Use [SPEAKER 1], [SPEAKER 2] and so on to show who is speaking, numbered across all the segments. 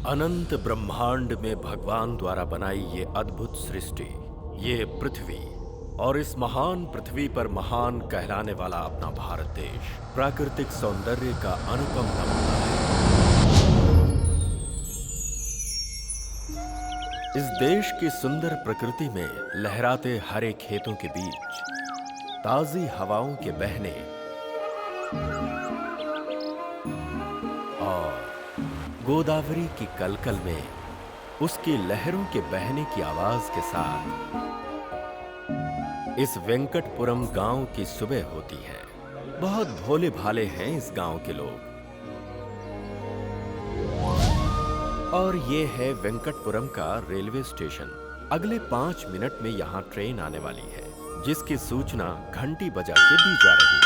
[SPEAKER 1] अनंत ब्रह्मांड में भगवान द्वारा बनाई ये अद्भुत सृष्टि, ये पृथ्वी और इस महान पृथ्वी पर महान कहलाने वाला अपना भारत देश प्राकृतिक सौंदर्य का अनुपम नमूना है। इस देश की सुंदर प्रकृति में लहराते हरे खेतों के बीच ताजी हवाओं के बहने और गोदावरी की कलकल में उसकी लहरों के बहने की आवाज के साथ इस वेंकटपुरम गांव की सुबह होती है। बहुत भोले भाले हैं इस गांव के लोग। और ये है वेंकटपुरम का रेलवे स्टेशन। अगले 5 मिनट में यहाँ ट्रेन आने वाली है, जिसकी सूचना घंटी बजा के दी जा रही है।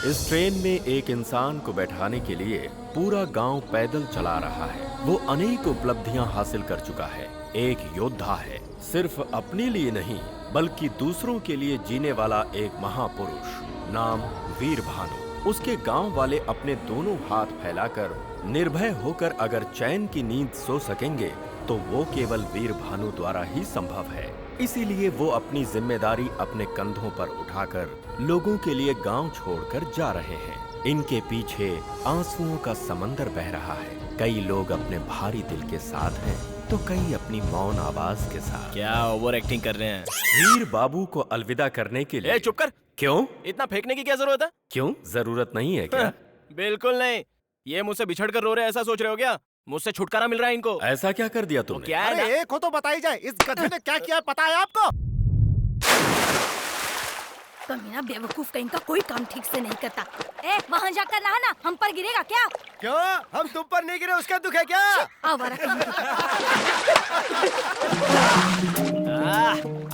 [SPEAKER 1] इस ट्रेन में एक इंसान को बैठाने के लिए पूरा गांव पैदल चला रहा है। वो अनेक उपलब्धियां हासिल कर चुका है। एक योद्धा है, सिर्फ अपने लिए नहीं बल्कि दूसरों के लिए जीने वाला एक महापुरुष, नाम वीर भानु। उसके गांव वाले अपने दोनों हाथ फैलाकर निर्भय होकर अगर चैन की नींद सो सकेंगे तो वो केवल वीर भानु द्वारा ही संभव है। इसीलिए वो अपनी जिम्मेदारी अपने कंधों पर उठाकर लोगों के लिए गांव छोड़कर जा रहे हैं। इनके पीछे आंसुओं का समंदर बह रहा है। कई लोग अपने भारी दिल के साथ हैं तो कई अपनी मौन आवाज के साथ।
[SPEAKER 2] क्या ओवर एक्टिंग कर रहे हैं?
[SPEAKER 1] वीर बाबू को अलविदा करने के लिए।
[SPEAKER 2] चुप कर।
[SPEAKER 1] क्यों?
[SPEAKER 2] इतना फेंकने की क्या जरूरत है?
[SPEAKER 1] क्यों जरूरत नहीं है क्या?
[SPEAKER 2] बिल्कुल नहीं। ये मुझसे बिछड़ कर रो रहे हैं, ऐसा सोच रहे हो क्या? मुझसे छुटकारा मिल रहा है इनको।
[SPEAKER 1] ऐसा क्या कर दिया तुमने?
[SPEAKER 2] क्या है?
[SPEAKER 3] अरे एक हो तो बताई जाए, इस गधे ने क्या किया पता है आपको?
[SPEAKER 4] कमीना बेवकूफ कहीं का कोई काम ठीक से नहीं करता। वहाँ जाकर नहाना, हम पर गिरेगा क्या?
[SPEAKER 3] क्यों? हम तुम पर नहीं गिरे उसका दुख है क्या?
[SPEAKER 4] आवारा कहीं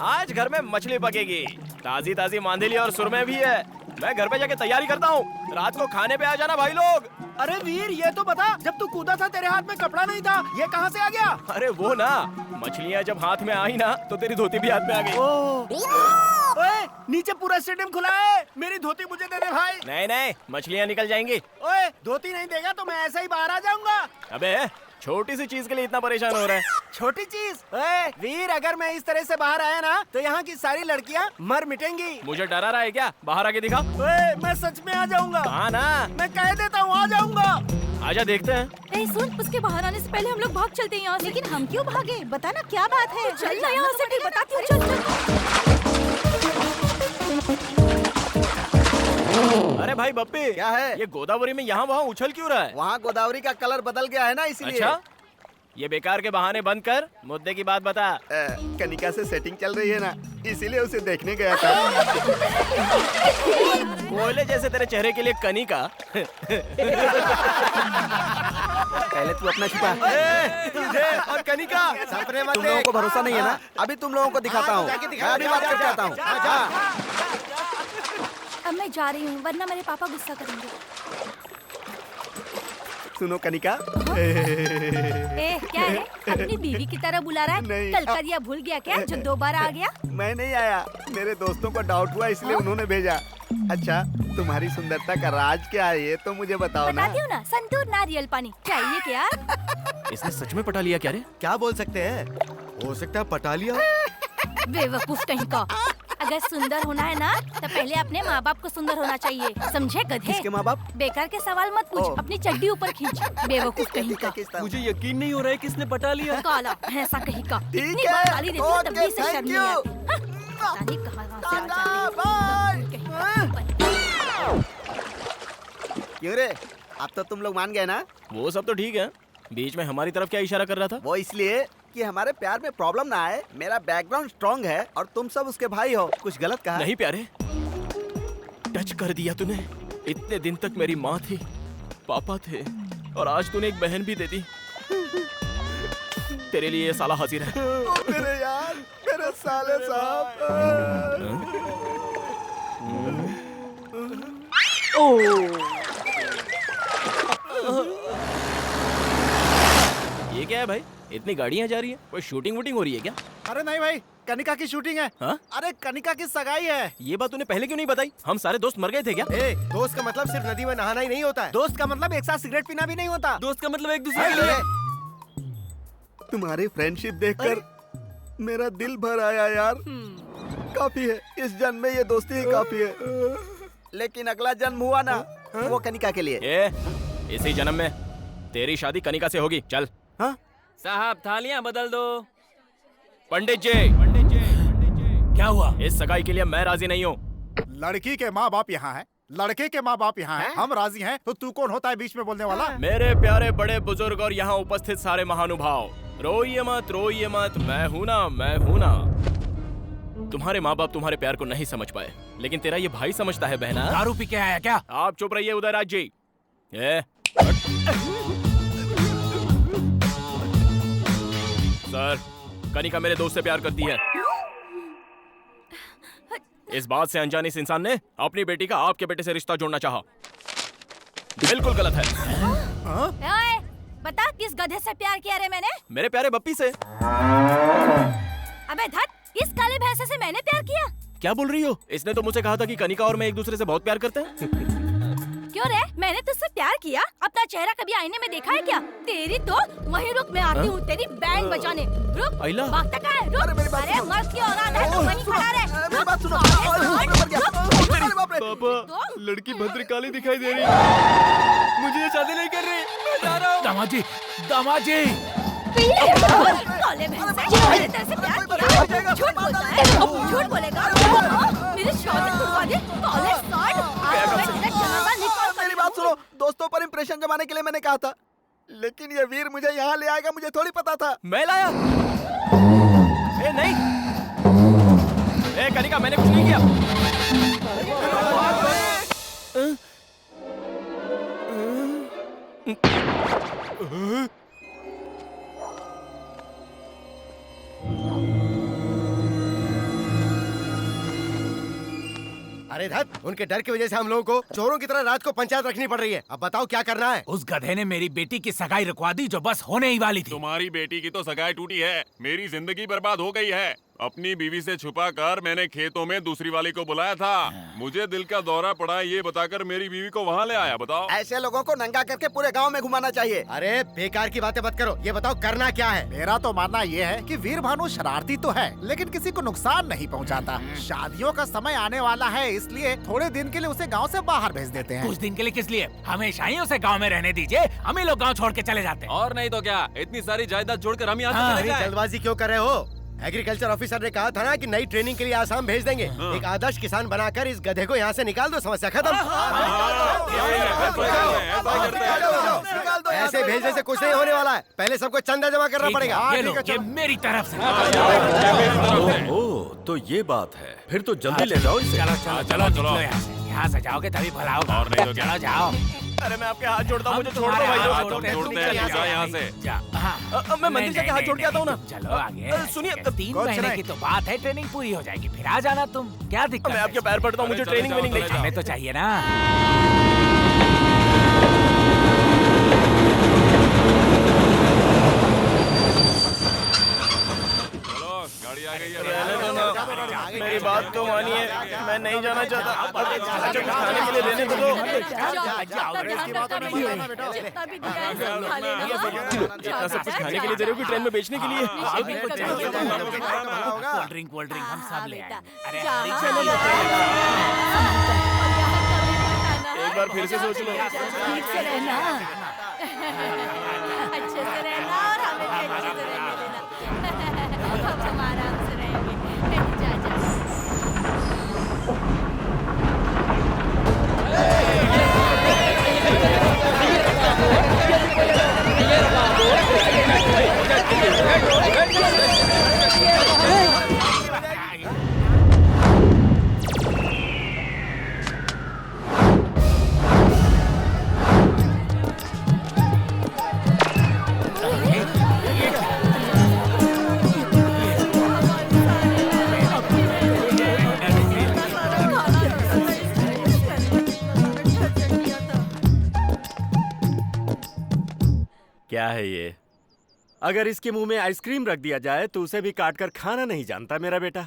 [SPEAKER 2] आज घर में मछली पकेगी, ताजी ताजी मांदेली और सुरमे भी है। मैं घर पे जाके तैयारी करता हूँ। रात को खाने पे आ जाना भाई लोग।
[SPEAKER 3] अरे वीर ये तो बता, जब तू कूदा था तेरे हाथ में कपड़ा नहीं था, ये कहाँ से आ गया?
[SPEAKER 2] अरे वो ना, मछलियाँ जब हाथ में आई ना तो तेरी धोती भी हाथ में आ गई।
[SPEAKER 3] ओए नीचे पूरा स्टेडियम खुला है, मेरी धोती मुझे दे दे भाई।
[SPEAKER 2] नहीं नहीं, मछलियाँ निकल जाएंगी।
[SPEAKER 3] ओए धोती नहीं देगा तो मैं ऐसे ही बाहर आ जाऊंगा।
[SPEAKER 2] अबे छोटी सी चीज के लिए इतना परेशान हो रहा है?
[SPEAKER 3] छोटी चीज? ओए वीर अगर मैं इस तरह से बाहर आया ना तो यहाँ की सारी लड़कियाँ मर मिटेंगी।
[SPEAKER 2] मुझे डरा रहा है क्या? बाहर आके दिखा।
[SPEAKER 3] ओए मैं सच में आ जाऊंगा।
[SPEAKER 2] हाँ ना,
[SPEAKER 3] मैं कह देता हूँ आ जाऊंगा।
[SPEAKER 2] आजा देखते हैं।
[SPEAKER 4] सुन, उसके बाहर आने से पहले हम लोग भाग चलते हैं यहाँ से। लेकिन हम क्यों भागे? बता ना क्या बात है? चल ना यहाँ से, फिर बताती हूँ। चल।
[SPEAKER 2] अरे भाई बप्पी,
[SPEAKER 3] क्या है?
[SPEAKER 2] ये गोदावरी में यहाँ वहाँ उछल क्यों रहा है?
[SPEAKER 3] वहाँ गोदावरी का कलर बदल गया है ना इसलिए।
[SPEAKER 2] अच्छा, ये बेकार के बहाने बंद कर, मुद्दे की बात बता।
[SPEAKER 3] कनिका से सेटिंग चल रही है ना, इसीलिए उसे देखने गया था।
[SPEAKER 2] कोयले जैसे तेरे चेहरे के लिए कनिका।
[SPEAKER 3] पहले तू अपना छुपा। तुझे और कनिका सपने मत। तुम लोगों को भरोसा नहीं है ना? अभी तुम लोगों को दिखाता हूँ। मैं अभी बात करके आता हूँ।
[SPEAKER 4] अब मैं जा रही हूँ, वरना मेरे पापा गुस्सा करेंगे।
[SPEAKER 3] सुनो कनिका।
[SPEAKER 4] क्या है? अपनी बीवी की तरह बुला रहा है?
[SPEAKER 3] नहीं।
[SPEAKER 4] कल का दिया भूल गया क्या, जो दोबारा आ गया?
[SPEAKER 3] मैं नहीं आया, मेरे दोस्तों को डाउट हुआ इसलिए उन्होंने भेजा। अच्छा तुम्हारी सुंदरता का राज क्या है ये तो मुझे बताओ ना।
[SPEAKER 4] बताती हूँ ना, संतूर नारियल पानी चाहिए क्या?
[SPEAKER 2] इसने सच में पटा लिया क्या रे?
[SPEAKER 3] क्या बोल सकते हैं? हो सकता है पटा लिया।
[SPEAKER 4] बेवकूफ कहीं का। अगर सुंदर होना है ना तो पहले अपने माँ बाप को सुंदर होना चाहिए, समझे गधे?
[SPEAKER 3] किसके माँ बाप?
[SPEAKER 4] बेकार के सवाल मत पूछ, अपनी चड्डी ऊपर खींच। बेवकूफ कहीं का।
[SPEAKER 2] मुझे यकीन नहीं हो रहा है किसने पटा लिया।
[SPEAKER 4] काला भैंसा कहीं का।
[SPEAKER 3] ठीक
[SPEAKER 4] इतनी
[SPEAKER 3] है,
[SPEAKER 4] बार गाली देती हूँ तब भी इसे
[SPEAKER 3] ओके,
[SPEAKER 4] शर्म नहीं
[SPEAKER 3] thank
[SPEAKER 4] आती। हाँ, पता नहीं कहाँ से आ जाते हैं।
[SPEAKER 3] क्यों रे? अब तो तुम लोग मान गए ना?
[SPEAKER 2] वो सब तो ठीक है, बीच में हमारी तरफ क्या इशारा कर रहा था?
[SPEAKER 3] वो इसलिए कि हमारे प्यार में प्रॉब्लम ना आए। मेरा बैकग्राउंड स्ट्रॉन्ग है और तुम सब उसके भाई हो। कुछ गलत कहा?
[SPEAKER 2] नहीं प्यारे, टच कर दिया तूने। इतने दिन तक मेरी माँ थी, पापा थे, और आज तूने एक बहन भी दे दी। तेरे लिए ये साला हाजिर है।
[SPEAKER 3] मेरे यार, मेरे साले साहब।
[SPEAKER 2] ये क्या है भाई? इतनी गाड़ियाँ जा रही है, कोई शूटिंग वूटिंग हो रही है क्या?
[SPEAKER 3] अरे नहीं भाई,
[SPEAKER 5] कनिका की शूटिंग है।
[SPEAKER 2] हाँ?
[SPEAKER 5] अरे कनिका की सगाई है।
[SPEAKER 2] ये बात तूने पहले क्यों नहीं बताई? हम सारे दोस्त मर गए थे क्या?
[SPEAKER 3] दोस्त का मतलब सिर्फ नदी में नहाना ही नहीं होता है।
[SPEAKER 5] दोस्त का मतलब एक साथ सिगरेट पीना भी नहीं होता।
[SPEAKER 2] दोस्त का मतलब एक दूसरे के लिए।
[SPEAKER 3] तुम्हारी फ्रेंडशिप देखकर मेरा दिल भर आया यार। काफी है, इस जन्म में ये दोस्ती ही काफी है। लेकिन अगला जन्म हुआ ना, वो कनिका के लिए।
[SPEAKER 2] इसी जन्म में तेरी शादी कनिका से होगी। चल।
[SPEAKER 3] हाँ?
[SPEAKER 2] साहब थालियां बदल दो। पंडित जी,
[SPEAKER 5] क्या हुआ?
[SPEAKER 2] इस सगाई के लिए मैं राजी नहीं हूँ।
[SPEAKER 5] लड़की के माँ बाप यहाँ है, लड़के के माँ बाप यहाँ हैं। हम राजी हैं, तो तू कौन होता है बीच में बोलने वाला?
[SPEAKER 2] मेरे प्यारे बड़े बुजुर्ग और यहाँ उपस्थित सारे महानुभाव, रोइए मत, मैं हूँ ना। तुम्हारे माँ बाप तुम्हारे प्यार को नहीं समझ पाए, लेकिन तेरा ये भाई समझता है बहना।
[SPEAKER 5] दारू पी के आया क्या?
[SPEAKER 2] आप चुप रहिए उदयराज जी। सर, कनिका मेरे दोस्त से प्यार करती है। इस बात से अनजाने इस इंसान ने अपनी बेटी का आपके बेटे से रिश्ता जोड़ना चाहा। बिल्कुल गलत है।
[SPEAKER 4] ओए, बता किस गधे से प्यार किया रे मैंने?
[SPEAKER 2] मेरे प्यारे बप्पी से।
[SPEAKER 4] अबे धत, इस काले भैंसे से मैंने प्यार किया?
[SPEAKER 2] क्या बोल रही हो? इसने तो मुझसे कहा था कि कनिका और मैं एक दूसरे से बहुत प्यार करते हैं।
[SPEAKER 4] क्यों रे? मैंने तुझसे प्यार किया? अपना चेहरा कभी आईने में देखा है क्या? तेरी तो वहीं रुक, मैं आती हूँ तेरी बैंड बजाने। रुक।
[SPEAKER 2] आइला।
[SPEAKER 4] भागता कहाँ है? रुक। अरे मर्द की औलाद है तो वहीं खड़ा रहे।
[SPEAKER 3] मेरी बात सुनो।
[SPEAKER 2] पापा, लड़की भद्रकाली दिखाई दे रही है। मुझे ये शादी नहीं कर रही। मैं जा रहा हूँ।
[SPEAKER 5] दामाद जी।
[SPEAKER 4] काले भैंसे, मैंने तेरे से प्यार किया? झूठ बोलता है? झूठ बोलेगा? मेरी शादी करवा दे, काले साठ। आज मैं तेरा जनाजा निकाल कर
[SPEAKER 3] मेरी बात सुनो, दोस्तों पर इंप्रेशन जमाने के लिए मैंने कहा था, लेकिन ये वीर मुझे यहाँ ले आएगा मुझे थोड़ी पता था।
[SPEAKER 2] मैं लाया? नहीं। कनिका, मैंने कुछ नहीं किया।
[SPEAKER 3] अरे धत, उनके डर की वजह से हम लोगों को चोरों की तरह रात को पंचायत रखनी पड़ रही है। अब बताओ क्या करना है?
[SPEAKER 5] उस गधे ने मेरी बेटी की सगाई रुकवा दी जो बस होने ही वाली थी।
[SPEAKER 6] तुम्हारी बेटी की तो सगाई टूटी है, मेरी जिंदगी बर्बाद हो गई है। अपनी बीवी से छुपाकर मैंने खेतों में दूसरी वाली को बुलाया था। मुझे दिल का दौरा पड़ा ये बताकर मेरी बीवी को वहाँ ले आया। बताओ,
[SPEAKER 3] ऐसे लोगों को नंगा करके पूरे गांव में घुमाना चाहिए। अरे बेकार की बातें मत करो, ये बताओ करना क्या है?
[SPEAKER 5] मेरा तो मानना ये है कि वीर भानु शरारती तो है, लेकिन किसी को नुकसान नहीं पहुंचाता। शादियों का समय आने वाला है, इसलिए थोड़े दिन के लिए उसे गांव से बाहर भेज देते हैं।
[SPEAKER 7] कुछ दिन के लिए किस लिए? हमेशा ही उसे गांव में रहने दीजिए, हम ही लोग गांव छोड़ के चले जाते हैं।
[SPEAKER 2] और नहीं तो क्या, इतनी सारी जायदाद जोड़कर हम यहाँ से चले जाएं।
[SPEAKER 3] जल्दबाजी क्यों कर रहे हो? एग्रीकल्चर ऑफिसर ने कहा था ना कि नई ट्रेनिंग के लिए आसाम भेज देंगे। एक आदर्श किसान बनाकर इस गधे को यहाँ से निकाल दो, समस्या खत्म। ऐसे भेजने से कुछ नहीं होने वाला है, पहले सबको चंदा जमा करना पड़ेगा।
[SPEAKER 7] ये लो, ये मेरी तरफ से।
[SPEAKER 1] ओह, तो ये बात है। फिर तो जल्दी ले जाओ इसे।
[SPEAKER 7] चलो निकलो यहाँ से जाओगे तभी भला होगा।
[SPEAKER 6] और नहीं तो क्या?
[SPEAKER 7] चलो जाओ।
[SPEAKER 2] अरे मैं आपके हाथ जोड़ता हूँ, मुझे छोड़ दो
[SPEAKER 7] तुम्हारे
[SPEAKER 2] भाई।
[SPEAKER 7] हाथ
[SPEAKER 6] हाथ
[SPEAKER 7] जोड़ते
[SPEAKER 6] हम
[SPEAKER 7] हैं,
[SPEAKER 6] जोड़ते हैं,
[SPEAKER 7] तुम
[SPEAKER 6] जा यहाँ से।
[SPEAKER 2] मैं मंदिर जाके हाथ जोड़ के आता हूँ ना।
[SPEAKER 7] चलो आगे।
[SPEAKER 2] सुनिए,
[SPEAKER 7] 3 महीने की तो बात है, ट्रेनिंग पूरी हो जाएगी, फिर आ जाना तुम। क्या दिक्कत
[SPEAKER 2] मैं
[SPEAKER 7] है?
[SPEAKER 2] आपके पैर पड़ता हूँ, मुझे
[SPEAKER 6] चले
[SPEAKER 2] ट्रेनिंग
[SPEAKER 6] जाओ,
[SPEAKER 2] वेनिंग नहीं
[SPEAKER 6] चले
[SPEAKER 2] चाहिए।
[SPEAKER 7] हमें तो चाहिए ना।
[SPEAKER 6] चलो, गाड़ी आ गई है।
[SPEAKER 2] मेरी बात तो मानिए, मैं नहीं जाना चाहता। अच्छा, कुछ खाने के लिए देने तो दो। इतना सब कुछ खाने के लिए दे रहे हो कि ट्रेन में बेचने के लिए?
[SPEAKER 7] कोल्ड ड्रिंक हम सब ले आएंगे। अरे
[SPEAKER 2] एक बार फिर से सोच लो।
[SPEAKER 4] ठीक से रहना, अच्छे से रहना और हमें भी अच्छे से रहने देना। हम आराम से रहेंगे। जा जा।
[SPEAKER 1] क्या है ये? अगर इसके मुंह में आइसक्रीम रख दिया जाए तो उसे भी काट कर खाना नहीं जानता मेरा बेटा।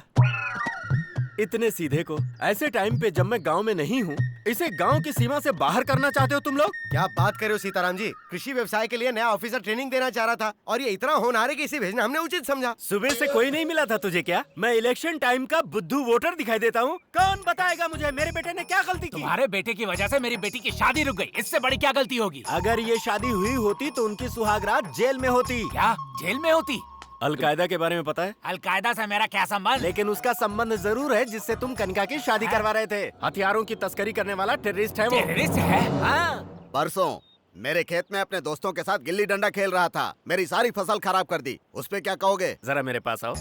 [SPEAKER 1] इतने सीधे को ऐसे टाइम पे जब मैं गांव में नहीं हूँ, इसे गांव की सीमा से बाहर करना चाहते हो तुम लोग?
[SPEAKER 3] क्या बात कर रहे हो सीताराम जी, कृषि व्यवसाय के लिए नया ऑफिसर ट्रेनिंग देना चाह रहा था और ये इतना होनहार है कि इसे भेजना हमने उचित समझा।
[SPEAKER 1] सुबह से कोई नहीं मिला था तुझे क्या? मैं इलेक्शन टाइम का बुद्धू वोटर दिखाई देता हूँ? कौन बताएगा मुझे मेरे बेटे ने क्या गलती की?
[SPEAKER 7] तुम्हारे बेटे की वजह से मेरी बेटी की शादी रुक गई, इससे बड़ी क्या गलती होगी?
[SPEAKER 1] अगर ये शादी हुई होती तो उनकी सुहागरात जेल में होती।
[SPEAKER 7] क्या जेल में होती?
[SPEAKER 1] अलकायदा के बारे में पता है?
[SPEAKER 7] अलकायदा से मेरा क्या संबंध?
[SPEAKER 1] लेकिन उसका संबंध जरूर है जिससे तुम कनिका की शादी करवा रहे थे। हथियारों की तस्करी करने वाला टेररिस्ट है वो।
[SPEAKER 7] टेररिस्ट है?
[SPEAKER 1] हाँ।
[SPEAKER 3] परसों मेरे खेत में अपने दोस्तों के साथ गिल्ली डंडा खेल रहा था, मेरी सारी फसल खराब कर दी। उस पे क्या कहोगे?
[SPEAKER 1] जरा मेरे पास आओ।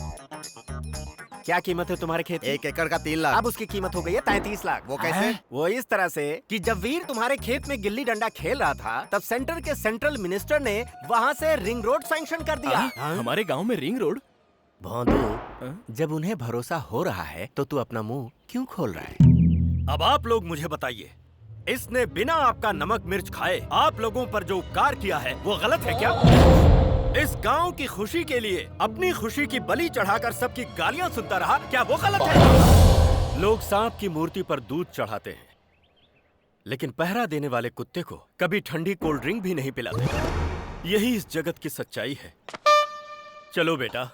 [SPEAKER 1] क्या कीमत है तुम्हारे खेत की?
[SPEAKER 3] 1 एकड़ का 3 लाख।
[SPEAKER 1] अब उसकी कीमत हो गई है 33 लाख।
[SPEAKER 3] वो कैसे?
[SPEAKER 1] वो इस तरह से कि जब वीर तुम्हारे खेत में गिल्ली डंडा खेल रहा था तब सेंटर के सेंट्रल मिनिस्टर ने वहाँ से रिंग रोड सैंक्शन कर दिया।
[SPEAKER 2] हमारे गांव में रिंग रोड?
[SPEAKER 1] भोंदू, जब उन्हें भरोसा हो रहा है तो तू अपना मुंह क्यों खोल रहा है? अब आप लोग मुझे बताइए, इसने बिना आपका नमक मिर्च खाए आप लोगों पर जो उपकार किया है वो गलत है क्या? इस गांव की खुशी के लिए अपनी खुशी की बलि चढ़ाकर सबकी गालियां सुनता रहा, क्या वो गलत है? लोग सांप की मूर्ति पर दूध चढ़ाते हैं, लेकिन पहरा देने वाले कुत्ते को कभी ठंडी कोल्ड ड्रिंक भी नहीं पिलाते। यही इस जगत की सच्चाई है। चलो बेटा।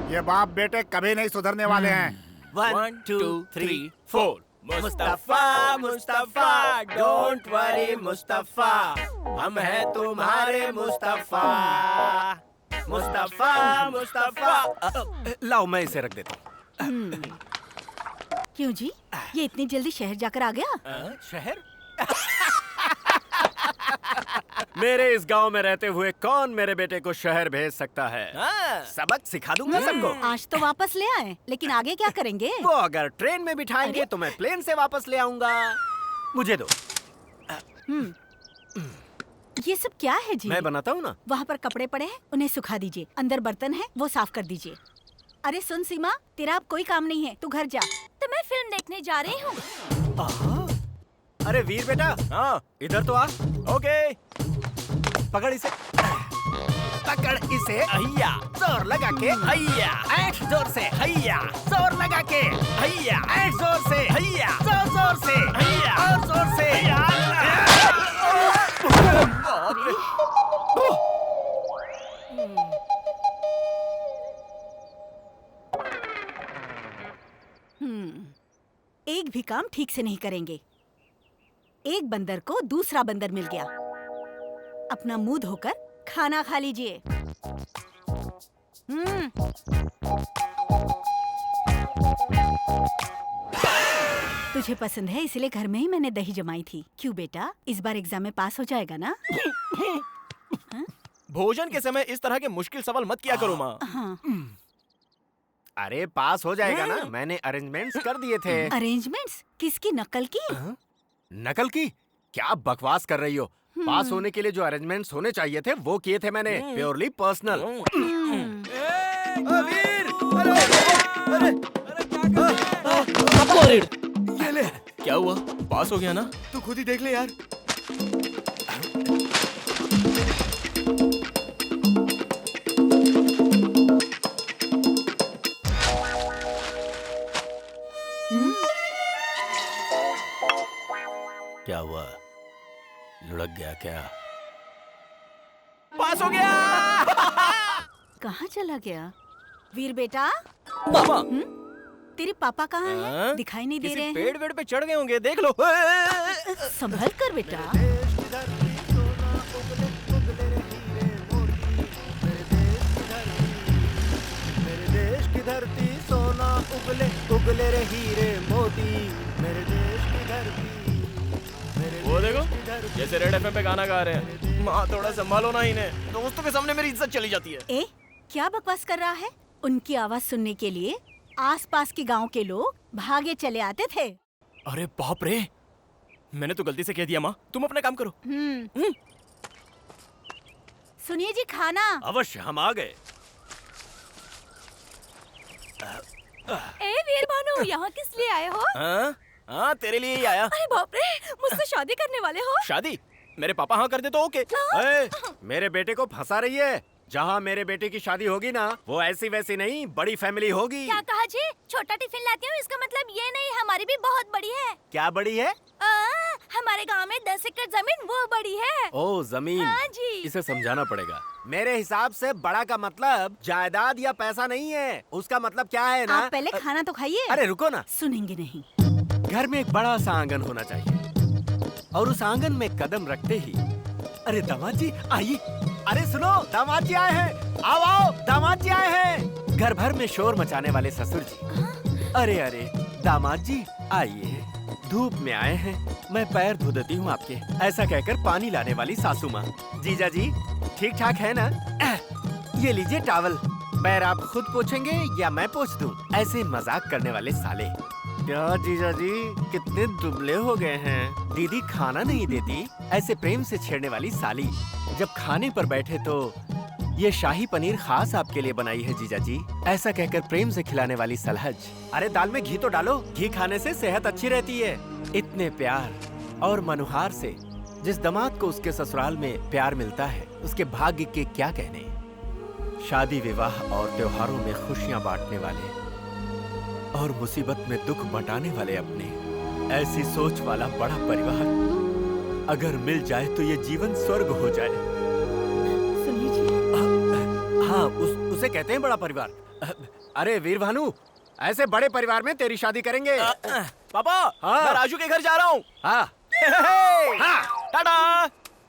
[SPEAKER 5] ये बाप बेटे कभी नहीं सुधरने वाले हैं।
[SPEAKER 1] 1 2 3
[SPEAKER 2] 4
[SPEAKER 1] मुस्तफा मुस्तफा डोंट वरी मुस्तफा, हम हैं तुम्हारे मुस्तफा। मुस्तफा मुस्तफा। लाओ मैं इसे रख देता हूँ।
[SPEAKER 4] क्यों जी, ये इतनी जल्दी शहर जाकर आ गया?
[SPEAKER 1] शहर? मेरे इस गांव में रहते हुए कौन मेरे बेटे को शहर भेज सकता है? सबक सिखा दूंगा सबको।
[SPEAKER 4] आज तो वापस ले आए, लेकिन आगे क्या करेंगे?
[SPEAKER 1] वो अगर ट्रेन में बिठाएंगे तो मैं प्लेन से वापस ले आऊंगा। मुझे दो।
[SPEAKER 4] ये सब क्या है जी?
[SPEAKER 1] मैं बनाता हूँ ना।
[SPEAKER 4] वहाँ पर कपड़े पड़े हैं, उन्हें सुखा दीजिए। अंदर बर्तन है, वो साफ कर दीजिए। अरे सुन सीमा, तेरा अब कोई काम नहीं है, तू घर जा। तो मैं फिल्म देखने जा रही हूँ।
[SPEAKER 1] अरे वीर बेटा, हाँ इधर तो आ। ओके, पकड़ इसे। पकड़ इसे। हैया, जोर लगा के। हैया, ऐश जोर से। हैया, जोर लगा के। हैया, ऐश जोर से। हैया, जोर जोर से। हैया, और जोर से।
[SPEAKER 4] एक भी काम ठीक से नहीं करेंगे। एक बंदर को दूसरा बंदर मिल गया। अपना मुंह धोकर खाना खा लीजिए। तुझे पसंद है इसलिए घर में ही मैंने दही जमाई थी। क्यों बेटा, इस बार एग्जाम में पास हो जाएगा ना?
[SPEAKER 2] भोजन के समय इस तरह के मुश्किल सवाल मत किया करो माँ।
[SPEAKER 4] हाँ।
[SPEAKER 1] अरे पास हो जाएगा ना, मैंने अरेंजमेंट्स कर दिए थे।
[SPEAKER 4] अरेंजमेंट्स? किसकी नकल की?
[SPEAKER 1] नकल की? क्या बकवास कर रही हो? पास होने के लिए जो अरेंजमेंट्स होने चाहिए थे वो किए थे मैंने, प्योरली पर्सनल।
[SPEAKER 2] ये ले। क्या हुआ? पास हो गया ना?
[SPEAKER 3] तू खुद ही देख ले यार।
[SPEAKER 1] क्या हुआ? लुढ़क गया क्या?
[SPEAKER 2] पास हो गया।
[SPEAKER 4] कहाँ चला गया? वीर बेटा,
[SPEAKER 2] मामा,
[SPEAKER 4] तेरे पापा कहाँ हैं?
[SPEAKER 2] हाँ?
[SPEAKER 4] दिखाई नहीं दे
[SPEAKER 2] किसी
[SPEAKER 4] रहे हैं।
[SPEAKER 2] पेड़ वेड़ पे चढ़ गए होंगे, देख लो।
[SPEAKER 4] संभल कर बेटा।
[SPEAKER 3] मेरे देश की धरती सोना उगले उगले रे हीरे मोती। मेरे देश की धरती।
[SPEAKER 2] वो देखो, जैसे रेड एफएम पे गाना गा रहे हैं। माँ थोड़ा संभालो ना इन्हें, दोस्तों के सामने मेरी इज्जत चली जाती है।
[SPEAKER 4] ए, क्या बकवास कर रहा है? उनकी आवाज सुनने के लिए आसपास के गांव के लोग भागे चले आते थे।
[SPEAKER 2] अरे बाप रे, मैंने तो गलती से कह दिया माँ, तुम अपना काम करो।
[SPEAKER 4] सुनिए जी, खाना।
[SPEAKER 1] अवश्य, हम आ गए।
[SPEAKER 4] ए वीर भानु, यहाँ किस लिए आए हो?
[SPEAKER 2] हाँ हाँ, तेरे लिए ही आया।
[SPEAKER 4] अरे बाप रे, मुझसे शादी करने वाले हो?
[SPEAKER 2] शादी? मेरे पापा हाँ कर दे तो ओके।
[SPEAKER 1] ए, मेरे बेटे को फंसा रही है। जहाँ मेरे बेटे की शादी होगी ना, वो ऐसी वैसी नहीं, बड़ी फैमिली होगी।
[SPEAKER 4] क्या कहा जी? छोटा टिफिन लाती हूँ, इसका मतलब ये नहीं, हमारी भी बहुत बड़ी है।
[SPEAKER 1] क्या बड़ी है?
[SPEAKER 4] हमारे गांव में 10 एकड़ जमीन वो बड़ी है।
[SPEAKER 1] ओ जमीन।
[SPEAKER 4] हाँ जी।
[SPEAKER 1] इसे समझाना पड़ेगा। मेरे हिसाब से बड़ा का मतलब जायदाद या पैसा नहीं है। उसका मतलब क्या है ना?
[SPEAKER 4] आप पहले खाना तो खाइए।
[SPEAKER 1] अरे रुको ना।
[SPEAKER 4] सुनेंगे नहीं।
[SPEAKER 1] घर में एक बड़ा सा आंगन होना चाहिए और उस आंगन में कदम रखते ही, अरे दामाद जी आइए। अरे सुनो, दामाद जी आए हैं। आओ आओ, दामाद जी आए हैं। घर भर में शोर मचाने वाले ससुर जी। अरे अरे दामाद जी आइए, धूप में आए हैं, मैं पैर धो देती हूँ आपके। ऐसा कहकर पानी लाने वाली सासू माँ। जीजा जी ठीक ठाक है ना? ये लीजिए टॉवल। पैर आप खुद पोछेंगे या मैं पोछ दूं? ऐसे मजाक करने वाले साले। क्या जीजा जी कितने दुबले हो गए हैं। दीदी खाना नहीं देती, ऐसे प्रेम से छेड़ने वाली साली। जब खाने पर बैठे तो ये शाही पनीर खास आपके लिए बनाई है जीजा जी, ऐसा कहकर प्रेम से खिलाने वाली सलहज। अरे दाल में घी तो डालो, घी खाने से सेहत अच्छी रहती है। इतने प्यार और मनुहार से जिस दामाद को उसके ससुराल में प्यार मिलता है, उसके भाग्य के क्या कहने। शादी विवाह और त्योहारों में खुशियां बांटने वाले और मुसीबत में दुख बंटाने वाले अपने, ऐसी सोच वाला बड़ा परिवार अगर मिल जाए तो ये जीवन स्वर्ग हो जाए।
[SPEAKER 4] सुनिए जी।
[SPEAKER 1] हाँ, उसे कहते हैं बड़ा परिवार। अरे वीर भानु, ऐसे बड़े परिवार में तेरी शादी करेंगे।
[SPEAKER 2] पापा
[SPEAKER 1] हाँ।
[SPEAKER 2] मैं राजू के घर जा रहा हूँ।
[SPEAKER 1] हाँ,
[SPEAKER 2] हाँ, टाटा।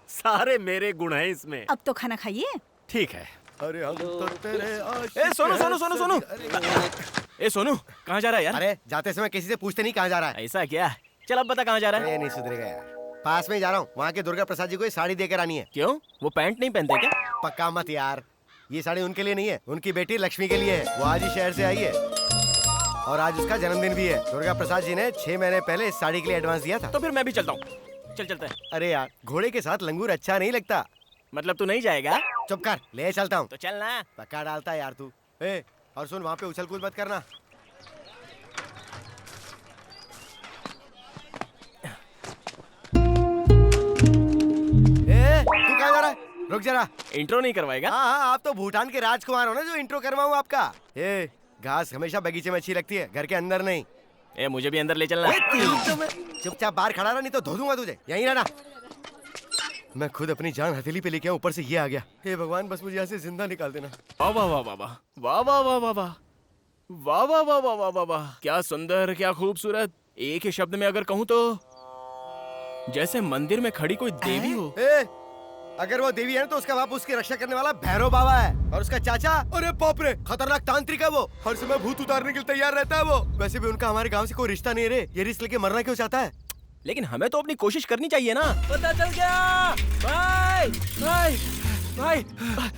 [SPEAKER 1] सारे मेरे गुण हैं इसमें।
[SPEAKER 4] अब तो खाना खाइए।
[SPEAKER 1] ठीक है।
[SPEAKER 3] अरे हम तो तेरे
[SPEAKER 2] ए सोनू सोनू सोनू सोनू। ए सोनू, कहाँ जा रहा है यार?
[SPEAKER 3] अरे जाते समय किसी से पूछते नहीं कहाँ जा रहा है।
[SPEAKER 2] ऐसा क्या? चल अब बता कहाँ जा रहा है?
[SPEAKER 3] ये नहीं सुधरेगा यार। पास में ही जा रहा हूँ, वहाँ के दुर्गा प्रसाद जी को ये साड़ी देकर आनी है।
[SPEAKER 2] क्यों, वो पैंट नहीं पहनते क्या?
[SPEAKER 3] पक्का मत यार, ये साड़ी उनके लिए नहीं है, उनकी बेटी लक्ष्मी के लिए है। वो आज ही शहर से आई है और आज उसका जन्मदिन भी है। दुर्गा प्रसाद जी ने 6 महीने पहले इस साड़ी के लिए एडवांस दिया था।
[SPEAKER 2] तो फिर मैं भी चलता हूँ। चल चलते हैं।
[SPEAKER 3] अरे यार, घोड़े के साथ लंगूर अच्छा नहीं लगता।
[SPEAKER 2] मतलब तू नहीं जाएगा?
[SPEAKER 3] चुप कर, ले चलता हूँ।
[SPEAKER 2] तो चल ना।
[SPEAKER 3] पक्का डालता है यार तू। ए, और सुन, वहाँ पे उछल कूद मत करना। तू कहाँ जा रहा है? रुक जरा।
[SPEAKER 2] इंट्रो नहीं करवाएगा?
[SPEAKER 3] हाँ हाँ, आप तो भूटान के राजकुमार हो ना, जो इंट्रो करवाऊँ आपका। ए, घास हमेशा बगीचे में अच्छी लगती है, घर के अंदर नहीं।
[SPEAKER 2] ए, मुझे भी अंदर ले चलना।
[SPEAKER 3] चुपचाप बाहर खड़ा रहा, नहीं तो धो दूंगा तुझे। यहीं रहना। मैं खुद अपनी जान हथेली पे लेके आऊं, ऊपर से ये आ गया। हे भगवान, बस मुझे यहाँ से जिंदा निकाल देना।
[SPEAKER 2] वाह वाह वाह वाह वाह वाह वाह वाह वाह वाह वाह वाह वाह वाह वाह वाह, क्या सुंदर, क्या खूबसूरत। एक ही शब्द में अगर कहूँ तो जैसे मंदिर में खड़ी कोई देवी हो।
[SPEAKER 3] अगर वो देवी है तो उसका बाप उसकी रक्षा करने वाला भैरव बाबा है, और उसका चाचा, अरे बाप रे, खतरनाक तांत्रिक है। वो हर समय भूत उतारने के लिए तैयार रहता है। वो वैसे भी उनका हमारे गांव से कोई रिश्ता नहीं रे। ये रिस्क लेके मरना क्यों चाहता है?
[SPEAKER 2] लेकिन हमें तो अपनी कोशिश करनी चाहिए ना। पता चल गया भाई, भाई भाई।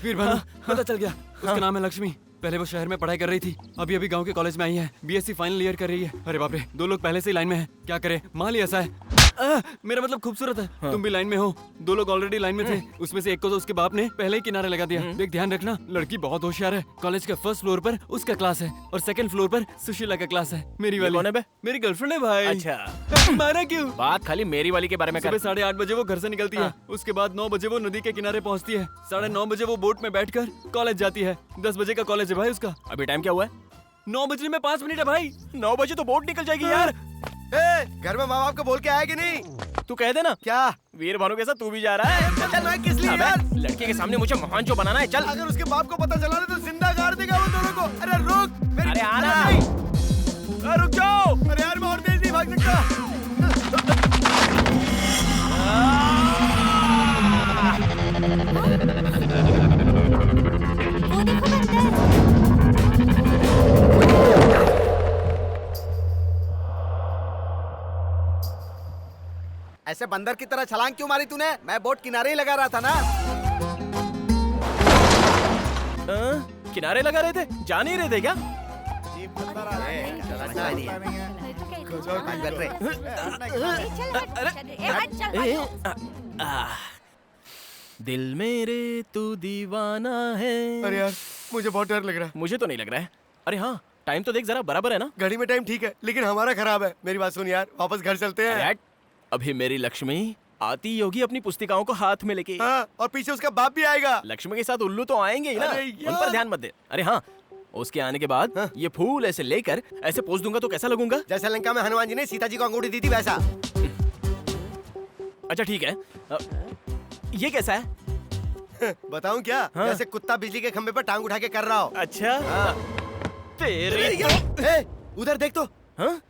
[SPEAKER 8] वीर भानु, पता चल गया। उसका नाम है लक्ष्मी। पहले वो शहर में पढ़ाई कर रही थी, अभी अभी गांव के कॉलेज में आई है। बीएससी फाइनल ईयर कर रही है। अरे बाप रे, 2 लोग पहले से ही लाइन में हैं। क्या करे, माल ही ऐसा है। मेरा मतलब खूबसूरत है। तुम भी लाइन में हो, 2 लोग ऑलरेडी लाइन में थे। उसमें से एक को तो उसके बाप ने पहले ही किनारे लगा दिया। देख, ध्यान रखना, लड़की बहुत होशियार है। कॉलेज के फर्स्ट फ्लोर पर उसका क्लास है और सेकंड फ्लोर पर सुशीला का क्लास है। मेरी वाली
[SPEAKER 2] कौन है बे?
[SPEAKER 8] मेरी गर्लफ्रेंड है भाई।
[SPEAKER 2] अच्छा,
[SPEAKER 8] मारा क्यों?
[SPEAKER 2] बात खाली मेरी वाली के बारे में कर।
[SPEAKER 8] सुबह 8:30 बजे वो घर से निकलती है। उसके बाद 9 बजे वो नदी के किनारे पहुंचती है। 9:30 बजे वो बोट में बैठकर कॉलेज जाती है। 10 बजे का कॉलेज है भाई उसका।
[SPEAKER 2] अभी टाइम क्या हुआ है?
[SPEAKER 8] 9 बजने में 5 मिनट है भाई।
[SPEAKER 2] 9 बजे तो बोट निकल जाएगी यार।
[SPEAKER 3] घर में माँ बाप को बोल के आया कि नहीं?
[SPEAKER 2] तू कह देना।
[SPEAKER 3] क्या
[SPEAKER 2] वीर भानु के साथ तू भी जा रहा है?
[SPEAKER 3] चल, मैं किस लिए
[SPEAKER 2] अबे,
[SPEAKER 3] यार?
[SPEAKER 2] लड़के के सामने मुझे महान जो बनाना है। चल।
[SPEAKER 3] अगर उसके बाप को पता चला तो जिंदा गाड़ देगा वो दोनों को। अरे रुक, मेरी
[SPEAKER 2] अरे आना।
[SPEAKER 3] नहीं।
[SPEAKER 2] अरे रुक जाओ।
[SPEAKER 3] अरे यार, मैं और तेज नहीं भाग सकता।
[SPEAKER 4] वो देखो बंदर।
[SPEAKER 3] ऐसे बंदर की तरह छलांग क्यों मारी तूने? मैं बोट किनारे ही लगा रहा था ना।
[SPEAKER 2] किनारे लगा रहे थे, जा नहीं रहे थे क्या? दिल मेरे तू दीवाना है।
[SPEAKER 3] अरे यार मुझे बहुत डर लग रहा है।
[SPEAKER 2] मुझे तो नहीं लग रहा है। अरे हाँ, टाइम तो देख जरा, बराबर है ना?
[SPEAKER 3] घड़ी में टाइम ठीक है लेकिन हमारा खराब है। मेरी बात सुन यार, वापस घर चलते
[SPEAKER 2] अरे
[SPEAKER 3] हैं।
[SPEAKER 2] हट, अभी मेरी लक्ष्मी आती होगी अपनी पुस्तिकाओं को हाथ में लेके।
[SPEAKER 3] हाँ, और पीछे उसका बाप भी आएगा।
[SPEAKER 2] लक्ष्मी के साथ उल्लू तो आएंगे ही ना,
[SPEAKER 3] अरे
[SPEAKER 2] उन
[SPEAKER 3] यार।
[SPEAKER 2] पर ध्यान मत दे। अरे हाँ, उसके आने के बाद ये फूल ऐसे लेकर ऐसे पोज दूंगा तो कैसा लगूंगा?
[SPEAKER 3] जैसा लंका में हनुमान जी ने सीता जी को अंगूठी दी थी वैसा।
[SPEAKER 2] अच्छा ठीक है। ये कैसा है?
[SPEAKER 3] बताऊं क्या?
[SPEAKER 2] हाँ।
[SPEAKER 3] जैसे कुत्ता बिजली के खंबे पर टांग उठा के कर रहा हो।
[SPEAKER 2] अच्छा
[SPEAKER 3] हाँ।
[SPEAKER 2] तेरे
[SPEAKER 3] ए, उधर देख तो।
[SPEAKER 2] हाँ?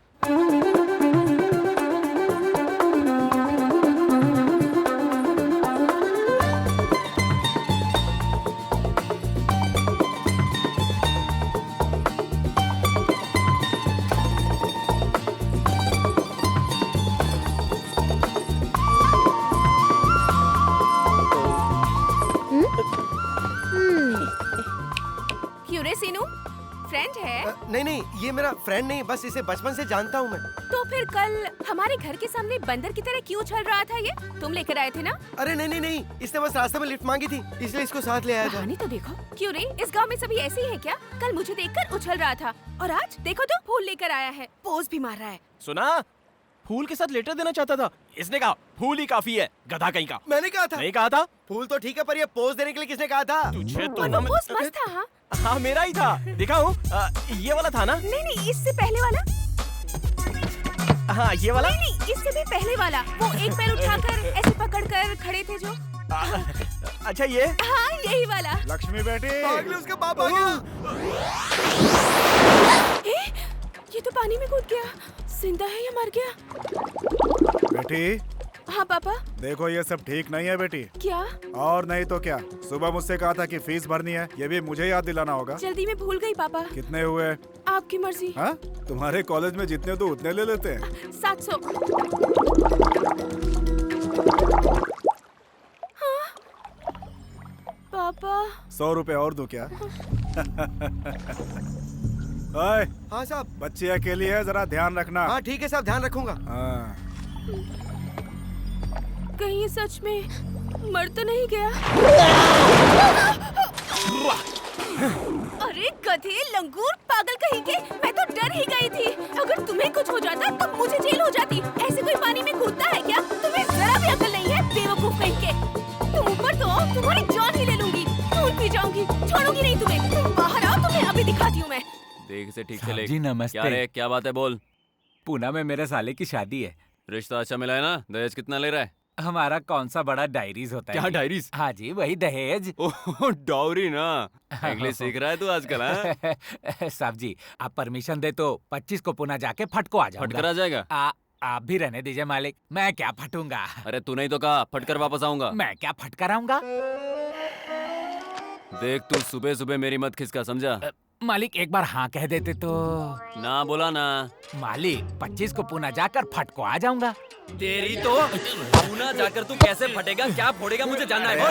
[SPEAKER 4] क्यों रे सीनू, फ्रेंड है?
[SPEAKER 3] नहीं नहीं, ये मेरा फ्रेंड नहीं, बस इसे बचपन से जानता हूँ मैं।
[SPEAKER 4] तो फिर कल हमारे घर के सामने बंदर की तरह क्यों चल रहा था? ये तुम लेकर आए थे ना?
[SPEAKER 3] अरे नहीं नहीं नहीं, इसने बस रास्ते में लिफ्ट मांगी थी इसलिए इसको साथ ले आया था।
[SPEAKER 4] कहानी तो देखो। क्यों रे, इस गांव में सभी ऐसे ही है क्या? कल मुझे देखकर उछल रहा था और आज देखो तो फूल लेकर आया है, पोज भी मार रहा है।
[SPEAKER 2] सुना, फूल के साथ लेटर देना चाहता था। इसने कहा फूल ही काफी है, गधा कहीं का।
[SPEAKER 3] मैंने कहा था।
[SPEAKER 2] नहीं कहा था?
[SPEAKER 3] फूल तो ठीक है पर ये पोज देने के लिए किसने कहा था?
[SPEAKER 2] तुझे तो
[SPEAKER 4] और
[SPEAKER 2] ना
[SPEAKER 4] वो पोज मस्त था। हाँ
[SPEAKER 2] हाँ, मेरा ही था, दिखाऊं? ये वाला था ना?
[SPEAKER 4] नहीं नहीं, इससे पहले वाला।
[SPEAKER 2] हाँ, ये वाला।
[SPEAKER 4] नहीं नहीं, इससे भी पहले वाला। वो एक पैर उठाकर ऐसे पकड़कर खड़े थे जो।
[SPEAKER 2] अच्छा ये?
[SPEAKER 4] हाँ यही वाला।
[SPEAKER 5] लक्ष्मी बेटी,
[SPEAKER 3] भाग ले, उसका बाप आ गया।
[SPEAKER 4] ये तो पानी में कूद गया। जिंदा है या मर गया?
[SPEAKER 5] बेटी
[SPEAKER 4] हाँ पापा।
[SPEAKER 5] देखो ये सब ठीक नहीं है बेटी।
[SPEAKER 4] क्या?
[SPEAKER 5] और नहीं तो क्या, सुबह मुझसे कहा था कि फीस भरनी है, ये भी मुझे याद दिलाना होगा।
[SPEAKER 4] जल्दी में भूल गई पापा।
[SPEAKER 5] कितने हुए?
[SPEAKER 4] आपकी मर्जी।
[SPEAKER 5] हाँ, तुम्हारे कॉलेज में जितने तो उतने ले लेते हैं।
[SPEAKER 4] 700। हाँ? पापा
[SPEAKER 5] 100 रुपए और दूं क्या? ओए,
[SPEAKER 3] हाँ साहब।
[SPEAKER 5] बच्ची अकेली है, जरा ध्यान रखना।
[SPEAKER 3] हाँ ठीक है साहब, ध्यान रखूंगा।
[SPEAKER 5] हाँ।
[SPEAKER 4] कहीं ये सच में मर तो नहीं गया? अरे गधे, लंगूर, पागल कहीं के, मैं तो डर ही गई थी। अगर तुम्हें कुछ हो जाता तो मुझे जेल हो जाती। ऐसे कोई पानी में कूदता है क्या? तुम्हें जरा भी अकल नहीं है, बेवकूफ कहीं के। तुम ऊपर तो आओ, तुम्हारी जान ही ले लूंगी, खून पी जाऊंगी, छोड़ूंगी नहीं तुम्हें। तुम बाहर आओ, तुम्हें अभी दिखाती हूँ मैं।
[SPEAKER 1] देख से ठीक से
[SPEAKER 7] साहब
[SPEAKER 1] ले।
[SPEAKER 7] जी, नमस्ते।
[SPEAKER 1] क्या रे, क्या बात है, बोल।
[SPEAKER 7] पूना में मेरे साले की शादी है।
[SPEAKER 1] रिश्ता अच्छा मिला है ना? दहेज कितना ले रहा है?
[SPEAKER 7] हमारा कौन सा बड़ा डायरीज होता है?
[SPEAKER 1] क्या
[SPEAKER 7] जी?
[SPEAKER 1] डायरीज?
[SPEAKER 7] हाँ जी, वही दहेज।
[SPEAKER 1] ओह डाउरी ना। इंग्लिश सीख रहा है तू आजकल? हाँ?
[SPEAKER 7] साहब जी, आप परमिशन दे तो 25 को पुणे जाके फटको आ
[SPEAKER 1] फटकर
[SPEAKER 7] जाऊंगा।
[SPEAKER 1] आ जाएगा?
[SPEAKER 7] आप भी रहने दीजिए मालिक, मैं क्या फटूंगा।
[SPEAKER 1] अरे तू नहीं तो कहा फटकर वापस आऊंगा।
[SPEAKER 7] मैं क्या फटकर आऊंगा?
[SPEAKER 1] देख तू सुबह सुबह मेरी मत खिसका, समझा?
[SPEAKER 7] मालिक एक बार हाँ कह देते तो।
[SPEAKER 1] ना बोला ना।
[SPEAKER 7] मालिक 25 को पुणे जाकर फटको आ जाऊंगा।
[SPEAKER 1] तेरी तो पूना जाकर तू कैसे फटेगा, क्या फोड़ेगा, मुझे जानना है। बोल।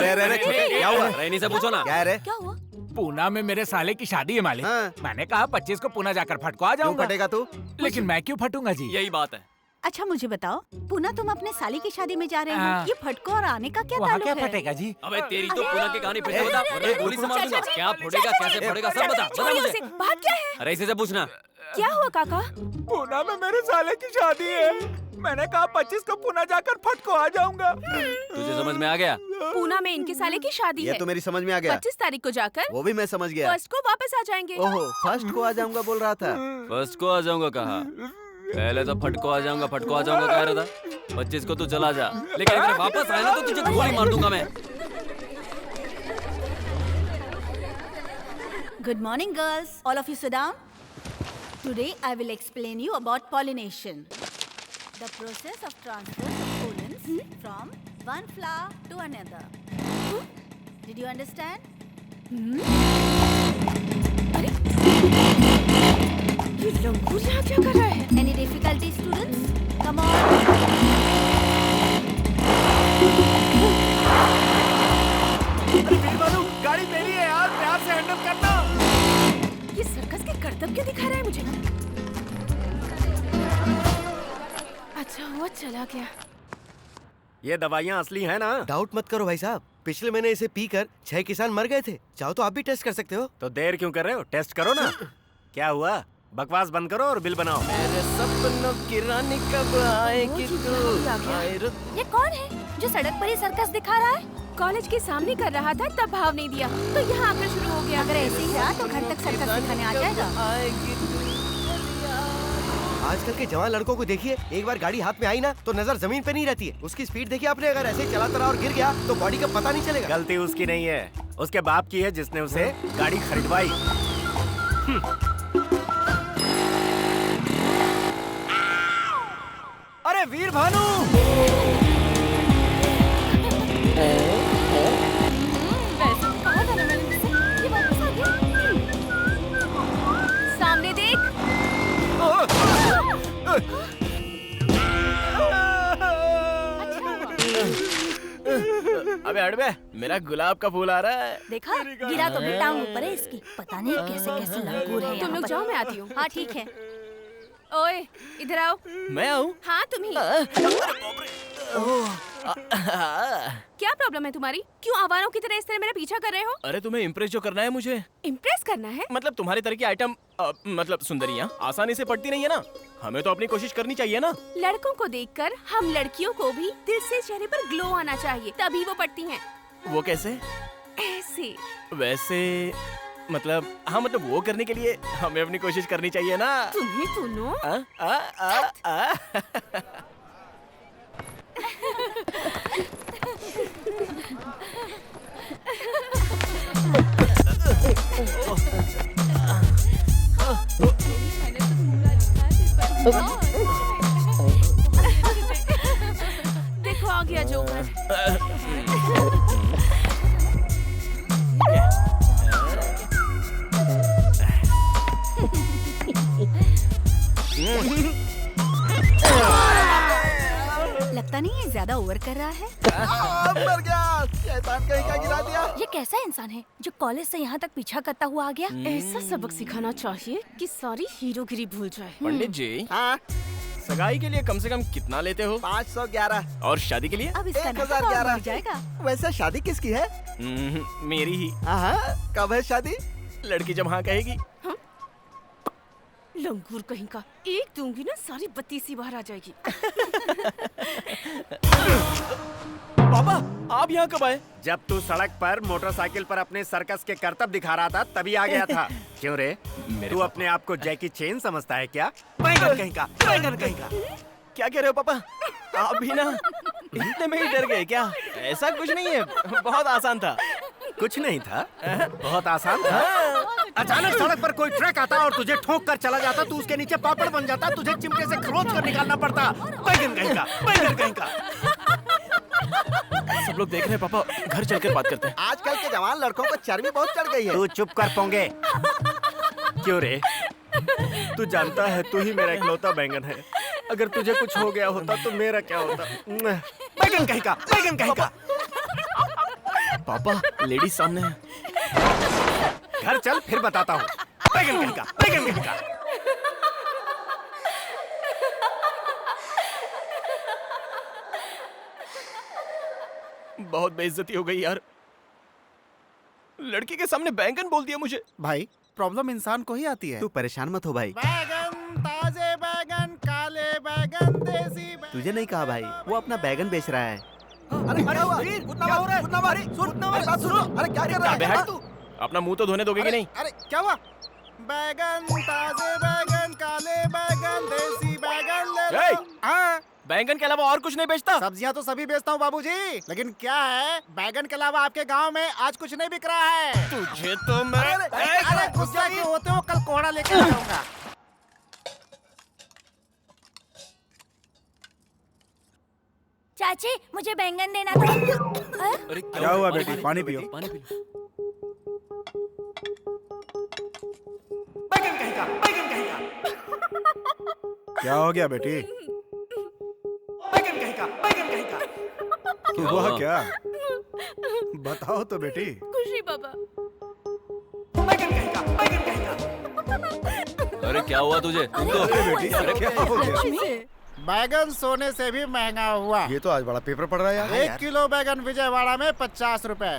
[SPEAKER 3] क्या हुआ?
[SPEAKER 1] रैनी से पूछो ना।
[SPEAKER 3] क्या है रे?
[SPEAKER 4] क्या हुआ?
[SPEAKER 7] पूना में मेरे साले की शादी है मालिक।
[SPEAKER 3] हाँ।
[SPEAKER 7] मैंने कहा 25 को पुणे जाकर फटको आ
[SPEAKER 3] क्यों
[SPEAKER 7] जाऊंगा।
[SPEAKER 3] फटेगा तू?
[SPEAKER 7] लेकिन मैं क्यों फटूंगा जी?
[SPEAKER 1] यही बात है।
[SPEAKER 9] अच्छा मुझे बताओ, पुना तुम अपने साली की शादी में जा रहे
[SPEAKER 7] हाँ।
[SPEAKER 9] हो, ये फटको और आने का क्या
[SPEAKER 7] वहाँ
[SPEAKER 9] ताल्लुक
[SPEAKER 7] क्या
[SPEAKER 9] है?
[SPEAKER 7] फटेगा जी?
[SPEAKER 1] अबे तेरी तो पूना की कहानी फिर से बता, वरना गोली से मार दूंगा। क्या फोड़ेगा, कैसे फोड़ेगा, सब बता
[SPEAKER 4] छोड़िए
[SPEAKER 1] मुझे।
[SPEAKER 4] उसे। बात क्या है?
[SPEAKER 1] अरे इसी से पूछना।
[SPEAKER 4] क्या हुआ काका?
[SPEAKER 7] पूना में मेरे साले की शादी है। मैंने कहा 25 को पुणे जाकर फटको आ जाऊंगा।
[SPEAKER 1] तुझे समझ में आ गया?
[SPEAKER 4] पूना में इनके साले की शादी
[SPEAKER 3] ये
[SPEAKER 4] है।
[SPEAKER 3] तो मेरी समझ में आ गया।
[SPEAKER 4] 25 तारीख को जाकर
[SPEAKER 3] वो भी मैं समझ गया।
[SPEAKER 4] फर्स्ट को वापस आ जाएंगे।
[SPEAKER 3] ओहो, फर्स्ट को आ जाऊंगा बोल रहा था।
[SPEAKER 1] फर्स्ट को आ जाऊंगा कहा? पहले तो फटको आ जाऊंगा कह रहा था। 25 को तू चला जा, लेकिन अगर वापस आए ना तो तुझे गोली मार दूंगा मैं।
[SPEAKER 9] Good morning girls, all of you sit down. Today I will explain you about pollination. The process of transfer of pollens from one flower to another. Did you understand?
[SPEAKER 4] अरे ये लंगूर यहाँ क्या कर रहा है?
[SPEAKER 9] Any difficulty students? Come on.
[SPEAKER 5] गाड़ी मेरी है यार, प्यार से हैंडल करना।
[SPEAKER 4] ये सर्कस के करतब क्यों दिखा रहा है मुझे? अच्छा हुआ चला गया।
[SPEAKER 1] ये दवाइयाँ असली है ना?
[SPEAKER 3] डाउट मत करो भाई साहब, पिछले महीने इसे पीकर 6 किसान मर गए थे। चाहो तो आप भी टेस्ट कर सकते हो।
[SPEAKER 10] तो देर क्यों कर रहे हो? टेस्ट करो ना। क्या हुआ? बकवास बंद करो और बिल बनाओ।
[SPEAKER 2] मेरे सपनों की रानी कब आएगी तू?
[SPEAKER 4] ये कौन है जो सड़क पर ही सर्कस दिखा रहा है? कॉलेज के सामने कर रहा था तब भाव नहीं दिया तो यहाँ आकर शुरू हो गया।
[SPEAKER 9] अगर ऐसे ही रहा तो घर तक सर्कस दिखाने आ जाएगा।
[SPEAKER 3] आजकल के जवान लड़कों को देखिए, एक बार गाड़ी हाथ में आई ना तो नजर जमीन पे नहीं रहती है। उसकी स्पीड देखिए आपने, अगर ऐसे ही चलाता रहा और गिर गया तो बॉडी का पता नहीं चलेगा।
[SPEAKER 10] गलती उसकी नहीं है, उसके बाप की है जिसने उसे गाड़ी खरीदवाई।
[SPEAKER 7] अरे वीर भानु,
[SPEAKER 4] कहा था ना मैंने तुझसे, ये वापस आ गया। सामने देख।
[SPEAKER 2] अबे हट बे, मेरा गुलाब का फूल आ रहा है।
[SPEAKER 9] देखा, गिरा तो भी टांग ऊपर है इसकी। पता नहीं कैसे कैसे लंगूर है
[SPEAKER 4] तुम
[SPEAKER 9] यहाँ
[SPEAKER 4] लोग
[SPEAKER 9] पर।
[SPEAKER 4] जाओ, मैं आती हूँ।
[SPEAKER 9] हाँ ठीक है।
[SPEAKER 4] ओए इधर आओ।
[SPEAKER 2] मैं आऊँ?
[SPEAKER 4] हाँ तुम ही। क्या प्रॉब्लम है तुम्हारी? क्यों आवारों की तरह इस तरह मेरा पीछा कर रहे हो?
[SPEAKER 2] अरे तुम्हें इम्प्रेस जो करना है मुझे।
[SPEAKER 4] इम्प्रेस करना है?
[SPEAKER 2] मतलब तुम्हारे तरह की आइटम मतलब सुंदरियाँ आसानी से पड़ती नहीं है ना। हमें तो अपनी कोशिश करनी चाहिए ना।
[SPEAKER 4] लड़कों को देखकर हम लड़कियों को भी दिल से चेहरे पर ग्लो आना चाहिए, तभी वो पड़ती हैं।
[SPEAKER 2] वो कैसे?
[SPEAKER 4] ऐसे।
[SPEAKER 2] वैसे मतलब हाँ, मतलब वो करने के लिए हमें अपनी कोशिश करनी चाहिए ना।
[SPEAKER 4] तुम्हें सुनो। देखो आ गया जोकर।
[SPEAKER 9] लगता नहीं ये ज्यादा ओवर कर रहा है।
[SPEAKER 5] मर गया, शैतान कहीं का गिरा दिया।
[SPEAKER 9] ये कैसा इंसान है जो कॉलेज से यहाँ तक पीछा करता हुआ आ गया?
[SPEAKER 4] ऐसा सबक सिखाना चाहिए कि सारी हीरोगिरी भूल जाए।
[SPEAKER 2] पंडित जी,
[SPEAKER 5] हाँ,
[SPEAKER 2] सगाई के लिए कम से कम कितना लेते हो?
[SPEAKER 5] 511।
[SPEAKER 2] और शादी के लिए?
[SPEAKER 9] अब इसका नाम
[SPEAKER 5] 1011
[SPEAKER 9] बढ़ जाएगा।
[SPEAKER 5] वैसे शादी किसकी है?
[SPEAKER 2] मेरी ही।
[SPEAKER 5] हाँ, कब है शादी?
[SPEAKER 2] लड़की जब हाँ कहेगी।
[SPEAKER 4] लंगूर कहीं का, एक दूंगी ना सारी बत्ती सी बाहर आ जाएगी।
[SPEAKER 2] पापा आप यहाँ कब आए?
[SPEAKER 10] जब तू सड़क पर मोटरसाइकिल पर अपने सर्कस के करतब दिखा रहा था तभी आ गया था। क्यों रे, तू अपने आप को जैकी चेन समझता है क्या? बैंगन कहीं का, बैंगन कहीं का।
[SPEAKER 2] क्या कह रहे हो पापा? आप भी ना इतने में ही डर गए क्या? ऐसा कुछ नहीं है, बहुत आसान था।
[SPEAKER 10] कुछ नहीं था, बहुत आसान था। अचानक सड़क पर कोई ट्रक आता और तुझे ठोक कर चला जाता, तू उसके नीचे पापड़ बन जाता, तुझे चिमटे से खरोच कर निकालना पड़ता। बैंगन कहीं का, बैंगन कहीं का।
[SPEAKER 2] सब लोग देख रहे हैं पापा, घर चलकर बात करते हैं।
[SPEAKER 5] आजकल के जवान लड़कों को चर्बी बहुत चढ़ गई है।
[SPEAKER 10] तू चुप कर पोंगे। क्यों रे, तू जानता है तू ही मेरा इकलौता बैंगन है। अगर तुझे कुछ हो गया होता तो मेरा क्या होता? बैंगन कहीं का, बैंगन कहीं का।
[SPEAKER 2] पापा लेडीज सामने है।
[SPEAKER 10] घर चल फिर बताता हूँ। बैंगन कहीं का, बैंगन कहीं का।
[SPEAKER 2] बहुत बेइज्जती हो गई यार, लड़की के सामने बैंगन बोल दिया मुझे।
[SPEAKER 5] भाई प्रॉब्लम इंसान को ही आती है।
[SPEAKER 3] तू परेशान मत हो भाई।
[SPEAKER 5] बैगन, ताजे बैगन, काले बैगन, देसी बैगन।
[SPEAKER 3] तुझे नहीं कहा भाई, वो अपना बैगन बेच रहा है।
[SPEAKER 5] अरे क्या हुआ? क्या हो रहा है? बात सुनो। अरे क्या कर रहा
[SPEAKER 2] अबे
[SPEAKER 5] है?
[SPEAKER 2] हट तू, अपना मुंह तो धोने दोगे कि नहीं?
[SPEAKER 5] अरे क्या हुआ? बैगन, ताजे बैगन, काले बैगन, देसी बैगन ले
[SPEAKER 2] ए!
[SPEAKER 5] लो। हाँ,
[SPEAKER 2] बैंगन के अलावा और कुछ नहीं बेचता?
[SPEAKER 5] सब्जियां तो सभी बेचता हूँ बाबूजी, लेकिन क्या है, बैगन के अलावा आपके गांव में आज कुछ नहीं बिक रहा है।
[SPEAKER 2] तुझे तो मैं
[SPEAKER 5] अरे गुस्सा क्यों होते हो? कल कोहड़ा लेके आऊंगा।
[SPEAKER 9] चाची मुझे बैंगन देना था।
[SPEAKER 8] अरे
[SPEAKER 5] क्या हुआ बेटी? पानी पियो।
[SPEAKER 8] पानी पी लो।
[SPEAKER 10] बैंगन कहीं का, बैंगन कहीं का।
[SPEAKER 5] क्या हो गया बेटी?
[SPEAKER 10] बैंगन कहीं का, बैंगन कहीं का।
[SPEAKER 5] हुआ क्या? बताओ तो बेटी।
[SPEAKER 4] खुशी पापा।
[SPEAKER 10] बैंगन कहीं का, बैंगन कहीं का।
[SPEAKER 8] अरे क्या हुआ तुझे? तुम तो
[SPEAKER 5] बेटी क्या हो गया? बैगन सोने से भी महंगा हुआ।
[SPEAKER 3] ये तो आज बड़ा पेपर पड़ रहा है यार।
[SPEAKER 5] 1 किलो बैगन विजयवाड़ा में 50 रुपए,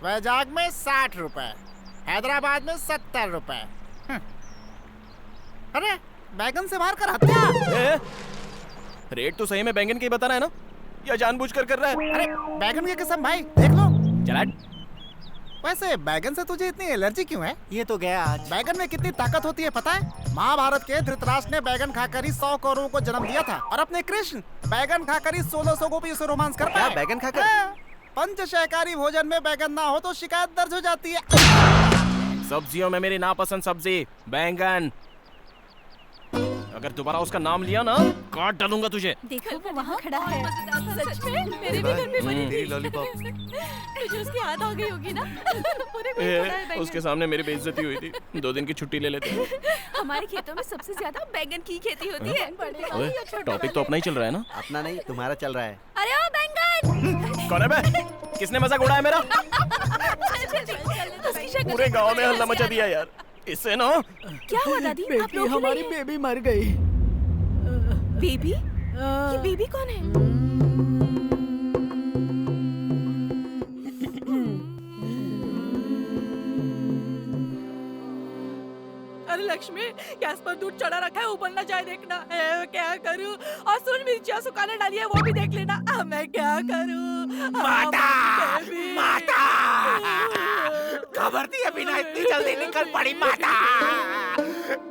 [SPEAKER 5] वैजाग में 60 रुपए, हैदराबाद में 70 रुपए। अरे बैगन से मार कर हत्या।
[SPEAKER 2] रेट तो सही में बैंगन की बता रहा है ना, या जानबूझकर कर रहा है?
[SPEAKER 5] अरे बैगन की कसम भाई, देख लो।
[SPEAKER 2] चला।
[SPEAKER 5] वैसे बैगन से तुझे इतनी एलर्जी क्यों है?
[SPEAKER 10] ये तो गया आज।
[SPEAKER 5] बैगन में कितनी ताकत होती है पता है? महाभारत के धृतराष्ट्र ने बैगन खाकर ही 100 कौरवों को जन्म दिया था, और अपने कृष्ण बैगन खाकर ही 1600 गोपियों से रोमांस कर पाए।
[SPEAKER 10] बैगन खाकर?
[SPEAKER 5] पंचशाकाहारी भोजन में बैगन ना हो तो शिकायत दर्ज हो जाती है।
[SPEAKER 2] सब्जियों में मेरी नापसंद सब्जी बैंगन। अगर दोबारा उसका नाम लिया ना, काट डालूंगा तुझे।
[SPEAKER 9] देखो वो वहाँ खड़ा है।
[SPEAKER 4] सच में मेरे भी घर में बनी थी।
[SPEAKER 3] तेरी लॉलीपॉप।
[SPEAKER 4] मुझे उसकी याद आ गई होगी ना। पूरे को पड़ा है बैंगन।
[SPEAKER 2] उसके सामने मेरी बेइज्जती हुई थी। 2 दिन की छुट्टी ले लेते हैं।
[SPEAKER 4] हमारे खेतों में सबसे ज्यादा बैंगन की खेती होती है।
[SPEAKER 2] ओए, टॉपिक तो अपना ही चल रहा है ना?
[SPEAKER 10] अपना नहीं, तुम्हारा चल रहा है।
[SPEAKER 4] अरे ओ बैंगन!
[SPEAKER 2] कौन है बे? किसने मजाक उड़ाया मेरा?
[SPEAKER 4] उसकी शक्ल
[SPEAKER 2] पूरे गांव में हल्ला मचा दिया यार। इससे ना।
[SPEAKER 4] क्या हुआ दादी? आप लोग
[SPEAKER 7] हमारी बेबी मर गई।
[SPEAKER 4] बेबी? ये बेबी कौन है?
[SPEAKER 11] अरे लक्ष्मी, गैस पर दूध चढ़ा रखा है, ऊपर ना जाए देखना। क्या करूं? और सुन, मिर्चियाँ सुखाने डाली है, वो भी देख लेना। मैं क्या करूं?
[SPEAKER 7] माता! माता! खबर दिए बिना इतनी जल्दी निकल पड़ी माता।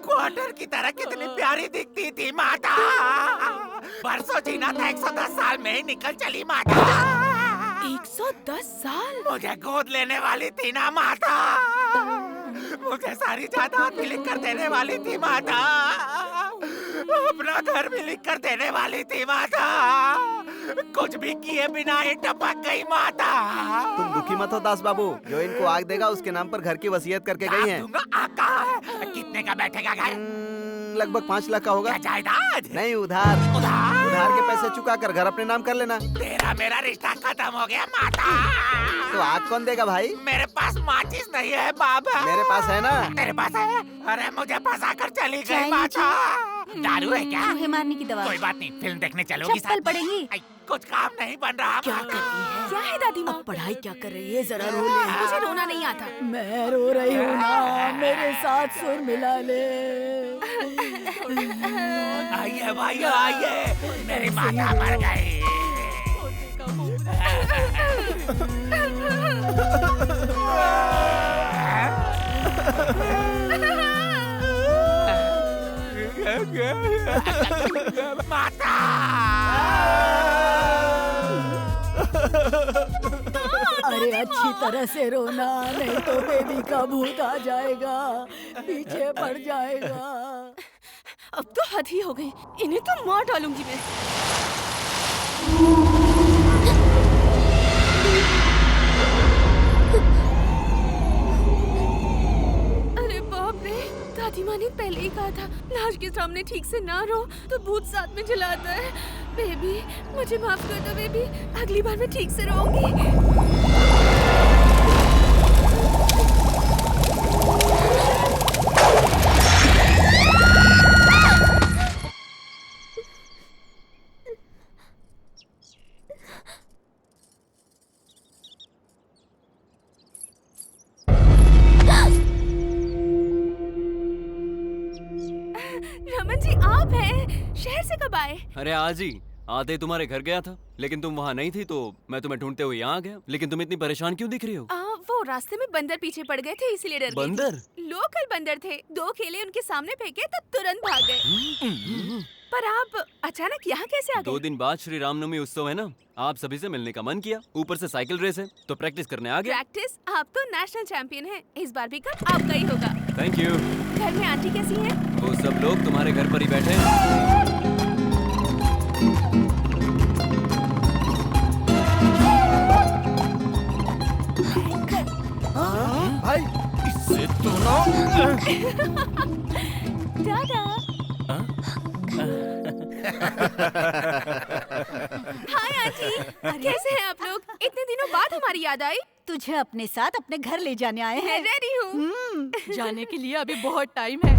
[SPEAKER 7] क्वार्टर की तरह कितनी प्यारी दिखती थी माता। बरसों जीना था, 110 साल में ही निकल चली माता।
[SPEAKER 4] 110 साल?
[SPEAKER 7] मुझे गोद लेने वाली थी ना माता। मुझे सारी जायदाद भी लिख कर देने वाली थी माता। अपना घर भी लिख कर देने वाली थी माता। कुछ भी किए बिना ही टपक गई माता।
[SPEAKER 10] तुम दुखी मत हो दास बाबू, जो इनको आग देगा उसके नाम पर घर की वसीयत करके गई हैं।
[SPEAKER 7] कितने का बैठेगा घर?
[SPEAKER 10] लगभग 5 लाख का होगा।
[SPEAKER 7] क्या जायदाद?
[SPEAKER 10] नहीं, उधार। उधार के पैसे चुका कर घर अपने नाम कर लेना।
[SPEAKER 7] तेरा मेरा रिश्ता खत्म हो गया माता।
[SPEAKER 10] तो आग कौन देगा भाई?
[SPEAKER 7] मेरे पास माचिस नहीं है बाबा।
[SPEAKER 10] मेरे पास है ना।
[SPEAKER 7] तेरे पास है? अरे मुझे फंसा कर चली गई माता। दारू है क्या?
[SPEAKER 9] मुझे मारने की दवा।
[SPEAKER 7] कोई बात नहीं, फिल्म देखने चलोगी
[SPEAKER 9] चप्पल पड़ेगी।
[SPEAKER 7] कुछ काम नहीं बन रहा।
[SPEAKER 11] क्या कर रही है?
[SPEAKER 4] क्या है दादी माँ?
[SPEAKER 11] पढ़ाई क्या कर रही है? जरा रो ले।
[SPEAKER 4] मुझे रोना नहीं आता।
[SPEAKER 11] मैं रो रही हूँ ना, मेरे साथ सुर मिला ले।
[SPEAKER 7] आइए भाई आइए, मेरी माता मर गई। माता!
[SPEAKER 11] अरे अच्छी तरह से रोना, नहीं तो बेबी का भूत आ जाएगा, पीछे पड़ जाएगा।
[SPEAKER 4] अब तो हद ही हो गई, इन्हें तो मार डालूंगी मैं। अरे बाप रे, दादी माँ ने पहले ही कहा था लाश के सामने ठीक से ना रो तो भूत साथ में जलाता है। बेबी मुझे माफ कर दो बेबी, अगली बार मैं ठीक से रोऊंगी। रमन जी आप हैं? शहर से कब आए?
[SPEAKER 8] अरे आज ही आते तुम्हारे घर गया था, लेकिन तुम वहाँ नहीं थी तो मैं तुम्हें ढूंढते हुए यहाँ आ गया। लेकिन तुम इतनी परेशान क्यों दिख रही हो?
[SPEAKER 4] वो रास्ते में बंदर पीछे पड़ गए थे इसीलिए डर गई थी।
[SPEAKER 8] बंदर?
[SPEAKER 4] लोकल बंदर थे, 2 केले उनके सामने फेंके तो तुरंत भाग गए। पर आप अचानक यहाँ कैसे आ गए?
[SPEAKER 8] 2 दिन बाद श्री रामनवमी उत्सव है ना, आप सभी से मिलने का मन किया। ऊपर से साइकिल रेस है तो प्रैक्टिस करने आ गया।
[SPEAKER 4] प्रैक्टिस? आप तो नेशनल चैंपियन हैं, इस बार भी कप आपका ही होगा।
[SPEAKER 8] Thank you.
[SPEAKER 4] घर में आंटी कैसी हैं?
[SPEAKER 8] वो सब लोग तुम्हारे घर पर ही बैठे हैं।
[SPEAKER 3] भाई
[SPEAKER 2] इससे तो ना।
[SPEAKER 4] दादा। हाय आंटी, कैसे हैं आप लोग? इतने दिनों बाद हमारी याद आई।
[SPEAKER 9] तुझे अपने साथ अपने घर ले जाने आए हैं।
[SPEAKER 4] रेडी हूँ।
[SPEAKER 11] जाने के लिए अभी बहुत टाइम है।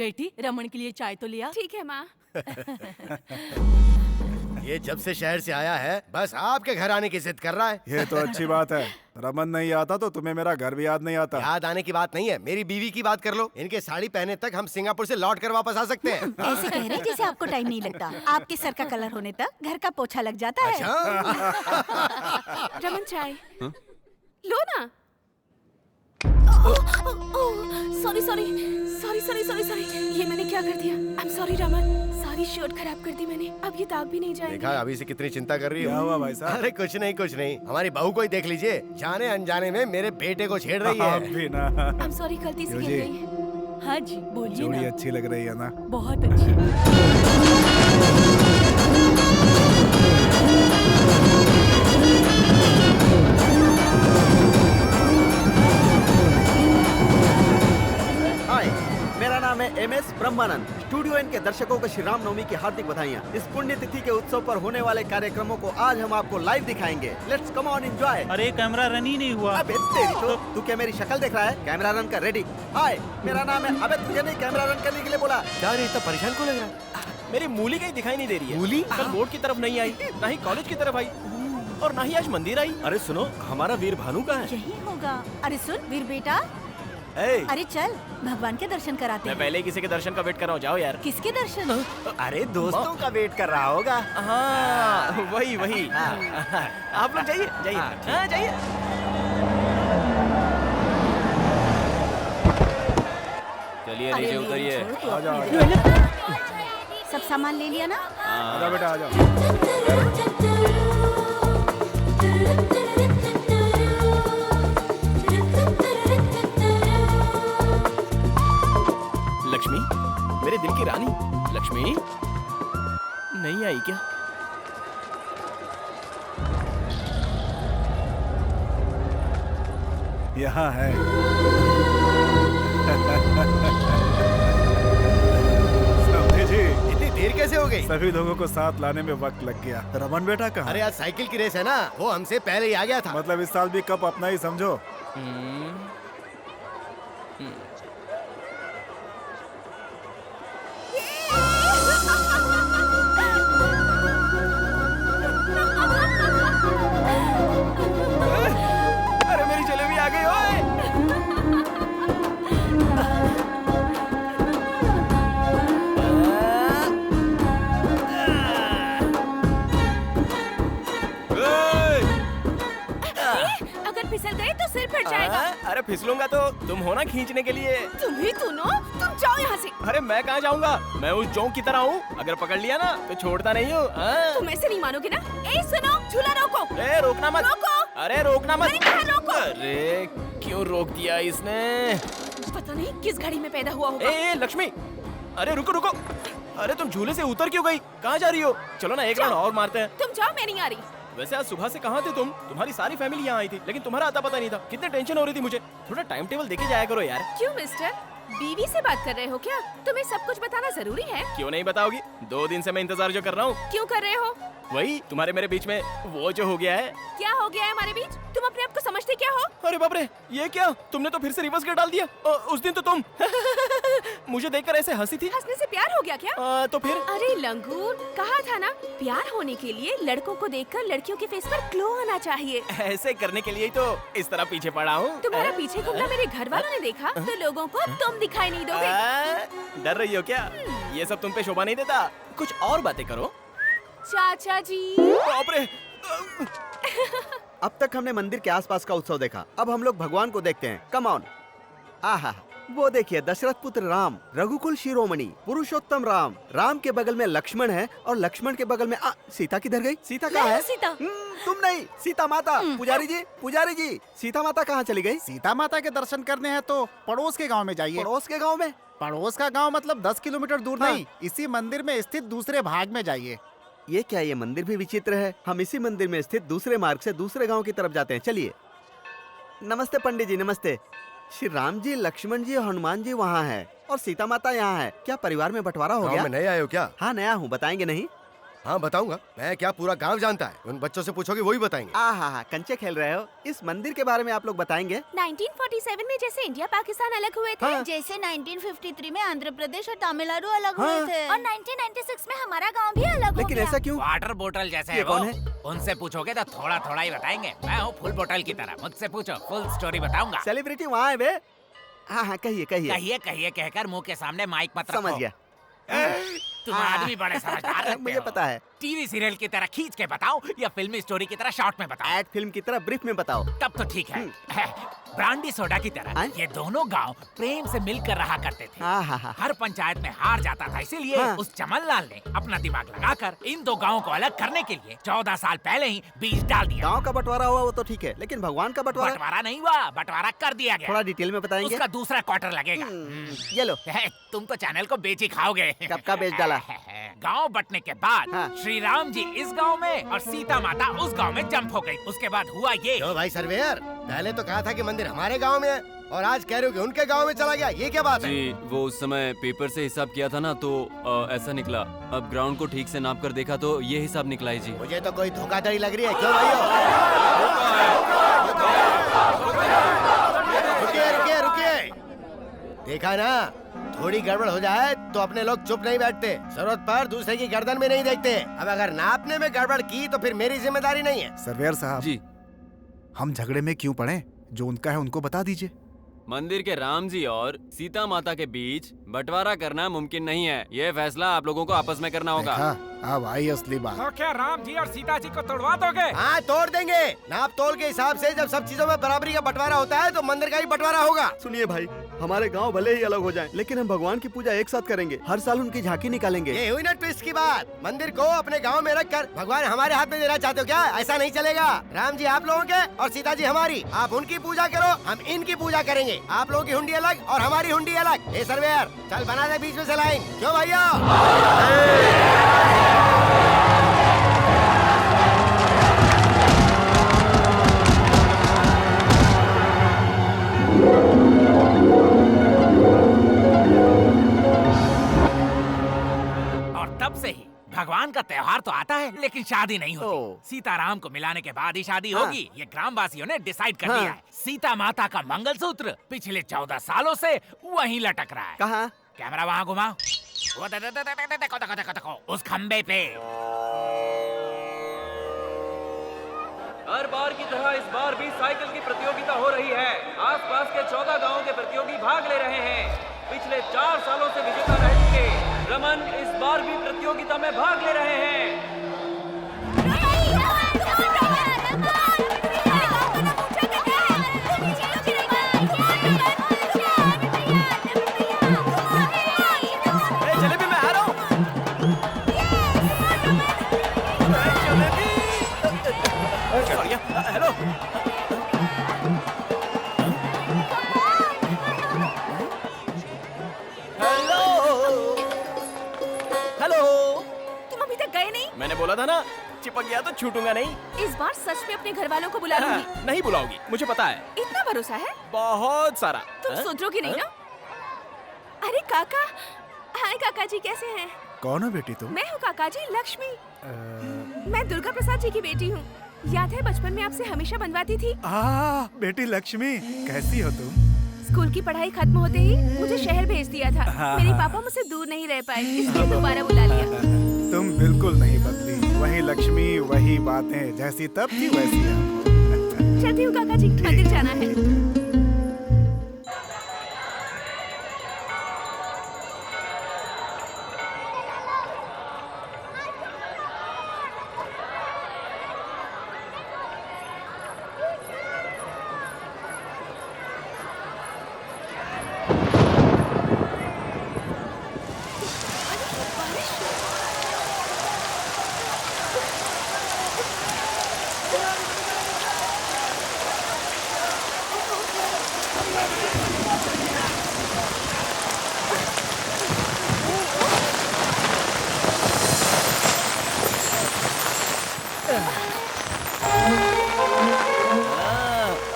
[SPEAKER 11] बेटी रमन के लिए चाय तो लिया।
[SPEAKER 4] ठीक है माँ।
[SPEAKER 3] ये जब से शहर से आया है बस आपके घर आने की जिद कर रहा है।
[SPEAKER 12] ये तो अच्छी बात है। रमन नहीं आता तो तुम्हें मेरा घर भी याद नहीं आता।
[SPEAKER 3] याद आने की बात नहीं है, मेरी बीवी की बात कर लो। इनके साड़ी पहने तक हम सिंगापुर से लौट कर वापस आ सकते हैं।
[SPEAKER 9] ऐसे कह रहे हैं जैसे आपको टाइम नहीं लगता। आपके सर का कलर होने तक घर का पोछा लग जाता है।
[SPEAKER 4] रमन चाय लो ना। Sorry sorry sorry sorry sorry sorry, ये मैंने क्या कर दिया? आई एम सॉरी रमन, सारी शर्ट खराब कर दी मैंने। अब ये दाग भी नहीं जाएंगे।
[SPEAKER 3] देखा अभी से कितनी चिंता कर रही हो।
[SPEAKER 12] क्या हुआ भाई साहब?
[SPEAKER 3] अरे कुछ नहीं कुछ नहीं, हमारी बहू को ही देख लीजिए, जाने अनजाने में मेरे बेटे को छेड़ रही है।
[SPEAKER 12] आप भी ना।
[SPEAKER 4] आई एम सॉरी, गलती से गिर गई।
[SPEAKER 11] हाँ जी बोलिए
[SPEAKER 12] जोड़ी
[SPEAKER 11] ना।
[SPEAKER 12] अच्छी लग रही है ना?
[SPEAKER 11] बहुत अच्छी।
[SPEAKER 10] हाय, मेरा नाम है MS ब्रह्मानंद। स्टूडियो एन के दर्शकों को श्री राम नवमी की हार्दिक बधाइयाँ। इस पुण्य तिथि के उत्सव पर होने वाले कार्यक्रमों को आज हम आपको लाइव दिखाएंगे। Let's come on enjoy.
[SPEAKER 13] अरे कैमरा रन ही नहीं हुआ।
[SPEAKER 10] अबे तेरी तो, तू क्या मेरी शक्ल देख रहा है? कैमरा रन कर, रेडी। हाय, मेरा नाम है। अबे तुझे नहीं कैमरा रन करने के लिए बोला?
[SPEAKER 3] क्या रे इतना परेशान क्यों लग रहा है?
[SPEAKER 2] मेरी मूली कहीं दिखाई नहीं दे रही है।
[SPEAKER 3] मूली?
[SPEAKER 2] कल बोर्ड की तरफ नहीं आई, ना ही कॉलेज की तरफ आई, और ना ही आज मंदिर आई।
[SPEAKER 1] अरे सुनो, हमारा वीर भानु कहाँ है?
[SPEAKER 9] यही होगा। अरे सुन वीर बेटा,
[SPEAKER 1] ए,
[SPEAKER 9] अरे चल भगवान के दर्शन कराते
[SPEAKER 2] मैं
[SPEAKER 9] हैं।
[SPEAKER 2] पहले किसी के दर्शन का वेट कर रहा हूँ, जाओ यार।
[SPEAKER 9] किसके दर्शन?
[SPEAKER 10] अरे दोस्तों का वेट कर रहा होगा।
[SPEAKER 2] हाँ वही वही। आप लोग जाइए जाइए। हाँ जाइए। चलिए
[SPEAKER 9] अरे
[SPEAKER 2] नीचे
[SPEAKER 9] नहीं,
[SPEAKER 2] उतरिए।
[SPEAKER 9] छोड़ तू
[SPEAKER 12] आजा,
[SPEAKER 9] अपनी
[SPEAKER 12] आजा।
[SPEAKER 9] बेटी। सब सामान ले लिया ना?
[SPEAKER 12] आजा बेटा आजा।
[SPEAKER 2] लक्ष्मी, मेरे दिल की रानी लक्ष्मी नहीं आई क्या?
[SPEAKER 12] यहाँ है। समझे जी?
[SPEAKER 3] इतनी देर कैसे हो गई?
[SPEAKER 12] सभी लोगों को साथ लाने में वक्त लग गया। रमन बेटा कहाँ?
[SPEAKER 3] अरे आज साइकिल की रेस है ना, वो हमसे पहले ही आ गया था।
[SPEAKER 12] मतलब इस साल भी कप अपना ही समझो।
[SPEAKER 2] अरे मेरी जलेबी आ गई ओए।
[SPEAKER 4] अगर फिसल गए तो सिर फट जाएगा।
[SPEAKER 2] अरे फिसलूंगा तो तुम हो ना खींचने के लिए।
[SPEAKER 4] तुम ही सुनो, तुम जाओ यहाँ से।
[SPEAKER 2] अरे मैं कहाँ जाऊंगा? मैं उस जोंक की तरह हूँ, अगर पकड़ लिया ना तो छोड़ता नहीं हूँ।
[SPEAKER 4] तुम ऐसे नहीं मानोगे ना। ए सुनो, झूला रोको।
[SPEAKER 2] ए रोकना मत।
[SPEAKER 4] रोको।
[SPEAKER 2] अरे रोकना मत।
[SPEAKER 4] मैंने कहा रोको।
[SPEAKER 2] अरे क्यों रोक दिया इसने?
[SPEAKER 4] पता नहीं किस घड़ी में पैदा हुआ होगा।
[SPEAKER 2] ए लक्ष्मी, अरे रुको रुको। अरे तुम झूले से उतर क्यों गई? कहाँ जा रही हो? चलो ना एक राउंड और मारते हैं।
[SPEAKER 4] तुम जाओ, मैं नहीं आ रही।
[SPEAKER 2] वैसे आज सुबह से कहाँ थे तुम? तुम्हारी सारी फैमिली यहाँ आई थी, लेकिन तुम्हारा आता पता नहीं था। कितने टेंशन हो रही थी मुझे। थोड़ा टाइम टेबल देके जाया करो यार।
[SPEAKER 4] क्यों मिस्टर, बीवी से बात कर रहे हो क्या? तुम्हें सब कुछ बताना जरूरी है।
[SPEAKER 2] क्यों नहीं बताओगी? 2 दिन से मैं इंतजार जो कर रहा हूँ।
[SPEAKER 4] क्यों कर रहे हो?
[SPEAKER 2] वही तुम्हारे मेरे बीच में वो जो हो गया है।
[SPEAKER 4] क्या हो गया है हमारे बीच? तुम अपने आप को समझते क्या हो?
[SPEAKER 2] अरे बाप रे, ये क्या? तुमने तो फिर से रिवर्स गियर डाल दिया। उस दिन तो तुम मुझे देखकर ऐसे हंसी थी।
[SPEAKER 4] हंसने से प्यार हो गया क्या?
[SPEAKER 2] तो फिर?
[SPEAKER 4] अरे लंगूर, कहा था ना, प्यार होने के लिए लड़कों को देखकर लड़कियों के फेस पर ग्लो आना चाहिए।
[SPEAKER 2] ऐसे करने के लिए ही तो इस तरह पीछे पड़ा हूँ।
[SPEAKER 4] तुम्हारा पीछे घूमना मेरे घर वालों ने देखा तो लोगों को तुम दिखाई नहीं दोगे।
[SPEAKER 2] डर रही हो क्या? ये सब तुम पे शोभा नहीं देता। कुछ और बातें करो।
[SPEAKER 4] चाचा जी।
[SPEAKER 2] बाप रे।
[SPEAKER 10] अब तक हमने मंदिर के आसपास का उत्सव देखा, अब हम लोग भगवान को देखते हैं। Come on. आहा, वो देखिए दशरथ पुत्र राम, रघुकुल शिरोमणि, पुरुषोत्तम राम। राम के बगल में लक्ष्मण है और लक्ष्मण के बगल में सीता किधर गई? सीता कहाँ है?
[SPEAKER 9] सीता।
[SPEAKER 10] तुम नहीं, सीता माता। पुजारी जी, सीता माता कहाँ चली गई?
[SPEAKER 5] सीता माता के दर्शन करने हैं तो पड़ोस के गांव में जाइए।
[SPEAKER 10] पड़ोस के गांव में?
[SPEAKER 5] पड़ोस का गांव मतलब 10 किलोमीटर दूर
[SPEAKER 10] हाँ।
[SPEAKER 5] नहीं, इसी मंदिर में स्थित दूसरे भाग में जाइए।
[SPEAKER 10] ये क्या, ये मंदिर भी विचित्र है। हम इसी मंदिर में स्थित दूसरे मार्ग से दूसरे गांव की तरफ जाते हैं। चलिए। नमस्ते पंडित जी, नमस्ते। श्री राम जी, लक्ष्मण जी और हनुमान जी वहाँ है और सीता माता यहाँ है। क्या परिवार में बंटवारा हो गया?
[SPEAKER 3] में नए आए हो क्या?
[SPEAKER 10] हाँ नया हूँ, बताएंगे नहीं?
[SPEAKER 3] हाँ बताऊंगा। मैं क्या पूरा गांव जानता है? उन बच्चों से पूछोगे वही बताएंगे।
[SPEAKER 10] हाँ, कंचे खेल रहे हो। इस मंदिर के बारे में आप लोग बताएंगे?
[SPEAKER 4] 1947 में जैसे इंडिया पाकिस्तान अलग हुए थे,
[SPEAKER 10] हाँ।
[SPEAKER 9] जैसे 1953 में आंध्र प्रदेश और तमिलनाडु अलग हुए
[SPEAKER 10] हाँ।
[SPEAKER 9] थे।
[SPEAKER 4] और 1996 में हमारा गांव भी अलग हो
[SPEAKER 10] लेकिन
[SPEAKER 4] गया।
[SPEAKER 10] ऐसा क्यों?
[SPEAKER 7] वाटर बोतल जैसे
[SPEAKER 10] ये
[SPEAKER 7] है वो।
[SPEAKER 10] कौन है?
[SPEAKER 7] उनसे पूछोगे तो थोड़ा थोड़ा ही बताएंगे। मैं हूँ फुल बोतल की तरह, मुझसे पूछो, फुल स्टोरी बताऊंगा।
[SPEAKER 10] सेलिब्रिटी वहाँ है बे। हाँ, कहिए कहिए।
[SPEAKER 7] कहिए कहिए कहकर मुंह के सामने माइक मत रखो।
[SPEAKER 10] समझ गया।
[SPEAKER 7] तुम आदमी बड़े समझदार लगते
[SPEAKER 10] मुझे
[SPEAKER 7] हो।
[SPEAKER 10] पता है।
[SPEAKER 7] टीवी सीरियल की तरह खींच के बताओ या फिल्मी स्टोरी की तरह शॉर्ट में बताओ।
[SPEAKER 10] एड फिल्म की तरह ब्रीफ में बताओ।
[SPEAKER 7] तब तो ठीक है। ब्रांडी सोडा की तरह ये दोनों गांव प्रेम से मिलकर रहा करते थे। हर पंचायत में हार जाता था, इसीलिए उस चमन लाल ने अपना दिमाग लगाकर इन दो गांवों को अलग करने के लिए 14 साल पहले ही बीज डाल दिया।
[SPEAKER 10] गांव का बंटवारा हुआ वो तो ठीक है, लेकिन भगवान का बंटवारा?
[SPEAKER 7] बंटवारा नहीं हुआ, बंटवारा कर दिया गया।
[SPEAKER 10] थोड़ा डिटेल में बताएंगे?
[SPEAKER 7] उसका दूसरा क्वार्टर लगेगा।
[SPEAKER 10] ये लो।
[SPEAKER 7] तुम तो चैनल को बेच ही खाओगे।
[SPEAKER 10] कब का बेच डाला?
[SPEAKER 7] गांव बंटने के बाद श्री राम जी इस गांव में और सीता माता उस गांव में जंप हो गई। उसके बाद हुआ ये।
[SPEAKER 3] क्यों भाई सर्वेयर, पहले तो कहा था कि मंदिर हमारे गांव में है और आज कह रहे हो कि उनके गांव में चला गया, ये क्या बात है?
[SPEAKER 8] जी वो उस समय पेपर से हिसाब किया था ना, तो ऐसा निकला। अब ग्राउंड को ठीक से नाप कर देखा तो ये हिसाब निकला है जी।
[SPEAKER 3] मुझे तो कोई धोखाधड़ी लग रही है। क्यों भाइयों? रुकिए रुकिए। देखा ना, थोड़ी गड़बड़ हो जाए तो अपने लोग चुप नहीं बैठते, जरूरत पर दूसरे की गर्दन में नहीं देखते। अब अगर नापने में गड़बड़ की तो फिर मेरी जिम्मेदारी नहीं है।
[SPEAKER 12] सर्वेयर साहब
[SPEAKER 8] जी,
[SPEAKER 12] हम झगड़े में क्यों पड़े? जो उनका है उनको बता दीजिए।
[SPEAKER 8] मंदिर के राम जी और सीता माता के बीच बंटवारा करना मुमकिन नहीं है। ये फैसला आप लोगों को आपस में करना होगा।
[SPEAKER 12] देखा, अब आई असली बात।
[SPEAKER 7] तो क्या राम जी और सीता जी को तोड़वा दोगे?
[SPEAKER 3] हाँ तोड़ देंगे। नाप तोल के हिसाब से जब सब चीजों में बराबरी का बंटवारा होता है तो मंदिर का ही बंटवारा होगा।
[SPEAKER 10] सुनिए भाई, हमारे गांव भले ही अलग हो जाएं, लेकिन हम भगवान की पूजा एक साथ करेंगे। हर साल उनकी झांकी निकालेंगे।
[SPEAKER 3] ये हुई ना ट्विस्ट की बात। मंदिर को अपने गांव में रखकर भगवान हमारे हाथ में देना चाहते हो क्या? ऐसा नहीं चलेगा। राम जी आप लोगों के और सीता जी हमारी। आप उनकी पूजा करो, हम इनकी पूजा करेंगे। आप लोगों की हुंडी अलग और हमारी हुंडी अलग। ए सर्वेयर, चल बना दे बीच में से लाइन। क्यों भैया?
[SPEAKER 7] और तब से ही भगवान का त्योहार तो आता है लेकिन शादी नहीं होती। सीताराम को मिलाने के बाद ही शादी होगी, ये ग्रामवासियों ने डिसाइड कर लिया है। सीता माता का मंगलसूत्र पिछले 14 सालों से वहीं लटक रहा है।
[SPEAKER 10] कहाँ?
[SPEAKER 7] कैमरा वहाँ घुमाओ। वो देखो, उस खम्बे पे।
[SPEAKER 8] हर बार की तरह इस बार भी साइकिल की प्रतियोगिता हो रही है। आसपास के 14 गांवों के प्रतियोगी भाग ले रहे हैं। पिछले 4 सालों से विजेता रह चुके रमन इस बार भी प्रतियोगिता में भाग ले रहे हैं।
[SPEAKER 2] जलेबी मैं आ रहा हूँ। हेलो। हेलो।
[SPEAKER 4] तुम अभी तक गए नहीं?
[SPEAKER 2] मैंने बोला था ना, चिपक गया तो छूटूंगा नहीं।
[SPEAKER 4] इस बार सच में अपने घर वालों को बुला लूंगी।
[SPEAKER 2] नहीं बुलाओगी, मुझे पता है।
[SPEAKER 4] इतना भरोसा है?
[SPEAKER 2] बहुत सारा।
[SPEAKER 4] तुम सुधरोगी नहीं ना? अरे काका, हाय काका जी, कैसे हैं?
[SPEAKER 12] कौन हो बेटी तुम?
[SPEAKER 4] मैं हूँ काका जी, लक्ष्मी। मैं दुर्गा प्रसाद जी की बेटी हूँ। याद है बचपन में आपसे हमेशा बनवाती थी?
[SPEAKER 12] बेटी लक्ष्मी, कैसी हो तुम?
[SPEAKER 4] स्कूल की पढ़ाई खत्म होते ही मुझे शहर भेज दिया था। मेरे पापा मुझसे दूर नहीं रह पाए, इसलिए दोबारा बुला लिया।
[SPEAKER 12] तुम बिल्कुल नहीं बदली, वही लक्ष्मी, वही बातें, जैसी तब थी वैसी अब।
[SPEAKER 4] चलती हूँ काका जी, मंदिर जाना है।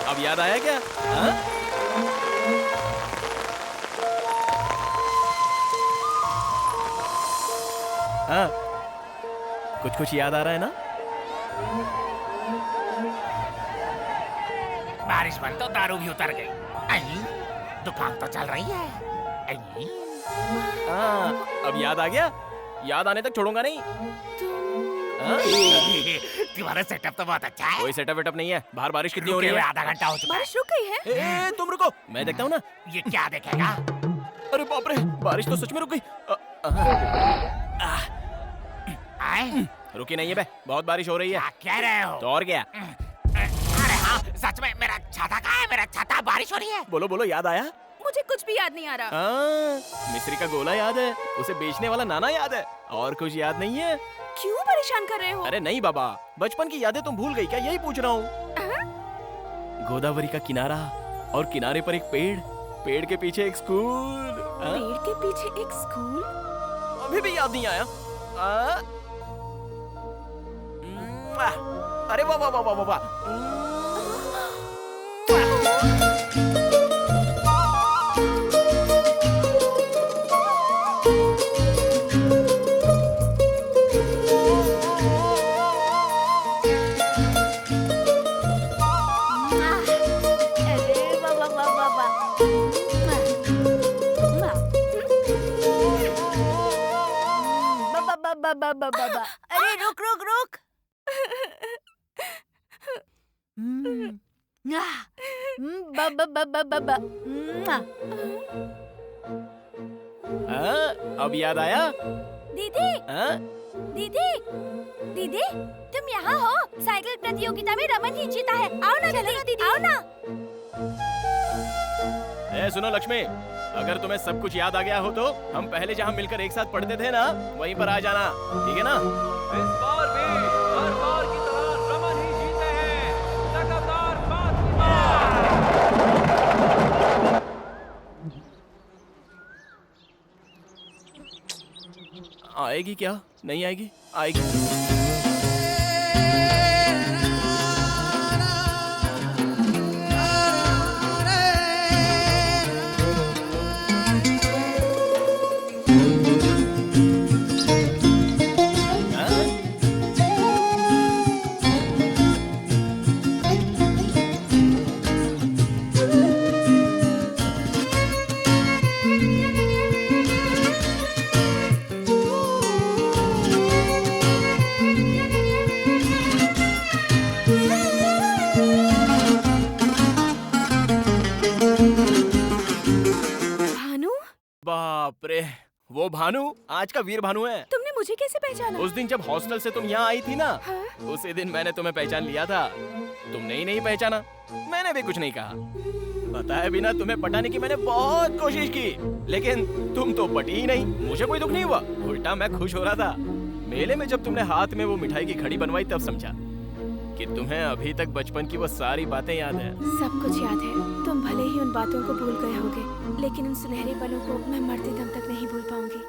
[SPEAKER 2] अब याद आया क्या? हाँ? हाँ। कुछ कुछ याद आ रहा है ना?
[SPEAKER 7] बारिश बंद तो दारू भी उतर गई। दुकान तो चल रही है।
[SPEAKER 2] अब याद आ गया? याद आने तक छोड़ूंगा नहीं।
[SPEAKER 7] तुम्हारा सेटअप तो बहुत अच्छा है।
[SPEAKER 2] कोई सेटअप वेटअप नहीं है। बाहर बारिश कितनी हो रही है?
[SPEAKER 7] आधा घंटा हो चुका है।
[SPEAKER 4] बारिश रुक गई है।
[SPEAKER 2] तुम रुको, मैं देखता हूँ ना।
[SPEAKER 7] ये क्या देखेगा?
[SPEAKER 2] अरे बाप रे, बारिश तो सच में रुक गई। रुकी नहीं है बे, बहुत बारिश हो रही है।
[SPEAKER 7] क्या कह रहे हो?
[SPEAKER 2] तो और क्या?
[SPEAKER 7] अरे हाँ, सच में मेरा छाता कहाँ है? मेरा छाता, बारिश हो रही है।
[SPEAKER 2] बोलो बोलो, याद आया?
[SPEAKER 4] मुझे कुछ भी याद नहीं आ रहा।
[SPEAKER 2] मिस्री का गोला याद है, उसे बेचने वाला नाना याद है, और कुछ याद नहीं है?
[SPEAKER 4] क्यों परेशान कर रहे हो?
[SPEAKER 2] अरे नहीं बाबा, बचपन की यादें तुम भूल गई क्या? यही पूछ रहा हूँ। गोदावरी का किनारा, और किनारे पर एक पेड़, पेड़ के पीछे एक स्कूल।
[SPEAKER 4] पेड़ के पीछे एक स्कूल?
[SPEAKER 2] अभी भी याद नहीं आया? अरे वाह वाह वाह वाह वाह।
[SPEAKER 9] अरे रुक रुक रुक।
[SPEAKER 2] अब याद आया?
[SPEAKER 9] दीदी, दीदी, दीदी, तुम यहाँ हो? साइकिल प्रतियोगिता में रमन ही जीता है। आओ ना दीदी, आओ ना।
[SPEAKER 2] सुनो लक्ष्मी, अगर तुम्हें सब कुछ याद आ गया हो तो हम पहले जहाँ मिलकर एक साथ पढ़ते थे ना, वहीं पर आ जाना, ठीक है ना?
[SPEAKER 8] इस बार भी हर बार की तरह रमन ही जीते हैं, लगातार 5वीं बार।
[SPEAKER 2] आएगी क्या? नहीं आएगी? आएगी। बाप रे, वो भानु आज का वीर भानु है।
[SPEAKER 4] तुमने मुझे कैसे पहचाना?
[SPEAKER 2] उस दिन जब हॉस्टल से तुम यहाँ आई थी ना,
[SPEAKER 4] हाँ?
[SPEAKER 2] उसी दिन मैंने तुम्हें पहचान लिया था। तुमने ही नहीं पहचाना, मैंने भी कुछ नहीं कहा। बताए बिना तुम्हें पटाने की मैंने बहुत कोशिश की, लेकिन तुम तो पटी ही नहीं। मुझे कोई दुख नहीं हुआ, उल्टा मैं खुश हो रहा था। मेले में जब तुमने हाथ में वो मिठाई की घड़ी बनवाई तब समझा कि तुम्हें अभी तक बचपन की वो सारी बातें याद है।
[SPEAKER 4] सब कुछ याद है। तुम भले ही उन बातों को भूल गए होगे, लेकिन उन सुनहरे पलों को मैं मरते दम तक नहीं भूल पाऊंगी।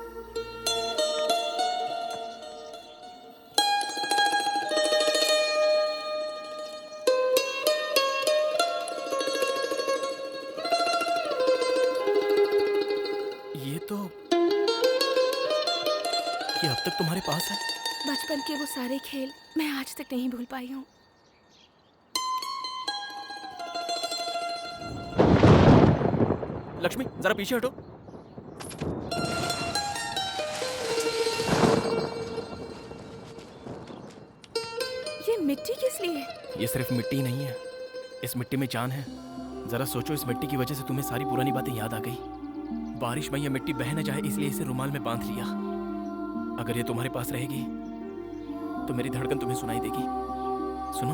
[SPEAKER 2] ये अब तक तुम्हारे पास है?
[SPEAKER 4] बचपन के वो सारे खेल मैं आज तक नहीं भूल पाई हूँ।
[SPEAKER 2] लक्ष्मी जरा पीछे हटो।
[SPEAKER 4] ये मिट्टी किस लिए?
[SPEAKER 2] ये सिर्फ मिट्टी नहीं है, इस मिट्टी में जान है। जरा सोचो, इस मिट्टी की वजह से तुम्हें सारी पुरानी बातें याद आ गई। बारिश में ये मिट्टी बह न जाए इसलिए इसे रुमाल में बांध लिया। अगर ये तुम्हारे पास रहेगी तो मेरी धड़कन तुम्हें सुनाई देगी। सुनो।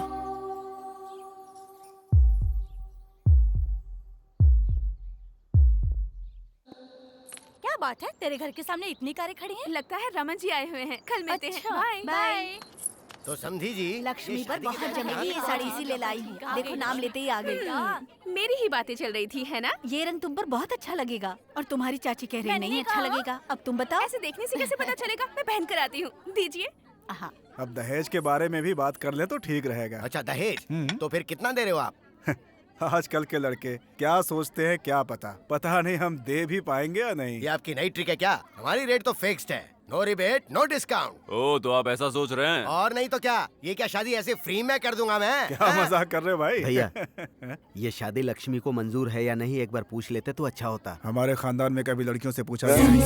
[SPEAKER 9] क्या बात है, तेरे घर के सामने इतनी कारें खड़ी हैं?
[SPEAKER 4] लगता है रमन जी आए हुए हैं। कल मिलते हैं। Bye
[SPEAKER 9] bye.
[SPEAKER 3] तो समझी जी,
[SPEAKER 9] लक्ष्मी पर बहुत जमेगी ये साड़ी, इसीलिए लाई हूँ। देखो नाम लेते ही आ गई।
[SPEAKER 4] मेरी ही बातें चल रही थी, है ना?
[SPEAKER 9] ये रंग तुम पर बहुत अच्छा लगेगा। और तुम्हारी चाची कह रही नहीं अच्छा लगेगा। अब तुम बताओ।
[SPEAKER 4] ऐसे देखने से कैसे पता चलेगा? मैं पहन कर आती हूँ, दीजिए।
[SPEAKER 12] अब दहेज के बारे में भी बात कर ले तो ठीक रहेगा।
[SPEAKER 3] अच्छा दहेज, तो फिर कितना दे रहे हो आप?
[SPEAKER 12] आजकल के लड़के क्या सोचते हैं क्या पता नहीं हम दे भी पाएंगे या नहीं।
[SPEAKER 3] ये आपकी नई ट्रिक है क्या? हमारी रेट तो फिक्स्ड है। No rebate, no discount.
[SPEAKER 8] ओ तो आप ऐसा सोच रहे हैं?
[SPEAKER 3] और नहीं तो क्या, ये क्या शादी ऐसे फ्री में कर दूंगा मैं?
[SPEAKER 12] क्या मजाक कर रहे हो भाई?
[SPEAKER 10] भैया ये शादी लक्ष्मी को मंजूर है या नहीं एक बार पूछ लेते तो अच्छा होता।
[SPEAKER 12] हमारे खानदान में कभी लड़कियों से पूछा गया नहीं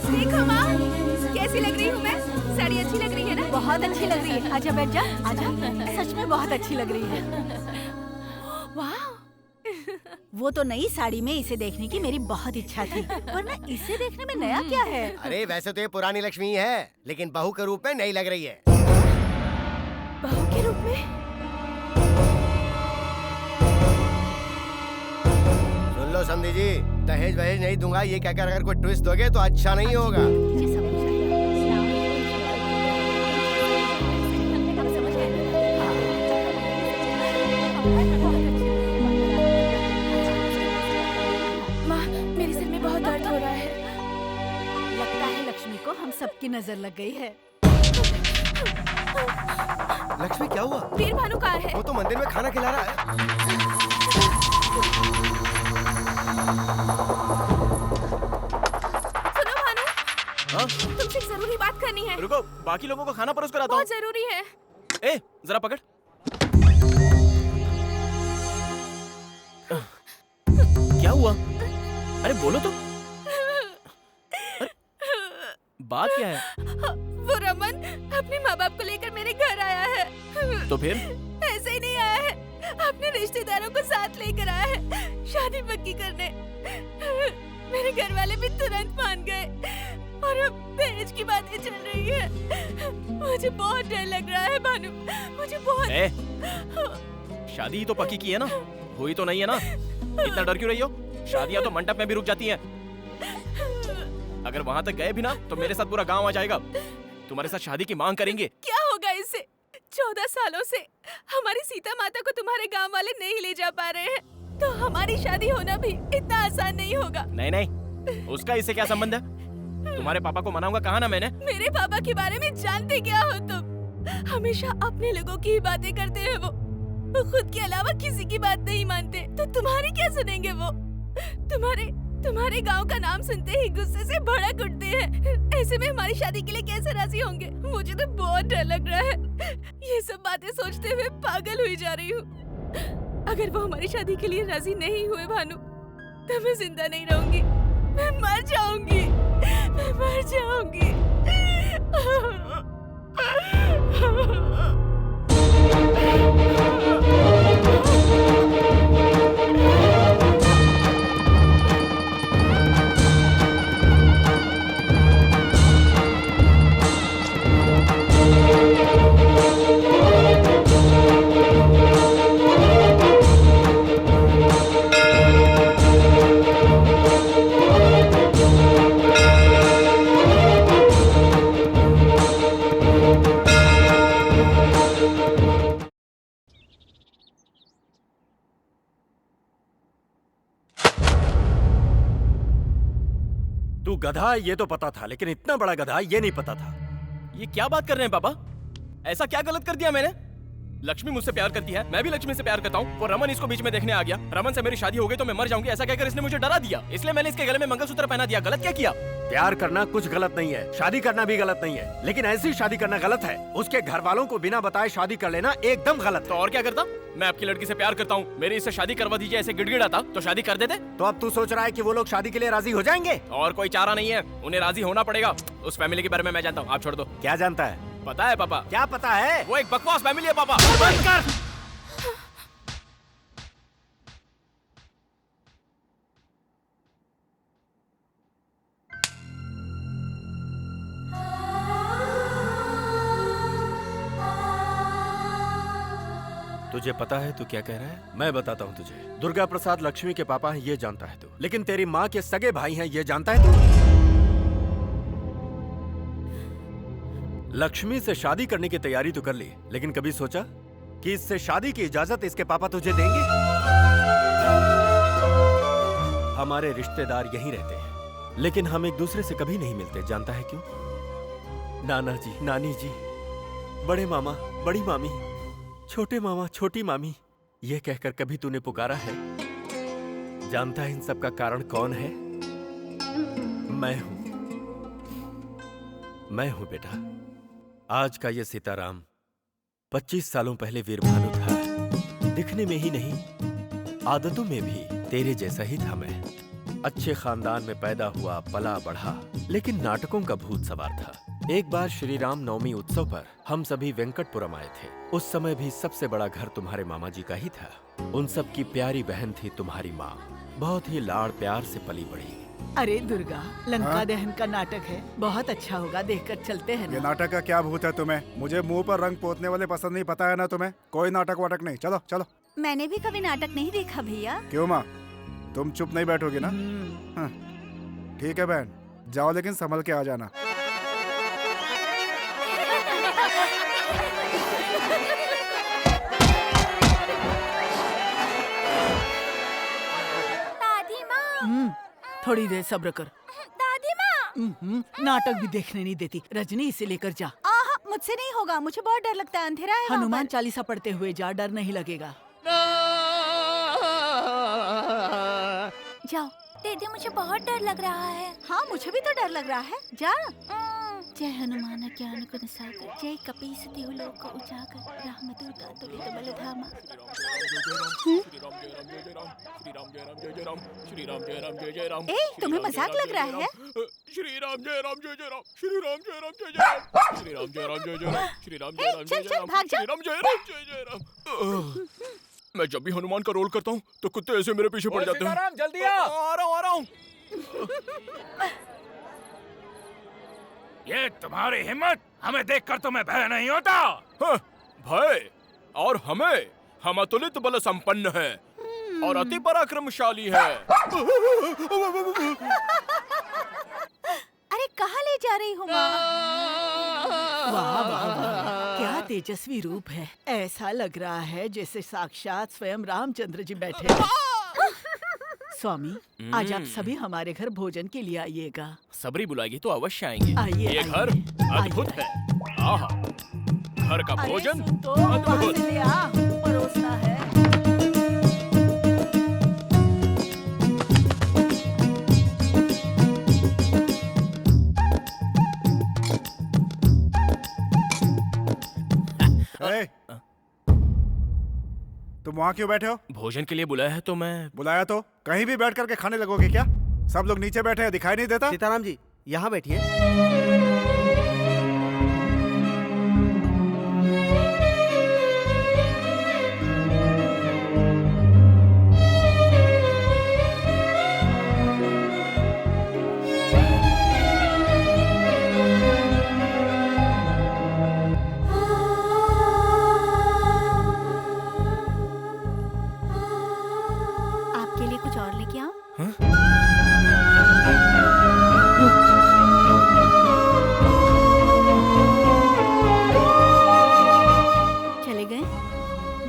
[SPEAKER 4] देखो माँ, कैसी लग रही हूँ मैं? साड़ी अच्छी लग रही है ना?
[SPEAKER 9] बहुत अच्छी लग रही है। आजा बैठ जा, आजा। सच में बहुत अच्छी लग रही है।
[SPEAKER 4] वाह।
[SPEAKER 9] वो तो नई साड़ी में इसे देखने की मेरी बहुत इच्छा थी, वरना इसे देखने में नया क्या है?
[SPEAKER 3] अरे वैसे तो ये पुरानी लक्ष्मी है, लेकिन बहू के रूप में नई लग रही है।
[SPEAKER 4] बहू के रूप में?
[SPEAKER 3] सुन लो समधी जी, दहेज वहेज नहीं दूंगा ये कहकर अगर कोई ट्विस्ट दोगे तो अच्छा नहीं होगा।
[SPEAKER 9] मुझे सब कुछ अब समझ
[SPEAKER 4] माँ, मेरे सिर में बहुत दर्द हो रहा है।
[SPEAKER 9] लगता है लक्ष्मी को हम सबकी नजर लग गई है।
[SPEAKER 3] लक्ष्मी क्या हुआ?
[SPEAKER 4] वीर भानु कहाँ है?
[SPEAKER 3] वो तो मंदिर में खाना खिला रहा है।
[SPEAKER 4] सुनो भानु,
[SPEAKER 2] हाँ?
[SPEAKER 4] तुमसे एक जरूरी बात करनी है।
[SPEAKER 2] रुको, बाकी लोगों को खाना परोस कर आता हूँ।
[SPEAKER 4] बहुत जरूरी है।
[SPEAKER 2] ए, जरा पकड़। क्या हुआ? अरे बोलो तो। अरे, बात क्या है?
[SPEAKER 4] वो रमन अपने माँ बाप को लेकर मेरे घर आया है।
[SPEAKER 2] तो फिर?
[SPEAKER 4] ऐसे ही नहीं आया है, अपने रिश्तेदारों को साथ लेकर आया है शादी पक्की करने। मेरे घर वाले भी तुरंत मान गए और अब दहेज की बातें चल रही है। मुझे बहुत डर लग रहा है भानु, मुझे बहुत।
[SPEAKER 2] ए, शादी ही तो पक्की की है ना, हुई तो नहीं है ना? इतना डर क्यों रही हो? शादियां तो मंडप में भी रुक जाती हैं। अगर वहां तक गए भी ना तो मेरे साथ पूरा गांव आ जाएगा, तुम्हारे साथ शादी की मांग करेंगे।
[SPEAKER 4] क्या होगा इससे? 14 सालों से हमारी सीता माता को तुम्हारे गांव वाले नहीं ले जा पा रहे हैं, तो हमारी शादी होना भी इतना आसान नहीं होगा।
[SPEAKER 2] नहीं नहीं, उसका इससे क्या संबंध है? तुम्हारे पापा को मनाऊंगा कहा ना मैंने।
[SPEAKER 4] मेरे पापा के बारे में जानते क्या हो तुम? हमेशा अपने लोगों की ही बातें करते हैं वो खुद के अलावा किसी की बात नहीं मानते। तो तुम्हारी क्या सुनेंगे वो? तुम्हारे गांव का नाम सुनते ही गुस्से से भड़क उठते हैं। ऐसे में हमारी शादी के लिए कैसे राजी होंगे? मुझे तो बहुत डर लग रहा है। ये सब बातें सोचते हुए पागल हुई जा रही हूँ। अगर वो हमारी शादी के लिए राजी नहीं हुए भानु, तो मैं जिंदा नहीं रहूंगी, मैं मर जाऊंगी, मैं मर जाऊंगी।
[SPEAKER 1] तू गधा ये तो पता था, लेकिन इतना बड़ा गधा ये नहीं पता था।
[SPEAKER 2] ये क्या बात कर रहे हैं पापा? ऐसा क्या गलत कर दिया मैंने? लक्ष्मी मुझसे प्यार करती है, मैं भी लक्ष्मी से प्यार करता हूँ। वो रमन इसको बीच में देखने आ गया। रमन से मेरी शादी हो गई तो मैं मर जाऊंगी ऐसा कहकर इसने मुझे डरा दिया, इसलिए मैंने इसके गले में मंगलसूत्र पहना दिया। गलत क्या किया?
[SPEAKER 1] प्यार करना कुछ गलत नहीं है, शादी करना भी गलत नहीं है, लेकिन ऐसी शादी करना गलत है। उसके घर वालों को बिना बताए शादी कर लेना एकदम गलत।
[SPEAKER 2] तो और क्या करता? मैं आपकी लड़की से प्यार करता हूँ, मेरी इससे शादी करवा दीजिए ऐसे गिड़गिड़ाता तो शादी कर देते।
[SPEAKER 1] तो अब तू सोच रहा है कि वो लोग शादी के लिए राजी हो जाएंगे?
[SPEAKER 2] और कोई चारा नहीं है, उन्हें राजी होना पड़ेगा। उस फैमिली के बारे में मैं जानता हूँ, आप छोड़ दो।
[SPEAKER 1] क्या जानता है?
[SPEAKER 2] पता है पापा।
[SPEAKER 1] क्या पता है?
[SPEAKER 2] वो एक बकवास फैमिली है पापा।
[SPEAKER 1] बंद कर। तुझे पता है तू क्या कह रहा है? मैं बताता हूँ तुझे। दुर्गा प्रसाद लक्ष्मी के पापा हैं ये जानता है तू, लेकिन तेरी माँ के सगे भाई हैं ये जानता है तू? लक्ष्मी से शादी करने की तैयारी तो कर ली, लेकिन कभी सोचा कि इससे शादी की इजाजत इसके पापा तुझे देंगे? हमारे रिश्तेदार यहीं रहते हैं, लेकिन हम एक दूसरे से कभी नहीं मिलते। जानता है क्यों? नाना जी, नानी जी, बड़े मामा, बड़ी मामी, छोटे मामा, छोटी मामी, ये कहकर कभी तूने पुकारा है? जानता है इन सब का कारण कौन है? मैं हूं बेटा। आज का ये सीताराम 25 सालों पहले वीरभानु था। दिखने में ही नहीं, आदतों में भी तेरे जैसा ही था मैं। अच्छे खानदान में पैदा हुआ, पला बढ़ा, लेकिन नाटकों का भूत सवार था। एक बार श्री राम नवमी उत्सव पर हम सभी वेंकटपुरम आए थे। उस समय भी सबसे बड़ा घर तुम्हारे मामा जी का ही था। उन सब की प्यारी बहन थी तुम्हारी माँ। बहुत ही लाड़ प्यार से पली बड़ी।
[SPEAKER 11] अरे दुर्गा, लंका दहन का नाटक है, बहुत अच्छा होगा, देखकर चलते हैं
[SPEAKER 12] ये
[SPEAKER 11] ना।
[SPEAKER 12] नाटक का क्या भूत है तुम्हें? मुझे मुंह पर रंग पोतने वाले पसंद नहीं, पता है ना तुम्हें? कोई नाटक वाटक नहीं, चलो चलो।
[SPEAKER 9] मैंने भी कभी नाटक नहीं देखा भैया।
[SPEAKER 12] क्यों माँ, तुम चुप नहीं बैठोगी ना? हाँ, ठीक है बहन, जाओ लेकिन संभल के आ जाना।
[SPEAKER 9] दादी माँ।
[SPEAKER 11] थोड़ी देर सब्र कर।
[SPEAKER 9] दादी माँ।
[SPEAKER 11] नाटक भी देखने नहीं देती। रजनी, इसे लेकर जा।
[SPEAKER 9] मुझसे नहीं होगा, मुझे बहुत डर लगता है, अंधेरा है।
[SPEAKER 11] हनुमान चालीसा पढ़ते हुए जा, डर नहीं लगेगा।
[SPEAKER 9] जाओ। दीदी, मुझे बहुत डर लग रहा है। हाँ, मुझे भी तो डर लग रहा है। जा। जय हनुमान ज्ञान गुण सागर, जय कपीस तिहु लोक उजागर, रामदूत अतुलित बल धामा। ए, तुम्हें मजाक लग रहा है?
[SPEAKER 2] श्री राम जय राम जय जय राम, श्री राम जय राम जय जय राम, श्री राम जय राम जय जय राम, श्री राम जय राम जय जय राम, श्री राम जय राम जय जय राम। मैं जब भी हनुमान का रोल करता हूँ तो कुत्ते ऐसे मेरे पीछे पड़ जाते हैं।
[SPEAKER 7] सीताराम, जल्दी आ
[SPEAKER 2] रहा हूँ।
[SPEAKER 7] ये तुम्हारी हिम्मत, हमें देखकर तुम्हें भय नहीं होता?
[SPEAKER 2] हाँ, भय? और हमें? हम अतुलित बल संपन्न है और अति पराक्रमशाली है।
[SPEAKER 9] अरे कहाँ ले जा रही हूँ माँ?
[SPEAKER 11] वाह वाह वाह, क्या तेजस्वी रूप है। ऐसा लग रहा है जैसे साक्षात स्वयं रामचंद्र जी बैठे हैं। स्वामी, आज आप सभी हमारे घर भोजन के लिए आइएगा।
[SPEAKER 2] सबरी बुलाएगी तो अवश्य आएंगे।
[SPEAKER 11] आइए,
[SPEAKER 2] ये
[SPEAKER 11] आइए,
[SPEAKER 2] घर अद्भुत है। आहा, घर का भोजन
[SPEAKER 11] तो वहाँ
[SPEAKER 2] अद्भुत।
[SPEAKER 11] से ले आ, परोसना है।
[SPEAKER 12] तुम वहाँ क्यों बैठे हो?
[SPEAKER 2] भोजन के लिए बुलाया है तो मैं।
[SPEAKER 12] बुलाया तो कहीं भी बैठ करके खाने लगोगे क्या? सब लोग नीचे बैठे हैं, दिखाई नहीं देता?
[SPEAKER 10] सीताराम जी, यहाँ बैठिए।
[SPEAKER 9] आपके लिए कुछ और लेके आऊं? चले गए?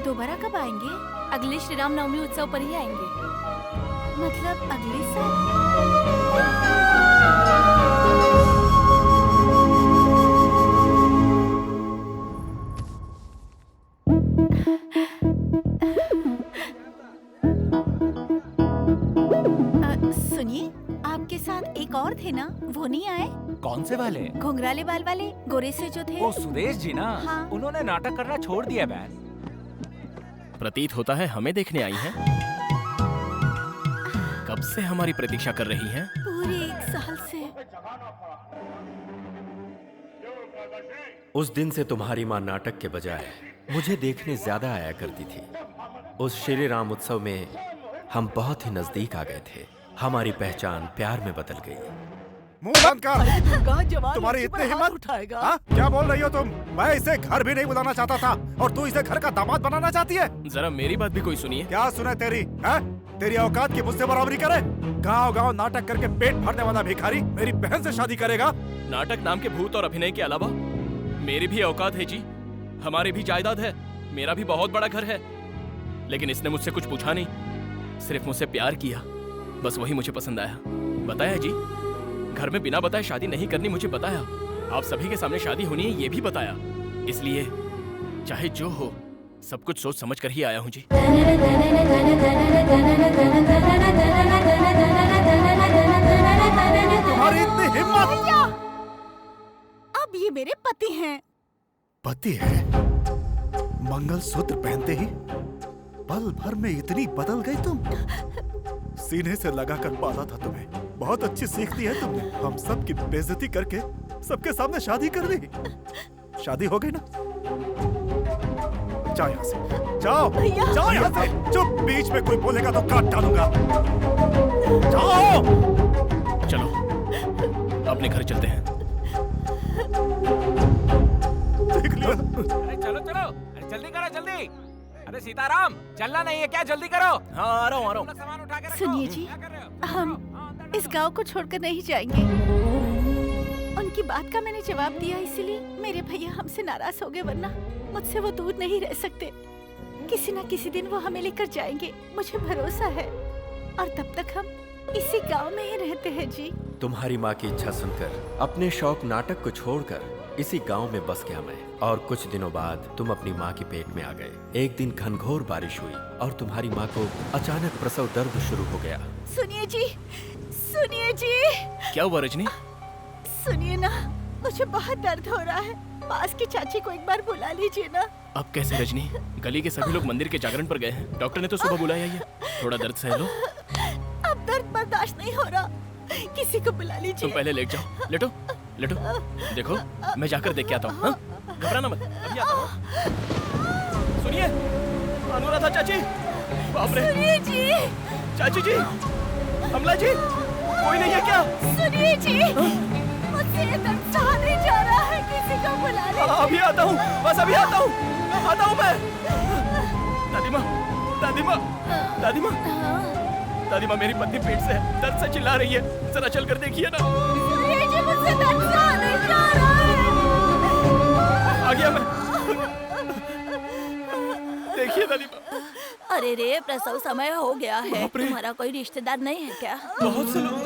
[SPEAKER 9] दोबारा कब आएंगे? अगले श्री राम नवमी उत्सव पर ही आएंगे। मतलब अगले साल? सुनिए, आपके साथ एक और थे ना, वो नहीं आए?
[SPEAKER 7] कौन से वाले?
[SPEAKER 9] घुंघराले बाल वाले, गोरे से जो थे।
[SPEAKER 7] ओ सुरेश जी ना?
[SPEAKER 9] हाँ।
[SPEAKER 7] उन्होंने नाटक करना छोड़ दिया बहन।
[SPEAKER 2] प्रतीत होता है हमें देखने आई हैं। कब से हमारी प्रतीक्षा कर रही हैं?
[SPEAKER 9] पूरे 1 साल से।
[SPEAKER 1] उस दिन से तुम्हारी माँ नाटक के बजाय मुझे देखने ज्यादा आया करती थी। उस श्री राम उत्सव में हम बहुत ही नजदीक आ गए थे। हमारी पहचान प्यार में बदल गई।
[SPEAKER 12] मुंह बंद कर।
[SPEAKER 11] दुर्गा, जवान
[SPEAKER 12] तुम्हारी
[SPEAKER 11] लड़की पर
[SPEAKER 12] इतनी
[SPEAKER 11] हाथ
[SPEAKER 12] हिम्मत?
[SPEAKER 11] उठाएगा।
[SPEAKER 12] हाँ? क्या बोल रही हो तुम? मैं इसे घर भी नहीं बुलाना चाहता था और तू इसे घर का दामाद बनाना चाहती है?
[SPEAKER 2] जरा मेरी बात भी कोई सुनिए।
[SPEAKER 12] क्या सुने तेरी? है? तेरी औकात की मुझसे बराबरी करे? गांव-गांव नाटक करके पेट भरने वाला भिखारी मेरी बहन से शादी करेगा?
[SPEAKER 2] नाटक नाम के भूत और अभिनय के अलावा मेरी भी औकात है जी। हमारी भी जायदाद है, मेरा भी बहुत बड़ा घर है। लेकिन इसने मुझसे कुछ पूछा नहीं, सिर्फ मुझसे प्यार किया। बस वही मुझे पसंद आया। बताया जी, घर में बिना बताए शादी नहीं करनी मुझे बताया। आप सभी के सामने शादी होनी है ये भी बताया। इसलिए चाहे जो हो सब कुछ सोच समझ कर ही आया हूँ जी।
[SPEAKER 5] तुम्हारी इतनी हिम्मत!
[SPEAKER 9] अब ये मेरे पति हैं।
[SPEAKER 5] पति है? मंगलसूत्र पहनते ही पल भर में इतनी बदल गई तुम। सीने से लगाकर पाला था तुम्हें। बहुत अच्छी सीख दी है तुमने। हम सब की बेइज्जती करके सबके सामने शादी कर दी। शादी हो गई ना? जाओ यहाँ से, जाओ, जाओ यहाँ से। चुप, बीच में कोई बोलेगा तो काट डालूंगा। जाओ।
[SPEAKER 2] चलो अपने घर चलते हैं।
[SPEAKER 5] देख लिया।
[SPEAKER 7] अरे चलो चलो, अरे जल्दी करो जल्दी। अरे सीताराम, चलना नहीं है क्या? जल्दी करो।
[SPEAKER 2] हाँ आ रहा हूँ।
[SPEAKER 7] सामान उठा के रखो।
[SPEAKER 9] सुनिए जी, हम इस गांव को छोड़कर नहीं जाएंगे। उनकी बात का मैंने जवाब दिया, इसलिए मेरे भैया हमसे नाराज हो गए, वरना मुझसे वो दूर नहीं रह सकते। किसी न किसी दिन वो हमें लेकर जाएंगे, मुझे भरोसा है। और तब तक हम इसी गांव में ही रहते हैं जी।
[SPEAKER 1] तुम्हारी माँ की इच्छा सुनकर अपने शौक नाटक को छोड़कर इसी गांव में बस गया मैं। और कुछ दिनों बाद तुम अपनी माँ के पेट में आ गए। एक दिन घनघोर बारिश हुई और तुम्हारी माँ को अचानक प्रसव दर्द शुरू हो गया।
[SPEAKER 9] सुनिए जी, सुनिए जी।
[SPEAKER 2] क्या हुआ रजनी?
[SPEAKER 9] सुनिए ना, मुझे बहुत दर्द हो रहा है। पास की चाची को एक बार बुला लीजिए ना।
[SPEAKER 2] अब कैसे रजनी? गली के सभी लोग मंदिर के जागरण पर गए हैं। डॉक्टर ने तो सुबह बुलाया ही है। थोड़ा दर्द सह लो।
[SPEAKER 9] अब दर्द बर्दाश्त नहीं हो रहा, किसी को बुला लीजिए।
[SPEAKER 2] तुम पहले लेट जाओ। लेटो लेटो। देखो मैं जाकर देख के आता हूँ। घबराना मत, अभी आता हूँ। सुनिए अनुराधा चाची। बाप रे।
[SPEAKER 9] सुनिए जी।
[SPEAKER 2] चाची जी, कमला जी, कोई नहीं है क्या?
[SPEAKER 9] सुनिए जी, मुझसे ये दर्द सहा नहीं जा रहा है, किसी को बुला लीजिए।
[SPEAKER 2] अभी आता हूँ, बस अभी आता हूँ। आता हूँ मैं। दादी माँ, दादी माँ, दादी माँ, दादी माँ, मेरी पत्नी पेट से है, दर्द से चिल्ला रही है। जरा चल कर देखिए ना।
[SPEAKER 9] सुनिए जी, मुझसे दर्द सहा नहीं जा रहा है।
[SPEAKER 2] आ गया मैं। देखिए दादी माँ।
[SPEAKER 4] अरे रे, प्रसव समय हो गया है। तुम्हारा कोई रिश्तेदार नहीं है क्या?
[SPEAKER 2] बहुत से लोग।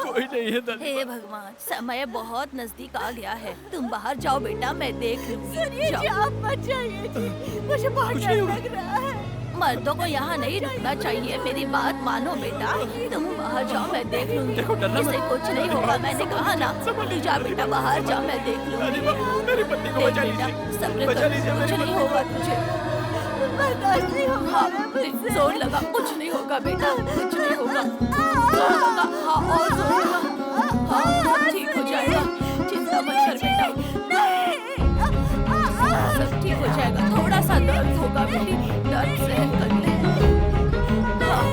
[SPEAKER 2] कोई नहीं है दादी।
[SPEAKER 4] हे भगवान, समय बहुत नजदीक आ गया है। तुम बाहर जाओ बेटा, मैं देख लूंगी।
[SPEAKER 9] सुनिए जी, आप मत जाइए जी, मुझे बहुत डर लग रहा है।
[SPEAKER 4] मर्दों को यहाँ नहीं रुकना चाहिए, मेरी बात मानो बेटा। तुम बाहर जाओ, मैं देख लूंगी। इसे कुछ नहीं होगा, मैंने कहा ना। तू जा बेटा, बाहर जा, मैं देख लूंगी।
[SPEAKER 2] मेरी पत्नी को बचा लीजिए।
[SPEAKER 4] सब्र कर, कुछ नहीं होगा तुझे।
[SPEAKER 9] बर्दाश्त नहीं होगा मुझसे।
[SPEAKER 4] जोर लगा, कुछ नहीं होगा बेटा, कुछ नहीं होगा। जोर लगा, हाँ और जोर लगा। हाँ सब ठीक हो जाएगा, चिंता मत कर बेटा। सब ठीक हो जाएगा। थोड़ा सा दर्द होगा बेटी, दर्द सहन कर ले। हाँ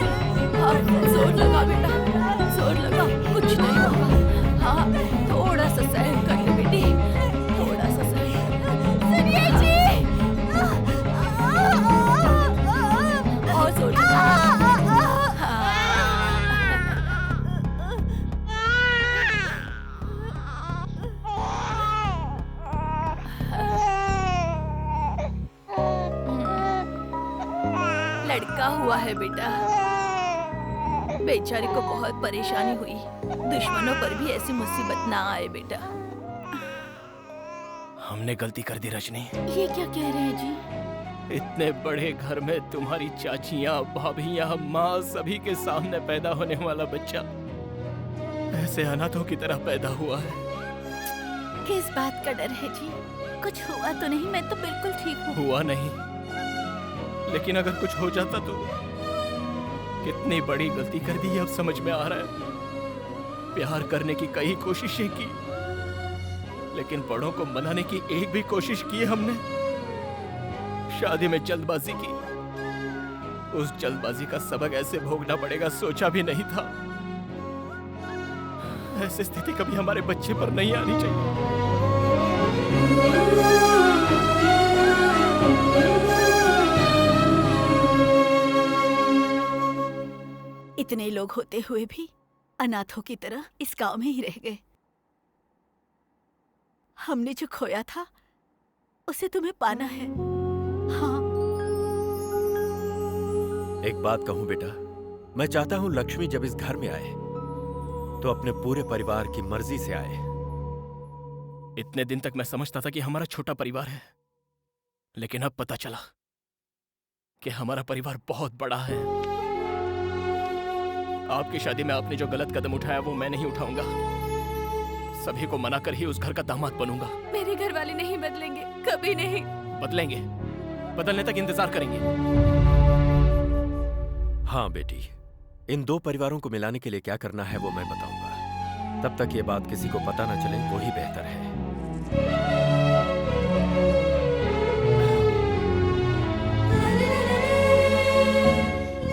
[SPEAKER 4] हाँ, जोर लगा बेटा, जोर लगा, कुछ नहीं होगा। हाँ थोड़ा सा सहन कर ले बेटी, थोड़ा सा सहन।
[SPEAKER 9] सुनिए जी,
[SPEAKER 4] और जोर लगा। लड़का हुआ है बेटा। बेचारी को बहुत परेशानी हुई। दुश्मनों पर भी ऐसी मुसीबत ना आए बेटा।
[SPEAKER 2] हमने गलती कर दी रजनी।
[SPEAKER 9] ये क्या कह रहे हैं जी?
[SPEAKER 2] इतने बड़े घर में तुम्हारी चाचियाँ, भाभियाँ, माँ सभी के सामने पैदा होने वाला बच्चा ऐसे अनाथों की तरह पैदा हुआ है।
[SPEAKER 9] किस बात का डर है जी? कुछ हुआ तो नहीं? मैं तो बिल्कुल ठीक हूँ।
[SPEAKER 2] हुआ नहीं, लेकिन अगर कुछ हो जाता तो कितनी बड़ी गलती कर दी, अब समझ में आ रहा है। प्यार करने की कई कोशिशें की, लेकिन बड़ों को मनाने की एक भी कोशिश की हमने। शादी में जल्दबाजी की, उस जल्दबाजी का सबक ऐसे भोगना पड़ेगा सोचा भी नहीं था। ऐसी स्थिति कभी हमारे बच्चे पर नहीं आनी चाहिए।
[SPEAKER 9] इतने लोग होते हुए भी अनाथों की तरह इस गांव में ही रह गए। हमने जो खोया था उसे तुम्हें पाना है। हाँ।
[SPEAKER 1] एक बात कहूं बेटा, मैं चाहता हूं लक्ष्मी जब इस घर में आए तो अपने पूरे परिवार की मर्जी से आए।
[SPEAKER 2] इतने दिन तक मैं समझता था कि हमारा छोटा परिवार है, लेकिन अब पता चला कि हमारा परिवार बहुत बड़ा है। आपकी शादी में आपने जो गलत कदम उठाया वो मैं नहीं उठाऊंगा। सभी को मना कर ही उस घर का दामाद बनूंगा।
[SPEAKER 4] मेरे घर वाले नहीं बदलेंगे, कभी नहीं।
[SPEAKER 2] बदलेंगे, बदलने तक इंतजार करेंगे।
[SPEAKER 1] हाँ बेटी, इन दो परिवारों को मिलाने के लिए क्या करना है वो मैं बताऊंगा। तब तक ये बात किसी को पता न चले वो ही बेहतर है।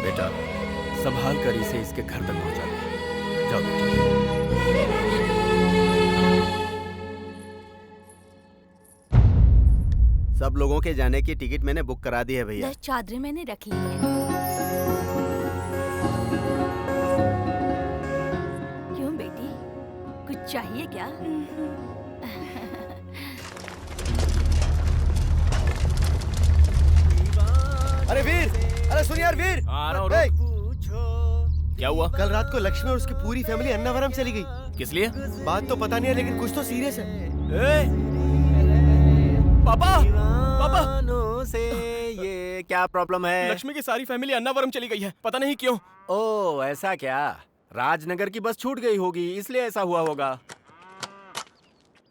[SPEAKER 1] बेटा, संभाल कर इसे इसके घर तक पहुंचा दे। जाओ बेटी।
[SPEAKER 10] सब लोगों के जाने की टिकट मैंने बुक करा दी है भैया।
[SPEAKER 4] 10 चादरें मैंने रख ली है। क्यों बेटी, कुछ चाहिए क्या?
[SPEAKER 3] अरे वीर, अरे सुन यार वीर।
[SPEAKER 2] आ रहा हूँ,
[SPEAKER 3] ए,
[SPEAKER 2] क्या हुआ?
[SPEAKER 3] कल रात को लक्ष्मी और उसकी पूरी फैमिली अन्नावरम चली गई।
[SPEAKER 2] किस लिए?
[SPEAKER 3] बात तो पता नहीं है, लेकिन कुछ तो सीरियस है।
[SPEAKER 2] पापा, पापा,
[SPEAKER 10] से ये क्या प्रॉब्लम है?
[SPEAKER 2] लक्ष्मी की सारी फैमिली अन्नावरम चली गई है, पता नहीं क्यों।
[SPEAKER 10] ओह ऐसा क्या? राजनगर की बस छूट गई होगी, इसलिए ऐसा हुआ होगा।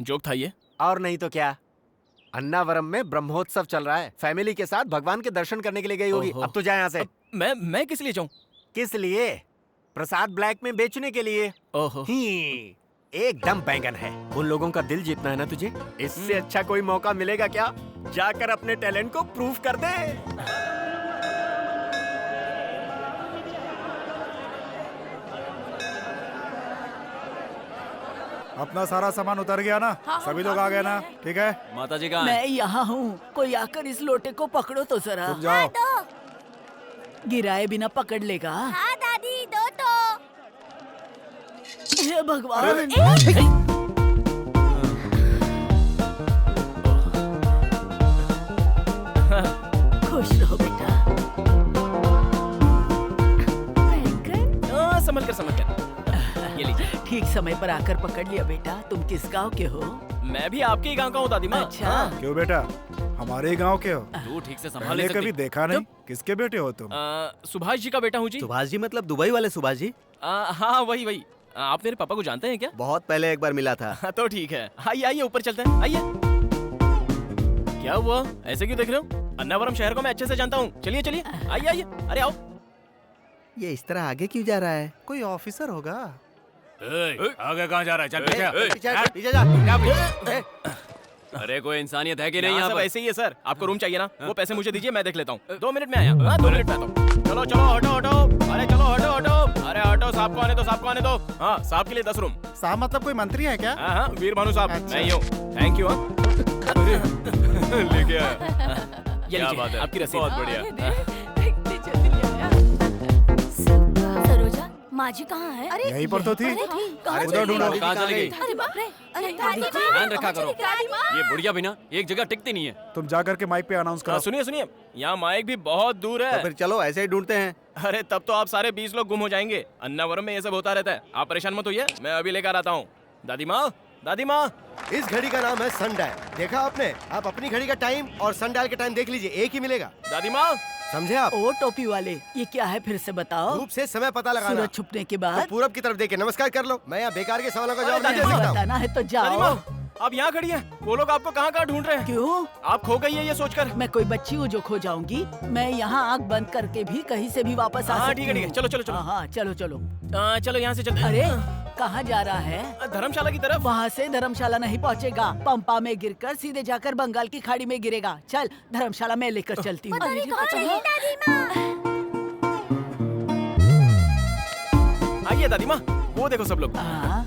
[SPEAKER 2] जोक था ये?
[SPEAKER 10] और नहीं तो क्या, अन्नावरम में ब्रह्मोत्सव चल रहा है, फैमिली के साथ भगवान के दर्शन करने के लिए गई होगी।
[SPEAKER 2] ओहो।
[SPEAKER 10] अब तो जाए यहाँ से।
[SPEAKER 2] मैं किस लिए जाऊं?
[SPEAKER 10] किस लिए? प्रसाद ब्लैक में बेचने के लिए।
[SPEAKER 2] ओहो।
[SPEAKER 10] एकदम बैंगन है।
[SPEAKER 1] उन लोगों का दिल जीतना है ना तुझे।
[SPEAKER 10] इससे अच्छा कोई मौका मिलेगा क्या? जाकर अपने टैलेंट को प्रूव कर दे।
[SPEAKER 12] अपना सारा सामान उतर गया ना?
[SPEAKER 11] हाँ,
[SPEAKER 12] सभी लोग आ गए ना? ठीक है,
[SPEAKER 8] माता जी कहाँ हैं?
[SPEAKER 11] मैं यहाँ हूँ, कोई आकर इस लोटे को पकड़ो तो जरा।
[SPEAKER 12] तुम जाओ।
[SPEAKER 11] गिराए बिना पकड़ लेगा।
[SPEAKER 4] हाँ दादी, दो तो।
[SPEAKER 11] हे भगवान। खुश रहो बेटा।
[SPEAKER 2] संभल कर। ये लीजिए।
[SPEAKER 11] ठीक समय पर आकर पकड़ लिया बेटा। तुम किस गांव के हो?
[SPEAKER 2] मैं भी आपके ही गांव का हूँ दादी माँ।
[SPEAKER 11] अच्छा।
[SPEAKER 12] क्यों बेटा, हमारे गांव के हो?
[SPEAKER 8] तू ठीक से संभाल
[SPEAKER 12] मैंने
[SPEAKER 8] नहीं
[SPEAKER 12] कभी
[SPEAKER 8] सकती।
[SPEAKER 12] देखा नहीं। किसके बेटे हो तुम?
[SPEAKER 2] सुभाष जी का बेटा हूँ जी।
[SPEAKER 10] सुभाष जी मतलब दुबई वाले सुभाष जी?
[SPEAKER 2] हाँ वही। आप मेरे पापा को जानते हैं क्या?
[SPEAKER 10] बहुत पहले एक बार मिला था।
[SPEAKER 2] तो ठीक है, आइए ऊपर चलते हैं, आइए। क्या हुआ, ऐसे क्यों देख रहे हो? अन्नावरम शहर को मैं अच्छे से जानता हूँ। चलिए, आइए, अरे आओ।
[SPEAKER 10] ये इस तरह आगे क्यों जा रहा है?
[SPEAKER 12] कोई ऑफिसर होगा।
[SPEAKER 6] आगे कहाँ जा रहा है? चल
[SPEAKER 10] पीछे जा।
[SPEAKER 8] अरे कोई इंसानियत है कि नहीं
[SPEAKER 2] यहाँ
[SPEAKER 8] यहाँ
[SPEAKER 2] सब
[SPEAKER 8] पर?
[SPEAKER 2] ऐसे ही है सर। आपको रूम चाहिए ना? वो पैसे मुझे दीजिए, मैं देख लेता हूँ। 2 मिनट में आया। हाँ 2 मिनट में आता हूँ। चलो हटो। अरे चलो हटो। अरे हटो, साहब को आने दो। हाँ साहब के लिए 10 रूम।
[SPEAKER 12] साहब मतलब कोई मंत्री है क्या?
[SPEAKER 2] हाँ वीर भानु साहब, मैं ही हूँ। Thank you.
[SPEAKER 6] लेके आया।
[SPEAKER 2] ये
[SPEAKER 6] क्या बात है,
[SPEAKER 2] आपकी रसीद।
[SPEAKER 6] बहुत बढ़िया।
[SPEAKER 4] सरोजा, माँ जी कहाँ है? अरे
[SPEAKER 12] यहीं पर तो थी।
[SPEAKER 4] कहाँ
[SPEAKER 12] उधर ढूंढो।
[SPEAKER 8] कहाँ चली गई?
[SPEAKER 4] अरे बाप रे, अरे दादी माँ,
[SPEAKER 8] ध्यान रखा करो।
[SPEAKER 4] दादी माँ।
[SPEAKER 8] ये बुढ़िया भी ना एक जगह टिकती नहीं है।
[SPEAKER 12] तुम जाकर के माइक पे अनाउंस करो।
[SPEAKER 2] सुनिए, यहाँ माइक भी बहुत दूर
[SPEAKER 10] तो
[SPEAKER 2] है।
[SPEAKER 10] फिर चलो ऐसे ही ढूंढते हैं।
[SPEAKER 2] अरे तब तो आप सारे 20 लोग गुम हो जाएंगे। अन्नावरम में ये सब होता रहता है। आप परेशान मत होइए, मैं अभी लेकर आता हूँ। दादी माँ।
[SPEAKER 3] इस घड़ी का नाम है सनडायल। देखा आपने? आप अपनी घड़ी का टाइम और सनडायल का टाइम देख लीजिए, एक ही मिलेगा।
[SPEAKER 2] दादी माँ।
[SPEAKER 3] समझे आप?
[SPEAKER 11] ओ टोपी वाले, ये क्या है फिर से बताओ।
[SPEAKER 3] धूप से समय पता लगाना।
[SPEAKER 11] सूरज छुपने के
[SPEAKER 3] तो
[SPEAKER 11] बाद
[SPEAKER 3] पूरब की तरफ देखे नमस्कार कर लो। मैं यहाँ बेकार के सवालों का जवाब नहीं दे
[SPEAKER 11] नहीं
[SPEAKER 3] सकता हूँ।
[SPEAKER 11] बताना है तो
[SPEAKER 2] दादी
[SPEAKER 11] जाओ।
[SPEAKER 2] माँ, आप यहाँ खड़ी हैं। वो लोग आपको कहाँ ढूंढ रहे हैं।
[SPEAKER 11] क्यों?
[SPEAKER 2] आप खो गई है ये सोचकर।
[SPEAKER 11] मैं कोई बच्ची हूँ जो खो जाऊंगी? मैं यहाँ आँख बंद करके भी कहीं से भी वापस आ
[SPEAKER 2] हाँ,
[SPEAKER 11] सकती
[SPEAKER 2] ठीक है।
[SPEAKER 11] हूँ।
[SPEAKER 2] चलो।
[SPEAKER 11] हाँ चलो।
[SPEAKER 2] चलो यहाँ से चलते हैं।
[SPEAKER 11] अरे कहाँ जा रहा है?
[SPEAKER 2] धर्मशाला की तरफ।
[SPEAKER 11] वहाँ से धर्मशाला नहीं पहुँचेगा। पंपा में गिरकर सीधे जाकर बंगाल की खाड़ी में गिरेगा। चल धर्मशाला में लेकर चलती हूँ।
[SPEAKER 2] आइए दादी माँ, वो देखो सब लोग।
[SPEAKER 11] हाँ,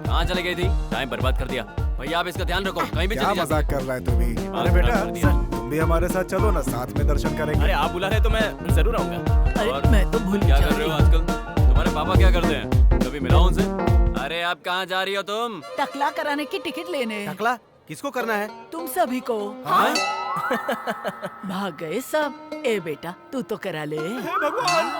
[SPEAKER 8] कहाँ चले गई थी? टाइम बर्बाद कर दिया। भैया आप इसका ध्यान रखो, कहीं भी
[SPEAKER 12] क्या
[SPEAKER 8] चली जा।
[SPEAKER 12] मजाक कर रहा है तू भी? अरे
[SPEAKER 8] खराब
[SPEAKER 12] बेटा,
[SPEAKER 8] कर दिया।
[SPEAKER 12] तुम भी हमारे साथ चलो ना, साथ में दर्शन करेंगे।
[SPEAKER 2] अरे आप बुला रहे तो मैं जरूर आऊंगा।
[SPEAKER 11] अरे मैं तो भूल
[SPEAKER 8] क्या
[SPEAKER 11] जा
[SPEAKER 8] कर रहे
[SPEAKER 11] रही
[SPEAKER 8] हो
[SPEAKER 11] हूँ।
[SPEAKER 8] आजकल? तुम्हारे पापा क्या करते हैं? कभी मिला उनसे? अरे आप कहाँ जा रही हो तुम?
[SPEAKER 11] टकला कराने की टिकट लेने।
[SPEAKER 10] टकला किसको करना है?
[SPEAKER 11] तुम सभी को।
[SPEAKER 10] हाँ?
[SPEAKER 11] भाग गए सब। ए बेटा तू तो करा ले।
[SPEAKER 2] भगवान।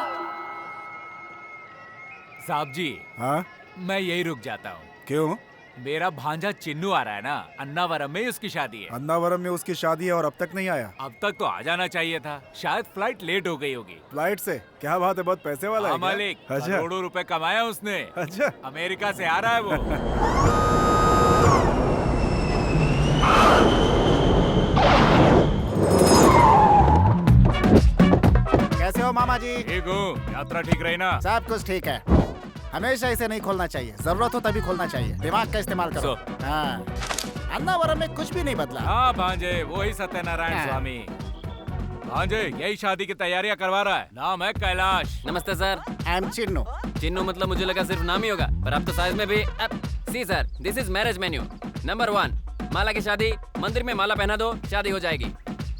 [SPEAKER 13] साहब जी,
[SPEAKER 12] हाँ
[SPEAKER 13] मैं यही रुक जाता हूँ।
[SPEAKER 12] क्यों?
[SPEAKER 7] मेरा भांजा चिन्नू आ रहा है ना, अन्नावरम में उसकी शादी है।
[SPEAKER 12] अन्नावरम में उसकी शादी है और अब तक नहीं आया।
[SPEAKER 7] अब तक तो आ जाना चाहिए था, शायद फ्लाइट लेट हो गई होगी।
[SPEAKER 12] फ्लाइट से क्या बात है, बहुत पैसे वाला है
[SPEAKER 7] हाँ
[SPEAKER 12] क्या?
[SPEAKER 7] मालिक,
[SPEAKER 12] अच्छा।
[SPEAKER 7] करोड़ों रुपए कमाया उसने।
[SPEAKER 12] अच्छा।
[SPEAKER 7] अमेरिका से आ रहा है वो।
[SPEAKER 13] कैसे हो मामा जी?
[SPEAKER 7] ठीक हूँ, यात्रा ठीक रही ना?
[SPEAKER 13] सब कुछ ठीक है। हमेशा इसे नहीं खोलना चाहिए, जरूरत हो तभी खोलना चाहिए। दिमाग का इस्तेमाल करो। हाँ, अन्नावरम में कुछ भी नहीं बदला।
[SPEAKER 7] हाँ भांजे, वही सत्यनारायण स्वामी। भांजे यही शादी की तैयारियां करवा रहा है, नाम है कैलाश।
[SPEAKER 8] नमस्ते sir.
[SPEAKER 13] I am Chinnu.
[SPEAKER 8] Chinnu मतलब मुझे लगा सिर्फ नाम ही होगा, पर अब तो साइज में भी। See sir, this is marriage menu. Number 1, Mala की शादी। मंदिर में माला पहना दो, शादी हो जाएगी।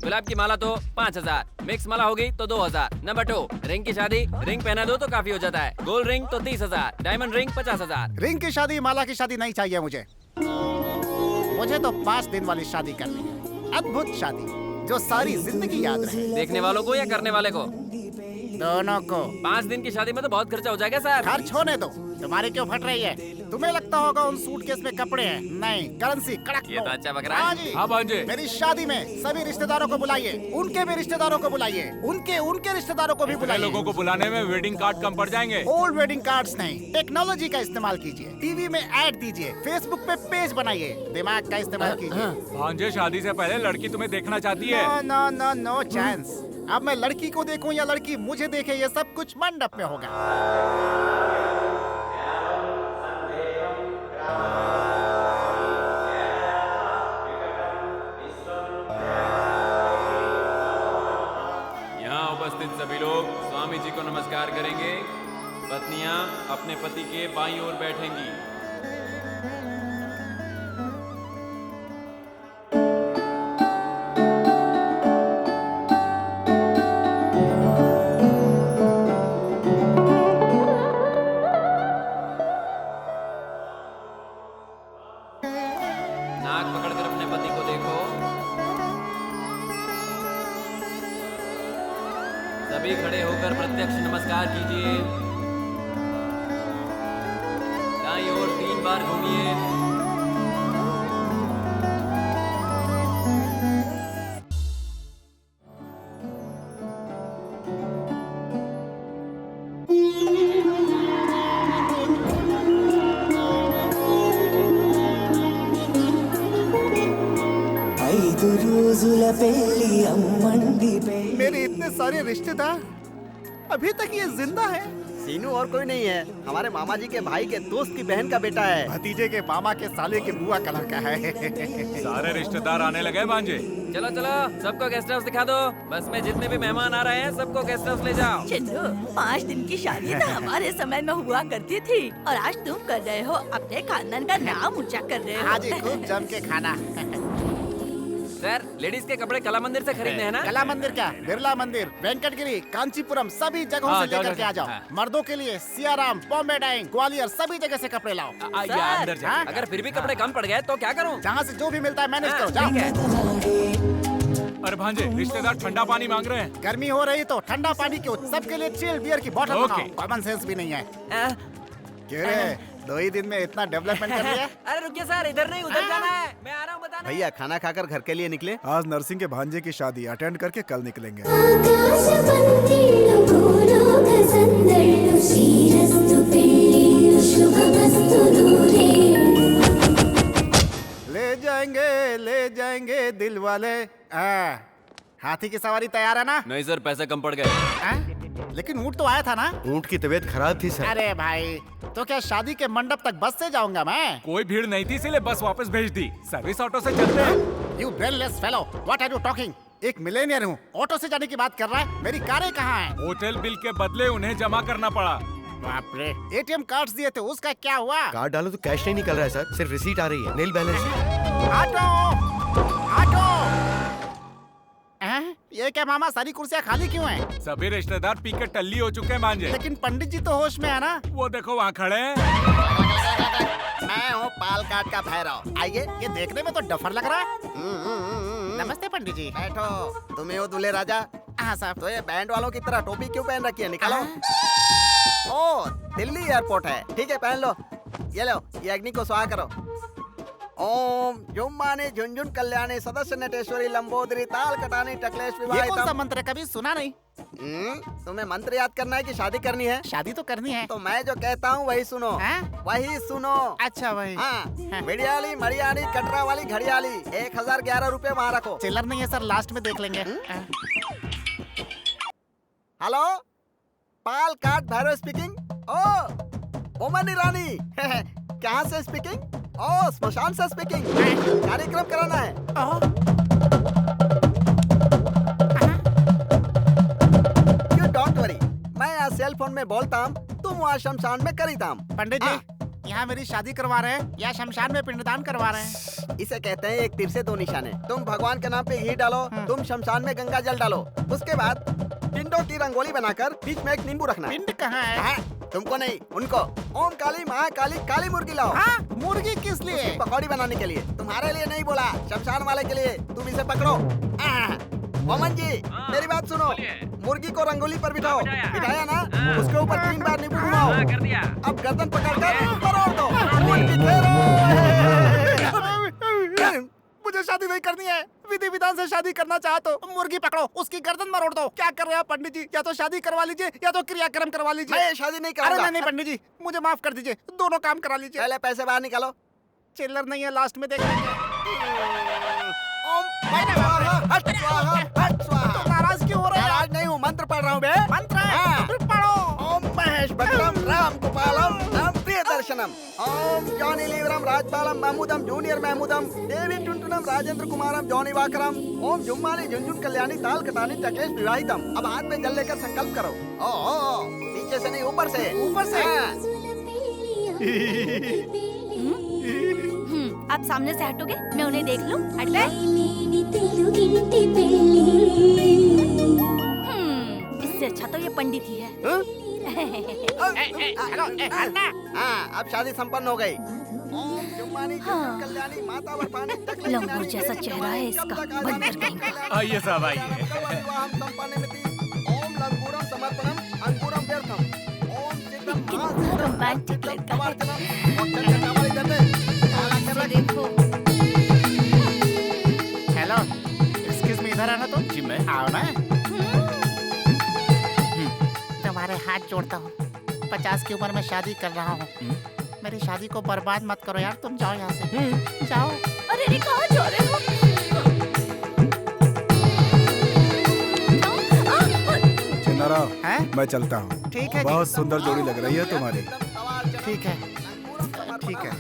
[SPEAKER 8] गुलाब की माला तो 5000, मिक्स माला होगी तो 2000। नंबर 2, रिंग की शादी। रिंग पहना दो तो काफी हो जाता है। गोल्ड रिंग तो 30,000, डायमंड रिंग 50,000।
[SPEAKER 13] रिंग की शादी, माला की शादी नहीं चाहिए मुझे। मुझे तो 5 दिन वाली शादी करनी है, अद्भुत शादी जो सारी जिंदगी याद रहे।
[SPEAKER 8] देखने वालों को या करने वाले को?
[SPEAKER 13] दोनों को।
[SPEAKER 8] 5 दिन की शादी में तो बहुत खर्चा हो जाएगा सर।
[SPEAKER 13] खर्च होने दो, तुम्हारी क्यों फट रही है? तुम्हें लगता होगा उन सूटकेस में कपड़े हैं, नहीं, करेंसी कड़क।
[SPEAKER 8] ये तो अच्छा बकरा है।
[SPEAKER 13] हाँ जी।
[SPEAKER 7] हाँ भांजे।
[SPEAKER 13] मेरी शादी में सभी रिश्तेदारों को बुलाइए, उनके भी रिश्तेदारों को बुलाइए, उनके रिश्तेदारों को भी
[SPEAKER 7] इतने
[SPEAKER 13] बुलाइए।
[SPEAKER 7] लोगों को बुलाने में वेडिंग कार्ड कम पड़ जाएंगे।
[SPEAKER 13] ओल्ड वेडिंग कार्ड्स नहीं, टेक्नोलॉजी का इस्तेमाल कीजिए। टीवी में ऐड दीजिए, फेसबुक पे पेज बनाइए, दिमाग का इस्तेमाल कीजिए।
[SPEAKER 7] भांजे शादी से पहले लड़की तुम्हें देखना चाहती है।
[SPEAKER 13] No no no no chance. अब मैं लड़की को देखूं या लड़की मुझे देखे, ये सब कुछ मंडप में होगा।
[SPEAKER 8] यहाँ उपस्थित सभी लोग स्वामी जी को नमस्कार करेंगे। पत्नियाँ अपने पति के बाईं ओर बैठेंगी। नाक पकड़कर अपने पति को देखो। सभी खड़े होकर प्रत्यक्ष नमस्कार कीजिए। दाईं ओर 3 बार घूमिए।
[SPEAKER 13] मेरे इतने सारे रिश्तेदार, अभी तक ये जिंदा है।
[SPEAKER 10] सीनू और कोई नहीं है, हमारे मामा जी के भाई के दोस्त की बहन का बेटा है।
[SPEAKER 13] भतीजे के मामा के साले के बुआ का लड़का है।
[SPEAKER 7] सारे रिश्तेदार आने लगे भांजे।
[SPEAKER 8] चलो चलो, सबको गेस्ट हाउस दिखा दो। बस में जितने भी मेहमान आ रहे हैं सबको गेस्ट हाउस ले जाओ।
[SPEAKER 11] चिन्नू, 5 दिन की शादी तो हमारे समय में हुआ करती थी, और आज तुम कर रहे हो, अपने खानदान का नाम ऊंचा कर रहे हो।
[SPEAKER 13] आज ही खूब जम के खाना।
[SPEAKER 8] सर, लेडीज के कपड़े कला मंदिर से खरीदने हैं ना?
[SPEAKER 13] कला मंदिर क्या, बिरला मंदिर, वेंकटगिरी, कांचीपुरम, सभी जगहों
[SPEAKER 7] हाँ,
[SPEAKER 13] से लेकर के आ जाओ।
[SPEAKER 7] हाँ।
[SPEAKER 13] मर्दों के लिए सियाराम, बॉम्बे डाइंग, ग्वालियर, सभी जगह से कपड़े लाओ।
[SPEAKER 7] आइए
[SPEAKER 8] सर,
[SPEAKER 7] अंदर जाइए।
[SPEAKER 8] अगर फिर भी कपड़े कम पड़ गए तो क्या करूं?
[SPEAKER 13] जहाँ से जो भी मिलता है मैनेज करो,
[SPEAKER 8] ठीक है।
[SPEAKER 13] जाओ।
[SPEAKER 7] अरे भांजे, रिश्तेदार ठंडा पानी मांग रहे हैं।
[SPEAKER 13] गर्मी हो रही तो ठंडा पानी क्यों, सबके लिए चिल बियर की बोतल
[SPEAKER 7] ओके।
[SPEAKER 13] बनाओ। कॉमन सेंस भी नहीं है।
[SPEAKER 8] आ,
[SPEAKER 13] क्यों रे, 2 ही दिन में इतना डेवलपमेंट कर लिया?
[SPEAKER 8] अरे रुकिए सर, इधर नहीं उधर जाना है। मैं आ रहा हूँ बताने।
[SPEAKER 10] भैया खाना खाकर घर के लिए निकले।
[SPEAKER 12] आज नरसिंह के भांजे की शादी अटेंड करके कल निकलेंगे।
[SPEAKER 13] ले जाएंगे दिल वाले। हाथी की सवारी तैयार है ना?
[SPEAKER 8] नहीं सर, पैसे कम पड़ गए।
[SPEAKER 13] लेकिन ऊँट तो आया था ना?
[SPEAKER 3] ऊँट की तबीयत खराब थी सर।
[SPEAKER 13] अरे भाई, तो क्या शादी के मंडप तक बस से जाऊंगा मैं?
[SPEAKER 7] कोई भीड़ नहीं थी इसलिए बस वापस भेज दी। सर्विस ऑटो से चलते हैं।
[SPEAKER 13] You brainless fellow, what are you talking? एक मिलेनियर हूँ, ऑटो से जाने की बात कर रहा है। मेरी कारें कहाँ हैं?
[SPEAKER 7] होटल बिल के बदले उन्हें जमा करना पड़ा।
[SPEAKER 13] बाप रे, ATM कार्ड्स दिए थे, उसका क्या हुआ?
[SPEAKER 3] कार्ड डालो तो कैश नहीं निकल रहा है सर, सिर्फ रिसीट आ रही है, नील बैलेंस।
[SPEAKER 13] Auto, auto. ये क्या मामा, सारी कुर्सियाँ खाली क्यों हैं?
[SPEAKER 7] सभी रिश्तेदार पी के टल्ली हो चुके हैं भांजे।
[SPEAKER 13] लेकिन पंडित जी तो होश में है ना?
[SPEAKER 7] वो देखो वहाँ खड़े हैं।
[SPEAKER 10] मैं हूँ पालकाट का भैरव।
[SPEAKER 13] आइए, ये देखने में तो डफर लग रहा है। नमस्ते पंडित जी।
[SPEAKER 10] बैठो। तुम्हें हो दूल्हे राजा?
[SPEAKER 13] हाँ साहब।
[SPEAKER 10] तो ये बैंड वालों की तरह टोपी क्यों पहन रखी है? निकालो। ओ, दिल्ली एयरपोर्ट है। ठीक है, पहन लो। ये लो, ये अग्नि को स्वाहा करो। ओम जुम्मानी झुंझुन कल्याणी सदस्य नटेश्वरी लंबोदरी ताल कटानी टकलेश
[SPEAKER 13] ये कौन सा
[SPEAKER 10] विवाहितम।
[SPEAKER 13] मंत्र है? कभी सुना नहीं।
[SPEAKER 10] तुम्हें मंत्र याद करना है कि शादी करनी है?
[SPEAKER 13] शादी तो करनी है।
[SPEAKER 10] तो मैं जो कहता हूँ वही सुनो। वही सुनो।
[SPEAKER 13] अच्छा वही।
[SPEAKER 10] हाँ बिड़ियाली मड़ियाली कटरा वाली घड़ियाली 1011 रुपए वहाँ रखो।
[SPEAKER 13] चिल्लर नहीं है सर, लास्ट में देख लेंगे।
[SPEAKER 10] हेलो पाल काट भैरव स्पीकिंग। ओ ओमन ईरानी कहाँ से स्पीकिंग? ओ स्मशान से स्पीकिंग। कार्यक्रम कराना है। यू डोंट वरी, मैं यहाँ सेल फोन में बोलता हूँ, तुम वहाँ शमशान में करीता हूँ।
[SPEAKER 13] पंडित जी यहाँ मेरी शादी करवा रहे हैं या शमशान में पिंडदान करवा रहे हैं?
[SPEAKER 10] इसे कहते हैं एक तीर से दो निशाने। तुम भगवान के नाम पे घी डालो, तुम शमशान में गंगा जल डालो, उसके बाद पिंडों की रंगोली बनाकर बीच में एक नींबू रखना।
[SPEAKER 13] पिंड कहाँ है?
[SPEAKER 10] तुमको नहीं, उनको। ओम काली महाकाली काली मुर्गी लाओ।
[SPEAKER 13] मुर्गी किस लिए?
[SPEAKER 10] पकौड़ी बनाने के लिए। तुम्हारे लिए नहीं बोला, शमशान वाले के लिए। तुम इसे पकड़ो। मोमन जी मेरी बात सुनो, मुर्गी को रंगोली पर बिठाओ। बिठाया ना? उसके ऊपर 3 बार नींबू घुमाओ। अब गर्दन पकड़कर परोड़ दो। मुर्गी
[SPEAKER 13] मुझे शादी नहीं करनी है। विधि विधान से शादी करना चाहते हो? मुर्गी पकड़ो, उसकी गर्दन मरोड़ दो। क्या कर रहे हो पंडित जी? या तो शादी करवा लीजिए या तो क्रियाक्रम करवा लीजिए।
[SPEAKER 10] मैं शादी नहीं करूंगा।
[SPEAKER 13] अरे नहीं पंडित जी, मुझे माफ कर दीजिए, दोनों काम करा लीजिए।
[SPEAKER 10] पहले पैसे बाहर निकालो।
[SPEAKER 13] चिल्लर नहीं है, लास्ट में देख लेंगे।
[SPEAKER 10] तो
[SPEAKER 13] नाराज क्यों हो रहे हैं?
[SPEAKER 10] नाराज नहीं हूँ, मंत्र पढ़ रहा हूँ बे।
[SPEAKER 13] मंत्र है? फिर पढ़ो।
[SPEAKER 10] ओम महेश भक्तम राम गोपालम राम प्रिय दर्शनम। ओम जॉनी लीवरम राजपालम महमूदम जूनियर महमूदम देवी टुनटुनम राजेंद्र कुमारम जॉनी वाकरम। ओम जुम्माली झुंझुन कल्याणी ताल कटानी टकलेश विवाहितम। अब हाथ में जल लेकर संकल्प करो। ओ नीचे से नहीं, ऊपर से।
[SPEAKER 13] ऊपर से?
[SPEAKER 4] आप सामने से हटोगे? मैं उन्हें देख लूं? हट गए? इससे अच्छा तो ये पंडित ही है।
[SPEAKER 10] अब शादी संपन्न हो गई। ओम जुम्मानी झुंझुन कल्याणी माता वरपानी टकलेश
[SPEAKER 4] लंगूर जैसा चेहरा है इसका, बंदर कहीं।
[SPEAKER 2] आइए साहब आइए।
[SPEAKER 10] ओम लंगूरम समर्पणम अंगूरम व्यर्थम। ओम चित्रम
[SPEAKER 4] कितना रोमांटिक लड़का है। देखो।
[SPEAKER 13] हेलो एक्सक्यूज मी, इधर आना तो।
[SPEAKER 2] जी मैं।
[SPEAKER 13] आओ ना। तुम्हारे हाथ जोड़ता हूँ, 50 की उम्र में शादी कर रहा हूँ। मेरी शादी को बर्बाद मत करो यार, तुम जाओ यहाँ से। जाओ।
[SPEAKER 4] अरे कहाँ जा रहे हो?
[SPEAKER 12] चिन्नारा, मैं चलता हूँ।
[SPEAKER 13] ठीक है।
[SPEAKER 12] बहुत सुंदर जोड़ी लग रही है तुम्हारी।
[SPEAKER 13] ठीक है ठीक है।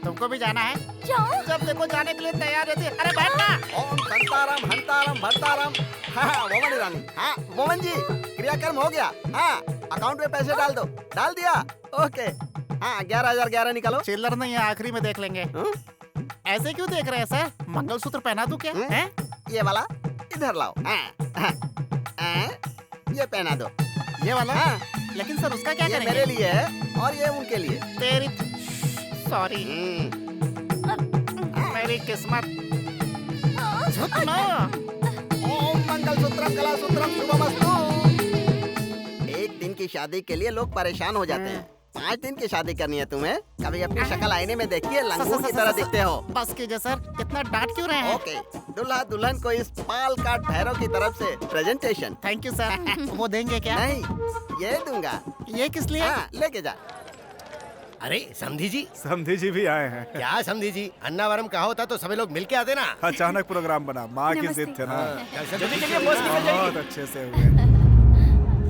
[SPEAKER 13] तुमको भी जाना है?
[SPEAKER 4] जाओ।
[SPEAKER 13] जब देखो जाने के लिए तैयार रहती है। अरे बैठना।
[SPEAKER 10] ओम संताराम हंताराम भरताराम। हाँ मोमन ईरानी। हाँ मोमन जी क्रियाक्रम हो गया। हाँ अकाउंट में पैसे डाल दो। डाल दिया? ओके। हाँ 11,011 निकालो।
[SPEAKER 13] चिल्लर नहीं है, आखिरी में देख लेंगे। ऐसे क्यों देख रहे हैं सर? मंगलसूत्र पहना दूं क्या?
[SPEAKER 10] ये वाला इधर लाओ। ये पहना दो।
[SPEAKER 13] ये वाला? लेकिन सर उसका क्या करेंगे?
[SPEAKER 10] मेरे लिए है और ये उनके लिए।
[SPEAKER 13] तेरी सॉरी, मेरी किस्मत।
[SPEAKER 10] ओम मंगलसूत्रम कलासूत्रम शुभमस्तु। एक दिन की शादी के लिए लोग परेशान हो जाते हैं। 5 दिन की शादी करनी है तुम्हें? कभी अपनी शक्ल आईने में देखिए, लंगूर की तरह दिखते हो।
[SPEAKER 13] बस कीजिए सर, कितना डांट क्यों रहे हैं?
[SPEAKER 10] ओके, दुल्हा दुल्हन को इस पाल काट भैरव की तरफ से प्रेजेंटेशन।
[SPEAKER 13] Thank you sir. वो देंगे क्या?
[SPEAKER 10] नहीं, ये दूंगा।
[SPEAKER 13] ये किस लिए?
[SPEAKER 10] लेके जा।
[SPEAKER 3] अरे समधी जी।
[SPEAKER 12] समधी जी भी आए हैं।
[SPEAKER 3] क्या समधी जी, अन्नावरम कहा होता तो सभी लोग मिलके आते ना।
[SPEAKER 12] अचानक प्रोग्राम बना, माँ की जिद थे ना। बहुत अच्छे से हुए।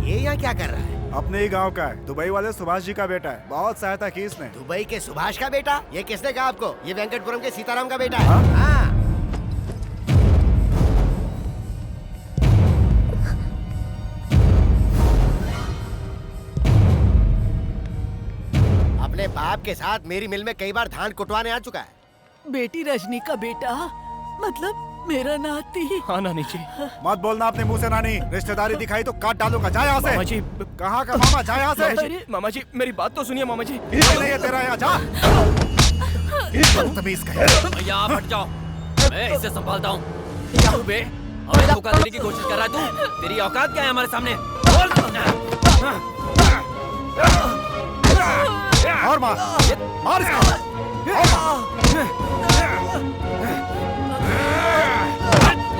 [SPEAKER 3] ये यहाँ क्या कर रहा है?
[SPEAKER 12] अपने ही गांव का है, दुबई वाले सुभाष जी का बेटा है। बहुत सहायता की इसने।
[SPEAKER 3] दुबई के सुभाष का बेटा? ये किसने कहा आपको? ये वेंकटपुरम के सीताराम का बेटा है। हाँ। अपने बाप के साथ मेरी मिल में कई बार धान कुटवाने आ चुका है।
[SPEAKER 11] बेटी रजनी का बेटा, मतलब मेरा नाती।
[SPEAKER 2] हाँ नानी जी।
[SPEAKER 12] मत बोलना अपने मुंह से नानी, रिश्तेदारी दिखाई तो काट डालूंगा। जा यहाँ से।
[SPEAKER 2] मामा जी।
[SPEAKER 12] कहाँ का मामा? जा यहाँ से।
[SPEAKER 2] मामा जी मेरी बात तो सुनिए मामा जी।
[SPEAKER 12] नहीं है तेरा यहाँ, जा। बदतमीज कहीं।
[SPEAKER 8] भैया आप हट जाओ, मैं इसे संभालता हूँ। क्या हुआ बे? हमें धोखा देने की कोशिश कर रहा है तू? तेरी औकात क्या है हमारे सामने?
[SPEAKER 12] और मार इसको।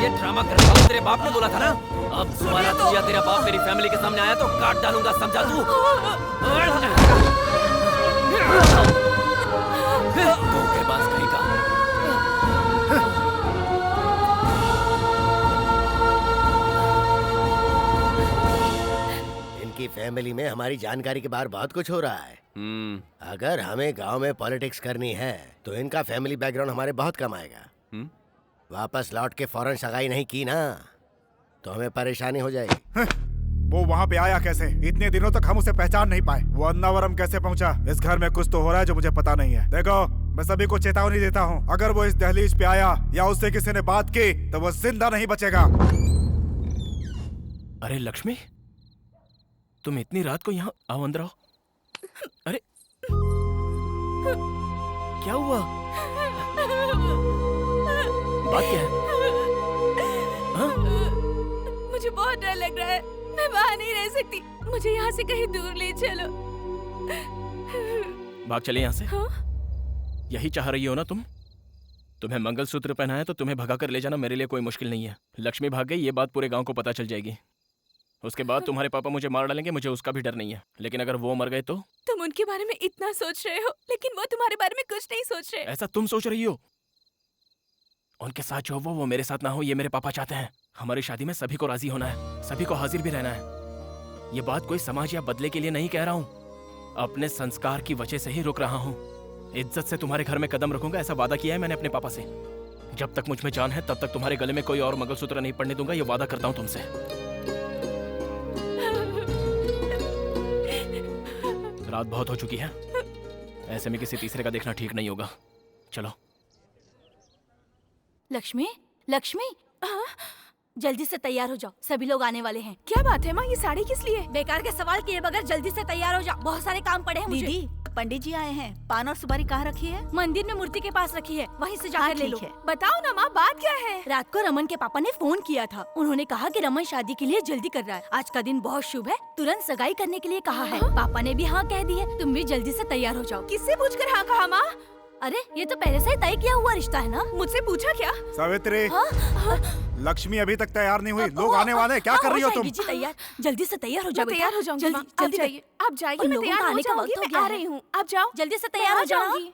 [SPEAKER 8] ये ड्रामा करने वाला तेरे बाप ने बोला था ना। अब दोबारा तू या तेरा बाप मेरी फैमिली के सामने आया तो काट डालूंगा, समझा तू? धोखेबाज कहीं का।
[SPEAKER 3] इनकी फैमिली में हमारी जानकारी के बाहर बहुत कुछ हो रहा है। अगर हमें गांव में पॉलिटिक्स करनी है तो इनका फैमिली बैकग्राउंड हमारे बहुत कम आएगा। वापस लौट के फौरन सगाई नहीं की ना तो हमें परेशानी हो जाएगी।
[SPEAKER 12] वो वहाँ पे आया कैसे? इतने दिनों तक हम उसे पहचान नहीं पाए। वो अन्नावरम कैसे पहुँचा? इस घर में कुछ तो हो रहा है जो मुझे पता नहीं है। देखो, मैं सभी को चेतावनी देता हूँ, अगर वो इस दहलीज पे आया या उससे किसी ने बात की तो वो जिंदा नहीं बचेगा।
[SPEAKER 2] अरे लक्ष्मी, तुम इतनी रात को यहाँ आओ, अंदर आओ। अरे क्या हुआ? बात क्या है? हाँ?
[SPEAKER 4] मुझे बहुत डर लग रहा है, मैं वहाँ नहीं रह सकती, मुझे यहाँ से कहीं दूर ले चलो।
[SPEAKER 2] भाग चले यहाँ से।
[SPEAKER 4] हाँ?
[SPEAKER 2] यही चाह रही हो ना तुम? तुम्हें मंगलसूत्र पहनाया तो तुम्हें भगा कर ले जाना मेरे लिए कोई मुश्किल नहीं है। लक्ष्मी भाग गई, ये बात पूरे गांव को पता चल जाएगी। उसके बाद तुम्हारे पापा मुझे मार डालेंगे, मुझे उसका भी डर नहीं है। लेकिन अगर वो मर गए तो?
[SPEAKER 4] तुम उनके बारे में इतना सोच रहे हो, लेकिन वो तुम्हारे बारे में कुछ नहीं सोच रहे।
[SPEAKER 2] ऐसा तुम सोच रही हो? उनके साथ जो वो मेरे साथ ना हो, ये मेरे पापा चाहते हैं। हमारी शादी में सभी को राजी होना है, सभी को हाजिर भी रहना है। ये बात कोई समाज या बदले के लिए नहीं कह रहा हूँ, अपने संस्कार की वजह से ही रुक रहा हूँ। इज्जत से तुम्हारे घर में कदम रखूंगा, ऐसा वादा किया है मैंने अपने पापा से। जब तक मुझ में जान है तब तक तुम्हारे गले में कोई और मंगलसूत्र नहीं पड़ने दूंगा, ये वादा करता हूँ तुमसे। रात बहुत हो चुकी है, ऐसे में किसी तीसरे का देखना ठीक नहीं होगा। चलो।
[SPEAKER 9] लक्ष्मी, लक्ष्मी, जल्दी से तैयार हो जाओ, सभी लोग आने वाले हैं।
[SPEAKER 4] क्या बात है माँ, ये साड़ी किस लिए?
[SPEAKER 9] बेकार के सवाल किए बगैर जल्दी से तैयार हो जाओ, बहुत सारे काम पड़े हैं मुझे।
[SPEAKER 11] दीदी, पंडित जी आए हैं। पान और सुपारी कहाँ रखी है?
[SPEAKER 9] मंदिर में मूर्ति के पास रखी है, वहीं से जाकर ले लो।
[SPEAKER 11] ठीक है।
[SPEAKER 4] बताओ ना माँ, बात क्या है?
[SPEAKER 9] रात को रमन के पापा ने फोन किया था, उन्होंने कहा कि रमन शादी के लिए जल्दी कर रहा है। आज का दिन बहुत शुभ है, तुरंत सगाई करने के लिए कहा है। पापा ने भी हाँ कह दी है, तुम भी जल्दी से तैयार हो जाओ।
[SPEAKER 4] किससे पूछकर हाँ कहा माँ?
[SPEAKER 9] अरे ये तो पहले से ही तय किया हुआ रिश्ता है ना।
[SPEAKER 4] मुझसे पूछा क्या?
[SPEAKER 12] सावित्री, लक्ष्मी अभी तक तैयार नहीं हुई, लोग आने वाले हैं, क्या कर रही हो तुम?
[SPEAKER 9] जी तैयार, जल्दी से तैयार हो जाओ।
[SPEAKER 4] तैयार हो जाऊंगी,
[SPEAKER 9] जल्दी जल्दी
[SPEAKER 4] जाइए, आप जाइए, मैं तैयार हो जाऊंगी, मैं आ रही हूँ, आप जाओ।
[SPEAKER 9] जल्दी से तैयार हो जाऊंगी।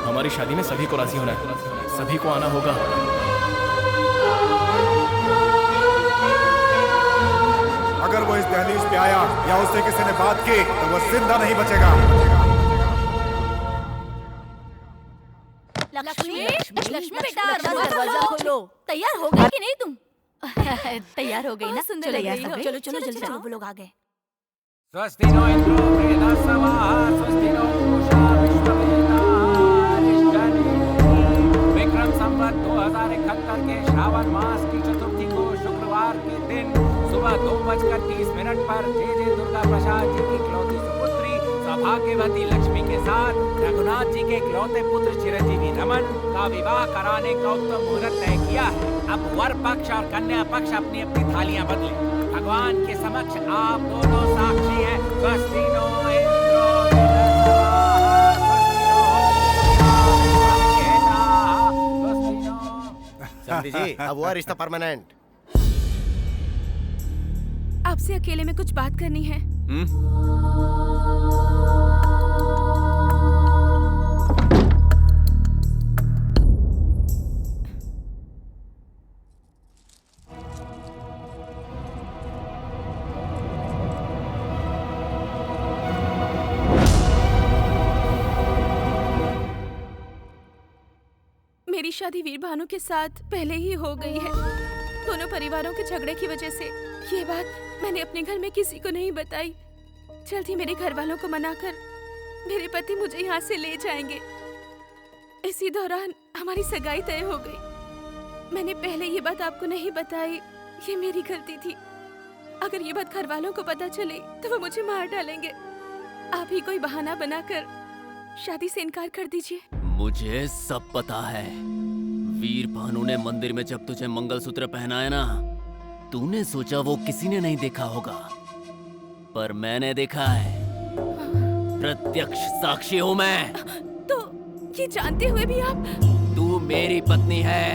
[SPEAKER 2] हमारी शादी में सभी को राजी होना है, सभी को आना होगा।
[SPEAKER 12] अगर वो इस दहलीज पे आया या उससे किसी ने बात की तो वो जिंदा नहीं बचेगा।
[SPEAKER 9] लक्ष्मी, लक्ष्मी बेटा, दरवाजा खोलो। तैयार हो गई कि नहीं तुम? तैयार हो गई ना?
[SPEAKER 4] सुंदर लग रही हो।
[SPEAKER 9] चलो चलो जल्दी चलो, वो लोग आ गए।
[SPEAKER 7] स्वस्ति नो इंद्रो बृहस्पतिः, स्वस्ति नो पूषा विश्ववेदारिष्टनेमिः। विक्रम संवत 2071 के श्रावण मास की चतुर्थी को शुक्रवार के दिन सुबह 2:30 पर जय दुर्गा प्रसाद जी की इकलौती सुपुत्री सौभाग्यवती लक्ष्मी के साथ रघुनाथ जी के इकलौते पुत्र चिरंजीवी रमन का विवाह कराने का उत्तम मुहूर्त तय किया है। अब वर पक्ष और कन्या पक्ष अपनी अपनी थालियां बदले। भगवान के समक्ष आप दोनों साक्षी हैं। स्वस्ति नो इंद्रो
[SPEAKER 3] समधी जी, अब हुआ रिश्ता परमानेंट।
[SPEAKER 4] आपसे अकेले में कुछ बात करनी है। मेरी शादी वीर भानु के साथ पहले ही हो गई है। दोनों परिवारों के झगड़े की वजह से ये बात मैंने अपने घर में किसी को नहीं बताई। जल्द ही मेरे घर वालों को मनाकर मेरे पति मुझे यहाँ से ले जाएंगे। इसी दौरान हमारी सगाई तय हो गई। मैंने पहले ये बात आपको नहीं बताई, ये मेरी गलती थी। अगर ये बात घर वालों को पता चली तो वो मुझे मार डालेंगे। आप ही कोई बहाना बनाकर शादी से इनकार कर दीजिए।
[SPEAKER 8] मुझे सब पता है। वीर भानु ने मंदिर में जब तुझे मंगलसूत्र पहनाया ना, तूने सोचा वो किसी ने नहीं देखा होगा, पर मैंने देखा है। प्रत्यक्ष साक्षी हूँ मैं।
[SPEAKER 4] तो ये जानते हुए भी आप?
[SPEAKER 8] तू मेरी पत्नी है।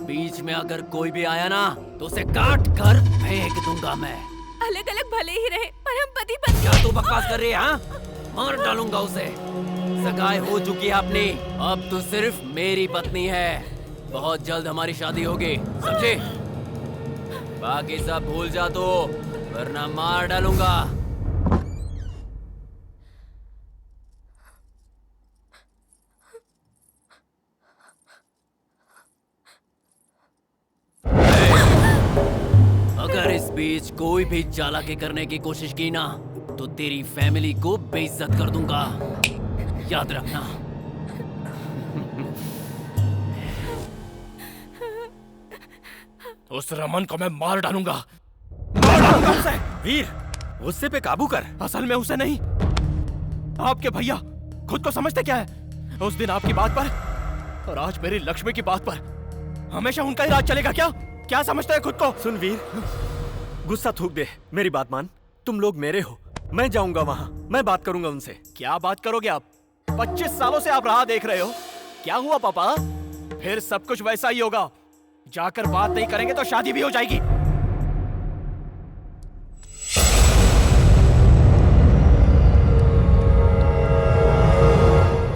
[SPEAKER 8] बीच में अगर कोई भी आया ना तो उसे काट कर फेंक दूंगा मैं।
[SPEAKER 4] अलग अलग भले ही रहे पर हम पति पत्नी।
[SPEAKER 8] क्या तू बकवास कर रही है? हाँ, मार डालूंगा उसे। सगाई हो चुकी है अपनी, अब तू सिर्फ मेरी पत्नी है। बहुत जल्द हमारी शादी होगी, समझे? बाकी सब भूल जा तो, वरना मार डालूंगा। अगर इस बीच कोई भी चालाकी करने की कोशिश की ना तो तेरी फैमिली को बेइज्जत कर दूंगा, याद रखना।
[SPEAKER 2] उस रमन को मैं मार डालूंगा।
[SPEAKER 1] उसे। वीर, गुस्से पे काबू कर।
[SPEAKER 2] असल में उसे नहीं, आपके भैया खुद को समझते क्या है? उस दिन आपकी बात पर और आज मेरी लक्ष्मी की बात पर हमेशा उनका ही राज चलेगा क्या? क्या समझते हैं खुद को?
[SPEAKER 1] सुन वीर, गुस्सा थूक दे, मेरी बात मान। तुम लोग मेरे हो, मैं जाऊंगा वहां, मैं बात करूंगा उनसे।
[SPEAKER 2] क्या बात करोगे आप? 25 सालों से आप राह देख रहे हो। क्या हुआ पापा? फिर सब कुछ वैसा ही होगा। जाकर बात नहीं करेंगे तो शादी भी हो जाएगी।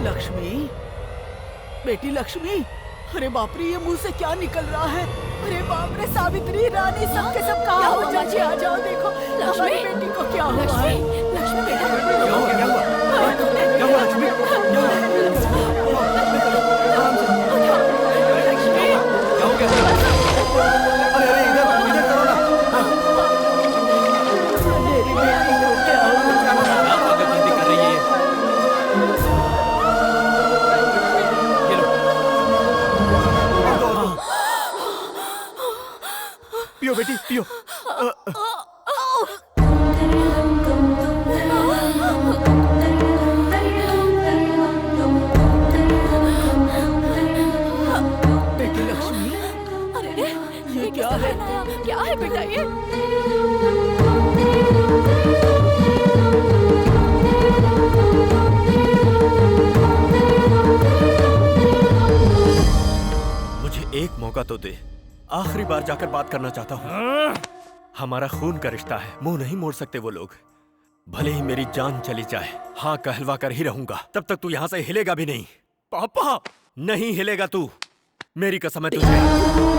[SPEAKER 11] लक्ष्मी, बेटी लक्ष्मी, अरे बाप रे, ये मुंह से क्या निकल रहा है? अरे बाप रे, सावित्री, रानी, सब के सब कहाँ हो? चाची आ जाओ, देखो हमारी बेटी को क्या हुआ है?
[SPEAKER 4] लक्ष्मी बेटा,
[SPEAKER 1] क्या हुआ? क्या हुआ लक्ष्मी?
[SPEAKER 2] पियो बेटी, पियो।
[SPEAKER 11] बेटी लक्ष्मी,
[SPEAKER 4] अरे
[SPEAKER 11] ये क्या है?
[SPEAKER 4] क्या है बेटा ये?
[SPEAKER 1] मुझे एक मौका तो दे, आखिरी बार जाकर बात करना चाहता हूँ। हमारा खून का रिश्ता है, मुंह नहीं मोड़ सकते वो लोग। भले ही मेरी जान चली जाए, हाँ कहलवा कर ही रहूंगा। तब तक तू यहाँ से हिलेगा भी नहीं।
[SPEAKER 2] पापा,
[SPEAKER 1] नहीं हिलेगा तू, मेरी कसम है तुझे।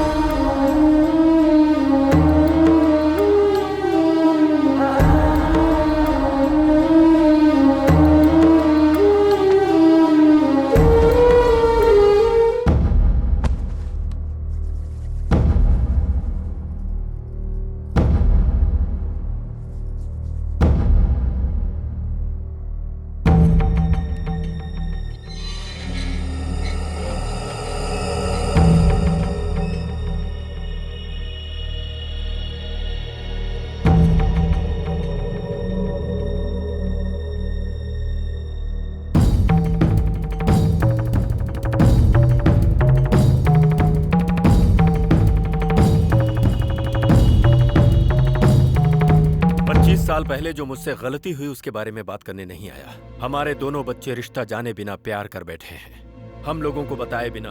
[SPEAKER 1] साल पहले जो मुझसे गलती हुई उसके बारे में बात करने नहीं आया। हमारे दोनों बच्चे रिश्ता जाने बिना प्यार कर बैठे हैं। हम लोगों को बताए बिना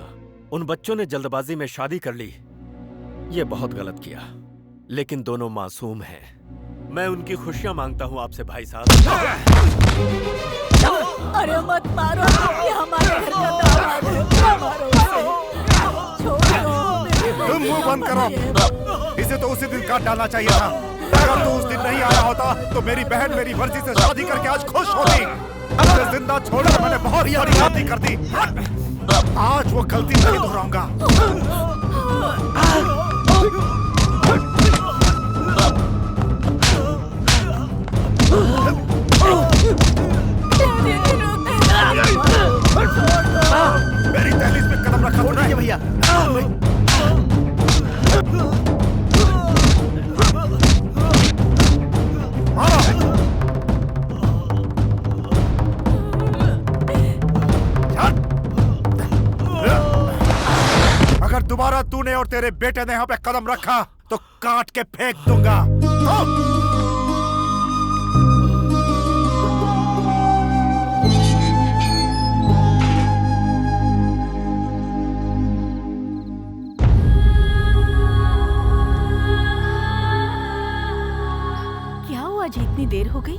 [SPEAKER 1] उन बच्चों ने जल्दबाजी में शादी कर ली। ये बहुत गलत किया, लेकिन दोनों मासूम हैं। मैं उनकी खुशियां मांगता हूं आपसे भाई साहब।
[SPEAKER 11] अरे मत मारो, ये हमारे घर का दामाद है, क्या मारो उसे? छोड़ो।
[SPEAKER 12] तुम मुंह बंद करो, इसे तो उसी दिन काट डालना चाहिए था। अगर तू उस दिन नहीं आया होता तो मेरी बहन मेरी मर्जी से शादी करके आज खुश होती। उसे जिंदा छोड़कर मैंने बहुत बड़ी गलती कर दी। आज वो गलती नहीं दोहराऊंगा। मेरी दहलीज पे कदम रखा तो नहीं भैया। और तेरे बेटे ने यहाँ पे कदम रखा तो काट के फेंक दूंगा।
[SPEAKER 11] क्या हुआ जी, इतनी देर हो गई?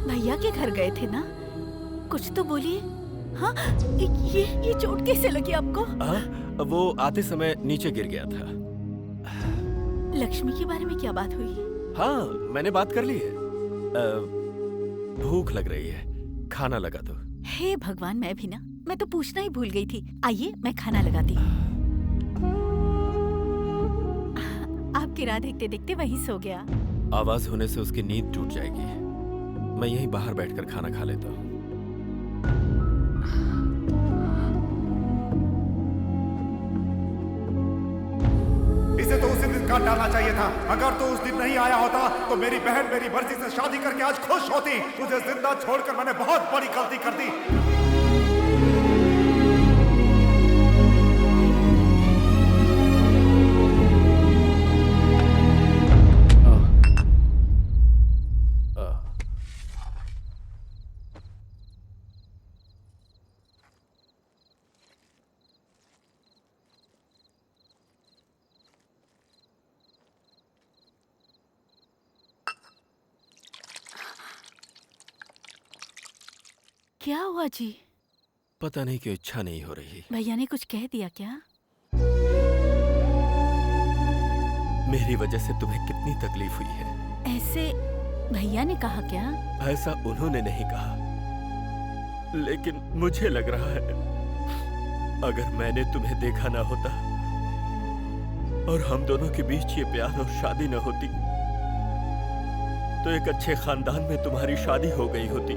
[SPEAKER 11] भैया के घर गए थे ना, कुछ तो बोलिए। हाँ, ये चोट कैसे लगी आपको?
[SPEAKER 1] वो आते समय नीचे गिर गया था।
[SPEAKER 11] लक्ष्मी के बारे में क्या बात हुई?
[SPEAKER 1] हाँ, मैंने बात कर ली है। भूख लग रही है, खाना लगा दो।
[SPEAKER 11] हे भगवान, मैं भी ना, मैं तो पूछना ही भूल गई थी। आइए, मैं खाना लगाती हूँ। आपकी राह देखते देखते वहीं सो गया।
[SPEAKER 1] आवाज होने से उसकी नींद टूट जाएगी। मैं यहीं बाहर बैठकर खाना खा लेता हूँ।
[SPEAKER 12] इसे तो उसी दिन काट डालना चाहिए था। अगर तो उस दिन नहीं आया होता तो मेरी बहन मेरी मर्जी से शादी करके आज खुश होती। तुझे जिंदा छोड़कर मैंने बहुत बड़ी गलती कर दी।
[SPEAKER 11] क्या हुआ जी?
[SPEAKER 1] पता नहीं क्यों इच्छा नहीं हो रही।
[SPEAKER 11] भैया ने कुछ कह दिया क्या?
[SPEAKER 1] मेरी वजह से तुम्हें कितनी तकलीफ हुई है।
[SPEAKER 11] ऐसे भैया ने कहा क्या?
[SPEAKER 1] ऐसा उन्होंने नहीं कहा, लेकिन मुझे लग रहा है अगर मैंने तुम्हें देखा ना होता और हम दोनों के बीच ये प्यार और शादी न होती तो एक अच्छे खानदान में तुम्हारी शादी हो गई होती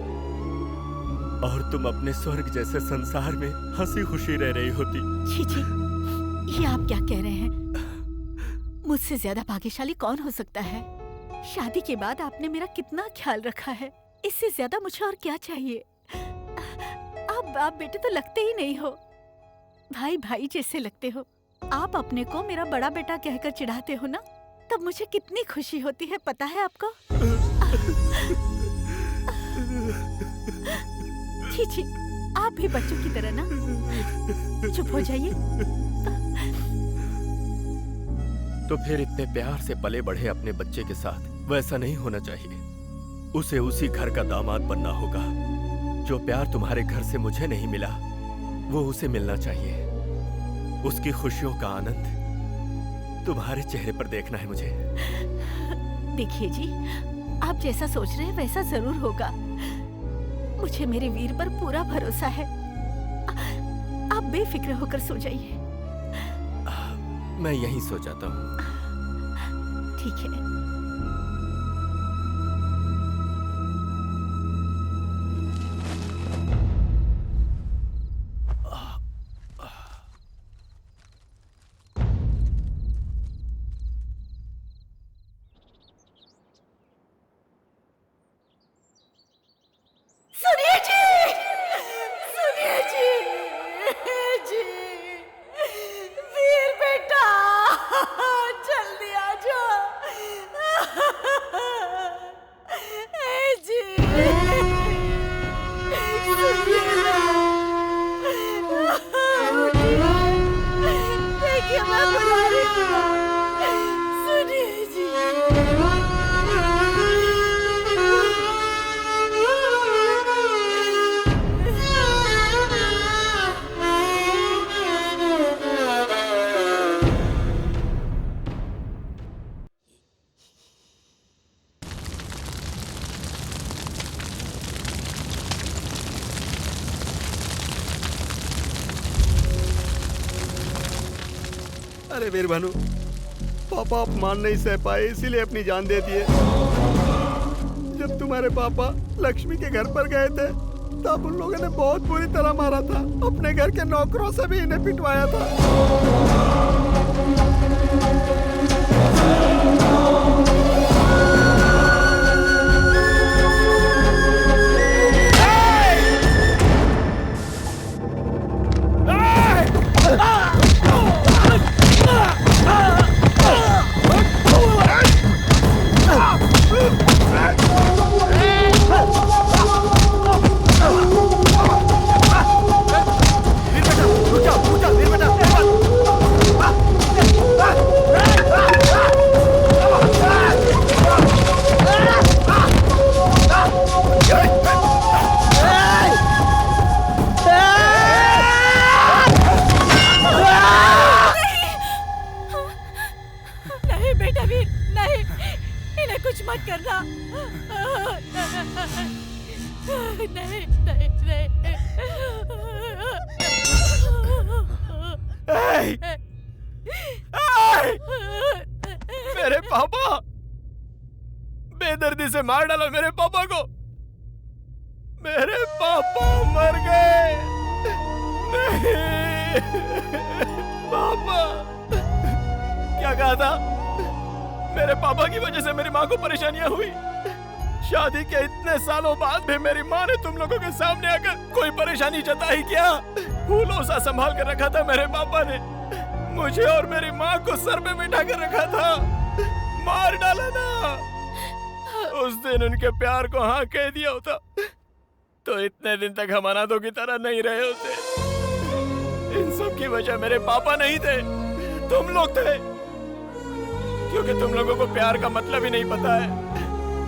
[SPEAKER 1] और तुम अपने स्वर्ग जैसे संसार में हंसी खुशी रह रही होती।
[SPEAKER 11] छी छी, ये आप क्या कह रहे हैं? मुझसे ज्यादा भाग्यशाली कौन हो सकता है? शादी के बाद आपने मेरा कितना ख्याल रखा है, इससे ज्यादा मुझे और क्या चाहिए? आप बाप बेटे तो लगते ही नहीं हो, भाई भाई जैसे लगते हो। आप अपने को मेरा बड़ा बेटा कहकर चिढ़ाते हो ना, तब मुझे कितनी खुशी होती है, पता है आपको? छी छी, आप भी बच्चों की तरह ना, चुप हो जाइए।
[SPEAKER 1] तो फिर इतने प्यार से पले बढ़े अपने बच्चे के साथ वैसा नहीं होना चाहिए। उसे उसी घर का दामाद बनना होगा। जो प्यार तुम्हारे घर से मुझे नहीं मिला वो उसे मिलना चाहिए। उसकी खुशियों का आनंद तुम्हारे चेहरे पर देखना है मुझे।
[SPEAKER 11] देखिए जी, आप जैसा सोच रहे हैं वैसा जरूर होगा। मुझे मेरे वीर पर पूरा भरोसा है। आप बेफिक्र होकर सो जाइए।
[SPEAKER 1] मैं यहीं सो जाता हूँ।
[SPEAKER 11] ठीक है।
[SPEAKER 4] सुनिए जी, सुनिए जी, वीर बेटा, जल्दी आ जाओ। जी, देखिए मैं बुला रही हूँ। सुनिए जी।
[SPEAKER 10] अरे वीर भानु, पापा अपमान नहीं सह पाए इसीलिए अपनी जान दे दिए। जब तुम्हारे पापा लक्ष्मी के घर पर गए थे तब उन लोगों ने बहुत बुरी तरह मारा था। अपने घर के नौकरों से भी इन्हें पिटवाया था।
[SPEAKER 4] नहीं नहीं नहीं
[SPEAKER 2] मेरे पापा, बेदर्दी से मार डाला मेरे पापा को। मेरे पापा मर गए। नहीं पापा, क्या कहा था? मेरे पापा की वजह से मेरी माँ को परेशानियां हुई। शादी के इतने सालों बाद भी मेरी माँ ने तुम लोगों के सामने आकर कोई परेशानी जताई क्या? फूलों सा संभाल कर रखा था मेरे पापा ने। मुझे और मेरी माँ को सर पे बिठा कर रखा था, मार डाला ना। उस दिन उनके प्यार को हाँ कह दिया होता तो इतने दिन तक हम अनाथों की तरह नहीं रहे होते। इन सब की वजह मेरे पापा नहीं थे, तुम लोग थे। क्योंकि तुम लोगों को प्यार का मतलब ही नहीं पता है।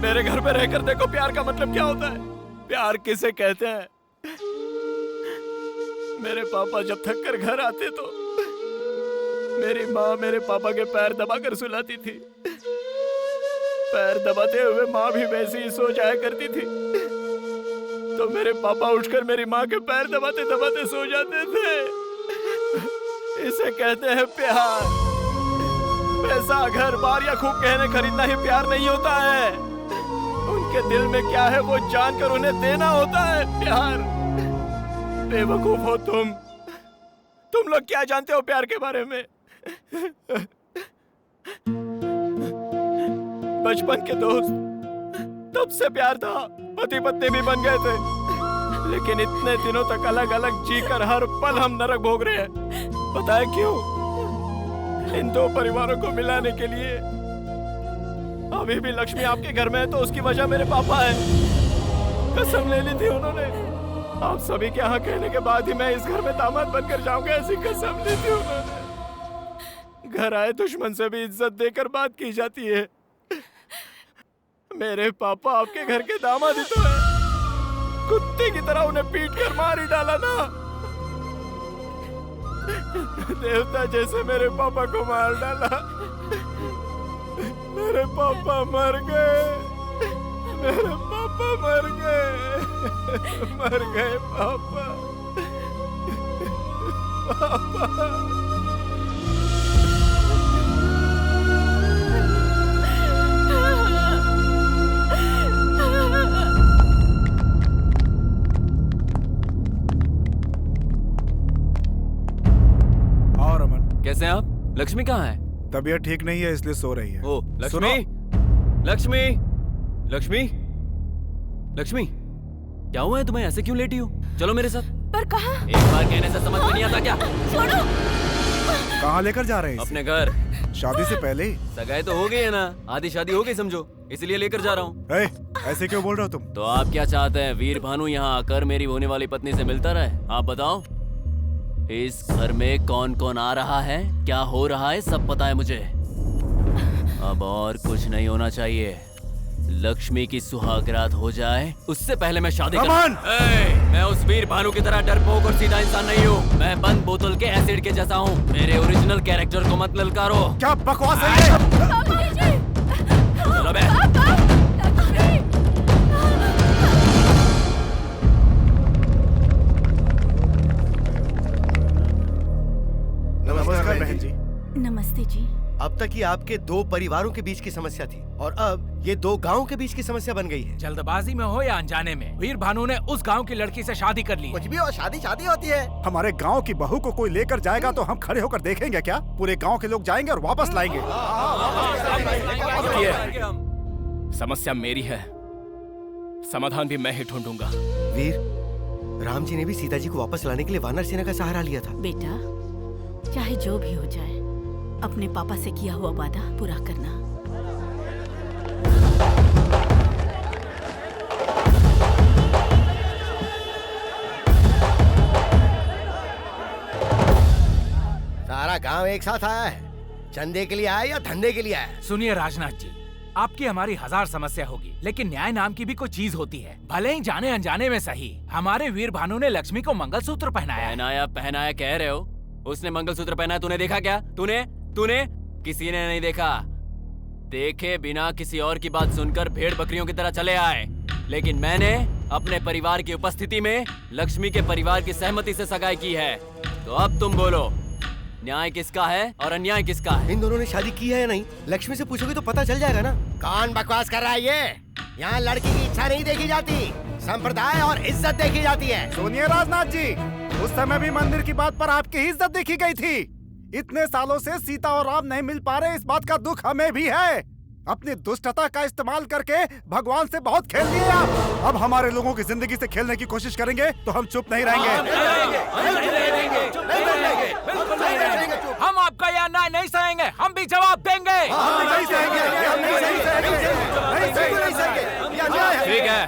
[SPEAKER 2] मेरे घर पे रहकर देखो प्यार का मतलब क्या होता है, प्यार किसे कहते हैं। मेरे पापा जब थक कर घर आते तो मेरी माँ मेरे पापा के पैर दबाकर सुलाती थी। पैर दबाते हुए माँ भी वैसे ही सो जाया करती थी, तो मेरे पापा उठकर मेरी माँ के पैर दबाते दबाते सो जाते थे। इसे कहते हैं प्यार। पैसा, घर बार या खूब कहने खरीदना ही प्यार नहीं होता है। उनके दिल में क्या है वो जानकर उन्हें देना होता है प्यार। बेवकूफ हो तुम लोग क्या जानते हो प्यार के बारे में? बचपन के दोस्त, तब से प्यार था, पति पत्नी भी बन गए थे, लेकिन इतने दिनों तक अलग अलग जीकर हर पल हम नरक भोग रहे हैं। पता है क्यों? इन दो परिवारों को मिलाने के लिए। अभी भी लक्ष्मी आपके घर में है तो उसकी वजह मेरे पापा है। कसम ले ली थी उन्होंने, आप सभी के यहाँ कहने के बाद ही मैं इस घर में दामाद बनकर जाऊंगा, ऐसी कसम ली थी उन्होंने। घर आए दुश्मन से भी इज्जत देकर बात की जाती है। मेरे पापा आपके घर के दामाद ही तो है। कुत्ते की तरह उन्हें पीट कर मार ही डाला ना। देवता जैसे मेरे पापा को मार डाला। मेरे पापा मर गए। मेरे पापा मर गए। मर गए पापा। पापा
[SPEAKER 8] कैसे हैं आप? लक्ष्मी कहाँ है?
[SPEAKER 12] तबीयत ठीक नहीं है इसलिए सो रही है।
[SPEAKER 8] ओ लक्ष्मी, लक्ष्मी, लक्ष्मी, लक्ष्मी, क्या हुआ है तुम्हें? ऐसे क्यों लेटी हो? चलो मेरे साथ।
[SPEAKER 4] पर कहाँ?
[SPEAKER 8] एक बार कहने से समझ में नहीं आता क्या?
[SPEAKER 4] छोड़ो।
[SPEAKER 12] कहाँ लेकर जा रहे हैं?
[SPEAKER 8] अपने घर।
[SPEAKER 12] शादी से पहले ही?
[SPEAKER 8] सगाई तो हो गई है ना, आधी शादी हो गई समझो, इसलिए लेकर जा रहा हूँ।
[SPEAKER 12] ऐसे क्यों बोल रहे हो तुम?
[SPEAKER 8] तो आप क्या चाहते हैं? वीर भानु यहाँ आकर मेरी होने वाली पत्नी से मिलता रहे? आप बताओ। इस घर में कौन कौन आ रहा है, क्या हो रहा है, सब पता है मुझे। अब और कुछ नहीं होना चाहिए। लक्ष्मी की सुहागरात हो जाए उससे पहले मैं शादी मैं उस वीर भानु की तरह डरपोक और सीधा इंसान नहीं हूँ। मैं बंद बोतल के एसिड के जैसा हूँ। मेरे ओरिजिनल कैरेक्टर को मत ललकारो।
[SPEAKER 12] क्या बकवास है ये?
[SPEAKER 8] चलो बे।
[SPEAKER 3] नमस्कार बहन जी।
[SPEAKER 9] नमस्ते जी।
[SPEAKER 3] अब तक ये आपके दो परिवारों के बीच की समस्या थी और अब ये दो गांव के बीच की समस्या बन गई है।
[SPEAKER 7] जल्दबाजी में हो या अनजाने में, वीर भानु ने उस गांव की लड़की से शादी कर ली।
[SPEAKER 3] कुछ भी और शादी शादी होती है।
[SPEAKER 12] हमारे गांव की बहू को कोई लेकर जाएगा तो हम खड़े होकर देखेंगे क्या? पूरे गांव के लोग जाएंगे और वापस लाएंगे।
[SPEAKER 2] समस्या मेरी है, समाधान भी मैं ही ढूंढूंगा।
[SPEAKER 3] वीर, राम जी ने भी सीता जी को वापस लाने के लिए वानर सेना का सहारा लिया था।
[SPEAKER 9] बेटा, चाहे जो भी हो जाए, अपने पापा से किया हुआ वादा पूरा करना।
[SPEAKER 3] सारा गांव एक साथ आया है। चंदे के लिए आया या धंधे के लिए आया?
[SPEAKER 7] सुनिए राजनाथ जी, आपकी हमारी हजार समस्या होगी, लेकिन न्याय नाम की भी कोई चीज होती है। भले ही जाने अनजाने में सही, हमारे वीर भानु ने लक्ष्मी को मंगलसूत्र पहनाया।
[SPEAKER 8] पहनाया कह रहे हो? उसने मंगलसूत्र पहना, तूने देखा क्या? तूने किसी ने नहीं देखा। देखे बिना किसी और की बात सुनकर भेड़ बकरियों की तरह चले आए, लेकिन मैंने अपने परिवार की उपस्थिति में लक्ष्मी के परिवार की सहमति से सगाई की है। तो अब तुम बोलो, न्याय किसका है और अन्याय किसका है?
[SPEAKER 3] इन दोनों ने शादी की है या नहीं, लक्ष्मी से पूछोगे तो पता चल जाएगा ना।
[SPEAKER 10] कौन बकवास कर रहा है ये? यहाँ लड़की की इच्छा नहीं देखी जाती, संप्रदाय और इज्जत देखी जाती है।
[SPEAKER 12] सुनिए राजनाथ जी, उस समय भी मंदिर की बात पर आपकी ही इज्जत देखी गई थी। इतने सालों से सीता और राम नहीं मिल पा रहे, इस बात का दुख हमें भी है। अपनी दुष्टता का इस्तेमाल करके भगवान से बहुत खेल लिए आप। अब हमारे लोगों की जिंदगी से खेलने की कोशिश करेंगे तो हम चुप नहीं रहेंगे।
[SPEAKER 7] हम आपका यह अन्याय नहीं सहेंगे, हम भी जवाब देंगे।
[SPEAKER 8] ठीक है,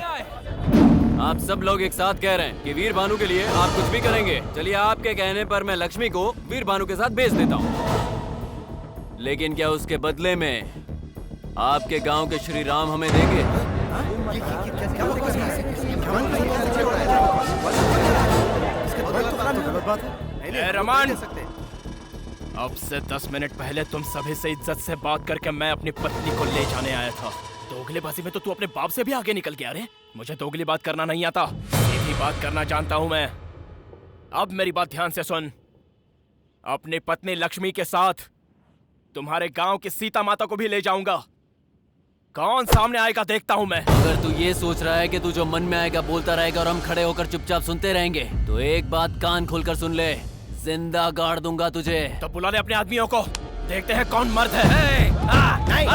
[SPEAKER 8] आप सब लोग एक साथ कह रहे हैं कि वीर भानु के लिए आप कुछ भी करेंगे। चलिए, आपके कहने पर मैं लक्ष्मी को वीर भानु के साथ भेज देता हूँ। लेकिन क्या उसके बदले में आपके गांव के श्री राम हमें देंगे?
[SPEAKER 2] रमन, अब से 10 मिनट पहले तुम सभी से इज्जत से बात करके मैं अपनी पत्नी को ले जाने आया था। दोगलेबाजी में तो तू अपने बाप से भी आगे निकल गया रे। मुझे दोगली बात करना नहीं आता, सीधी बात करना जानता हूं मैं। अब मेरी बात ध्यान से सुन। अपनी पत्नी लक्ष्मी के साथ तुम्हारे गांव की सीता माता को भी ले जाऊंगा। कौन सामने आएगा देखता हूं मैं।
[SPEAKER 8] अगर तू ये सोच रहा है कि तू जो मन में आएगा बोलता रहेगा और हम खड़े होकर चुपचाप सुनते रहेंगे, तो एक बात कान खोलकर सुन ले, जिंदा गाड़ दूंगा तुझे।
[SPEAKER 2] तो बुला ले अपने आदमियों को, देखते हैं कौन मर्द है।
[SPEAKER 10] नहीं,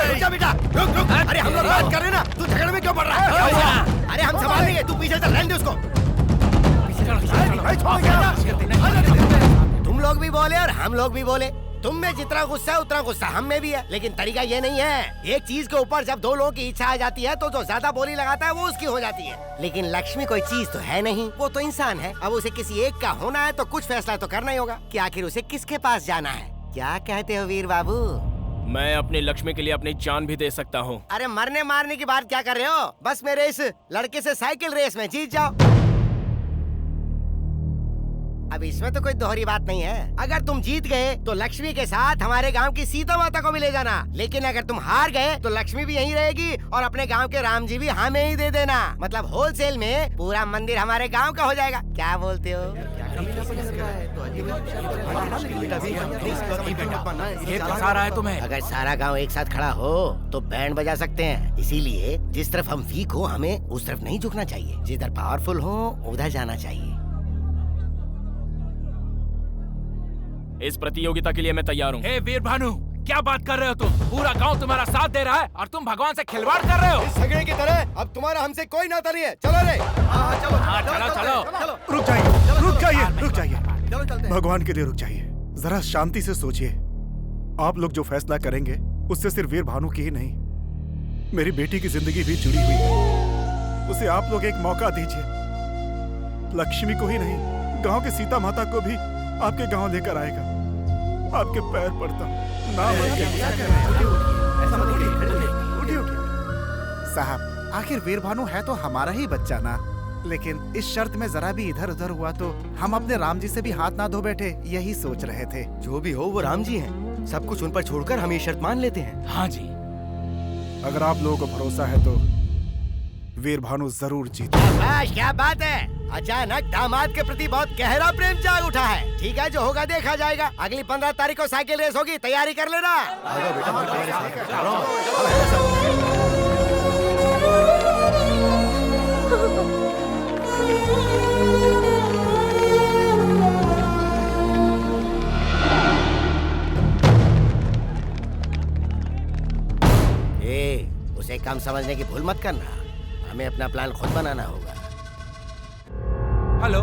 [SPEAKER 10] रुक जा बेटा, रुक। अरे हम लोग बात कर रहे हैं ना, तू झगड़े में क्यों पड़ रहा है? अरे हम संभाल लेंगे, तू पीछे चल, रहने दे उसको। तुम लोग भी बोले और हम लोग भी बोले। तुम में जितना गुस्सा है उतना गुस्सा हम में भी है, लेकिन तरीका ये नहीं है। एक चीज के ऊपर जब दो लोगों की इच्छा आ जाती है तो जो ज्यादा बोली लगाता है वो उसकी हो जाती है। लेकिन लक्ष्मी कोई चीज तो है नहीं, वो तो इंसान है। अब उसे किसी एक का होना है तो कुछ फैसला तो करना ही होगा कि आखिर उसे किसके पास जाना है। क्या कहते हो वीर बाबू?
[SPEAKER 2] मैं अपनी लक्ष्मी के लिए अपनी जान भी दे सकता हूँ।
[SPEAKER 10] अरे मरने मारने की बात क्या कर रहे हो? बस मेरे इस लड़के से साइकिल रेस में जीत जाओ। अब इसमें तो कोई दोहरी बात नहीं है। अगर तुम जीत गए तो लक्ष्मी के साथ हमारे गांव की सीता माता को भी ले जाना, लेकिन अगर तुम हार गए तो लक्ष्मी भी यहीं रहेगी और अपने गांव के राम जी भी हमें ही दे देना। मतलब होलसेल में पूरा मंदिर हमारे गांव का हो जाएगा। क्या बोलते हो?
[SPEAKER 7] सारा है तुम्हें।
[SPEAKER 10] अगर सारा गांव एक साथ खड़ा हो तो बैंड बजा सकते हैं। इसीलिए जिस तरफ हम वीक हो हमें उस तरफ नहीं झुकना चाहिए, जिधर पावरफुल हो उधर जाना चाहिए।
[SPEAKER 2] इस प्रतियोगिता के लिए मैं तैयार हूँ।
[SPEAKER 7] हे वीर भानु, क्या बात कर रहे हो तुम? पूरा गांव तुम्हारा साथ दे रहा है और तुम भगवान से खिलवाड़ कर रहे हो।
[SPEAKER 3] इस झगड़े की तरह अब तुम्हारा हमसे कोई नाता नहीं है। चलो रे।
[SPEAKER 7] चलो।
[SPEAKER 12] रुक जाइए। भगवान के लिए रुक जाइए, जरा शांति से सोचिए। आप लोग जो फैसला करेंगे उससे सिर्फ वीर भानु की ही नहीं, मेरी बेटी की जिंदगी भी जुड़ी हुई है। उसे आप लोग एक मौका दीजिए। लक्ष्मी को ही नहीं, गांव के सीता माता को भी आपके गांव लेकर आएगा। आपके पैर पड़ता हूं, ना उठिए।
[SPEAKER 13] साहब, आखिर वीर भानु है तो हमारा ही बच्चा ना। लेकिन इस शर्त में जरा भी इधर उधर हुआ तो हम अपने राम जी से भी हाथ ना धो बैठे, यही सोच रहे थे।
[SPEAKER 3] जो भी हो वो राम जी हैं। सब कुछ उन पर छोड़कर हम ये शर्त मान लेते हैं।
[SPEAKER 7] हाँ जी।
[SPEAKER 12] अगर आप लोगों को भरोसा है तो वीर भानु जरूर जीते।
[SPEAKER 10] क्या बात है, अचानक दामाद के प्रति बहुत गहरा प्रेम जाग उठा है। ठीक है, जो होगा देखा जाएगा। अगली 15 तारीख को साइकिल रेस होगी, तैयारी कर लेना। उसे कम समझने की भूल मत करना। हमें अपना प्लान खुद बनाना होगा।
[SPEAKER 7] हेलो,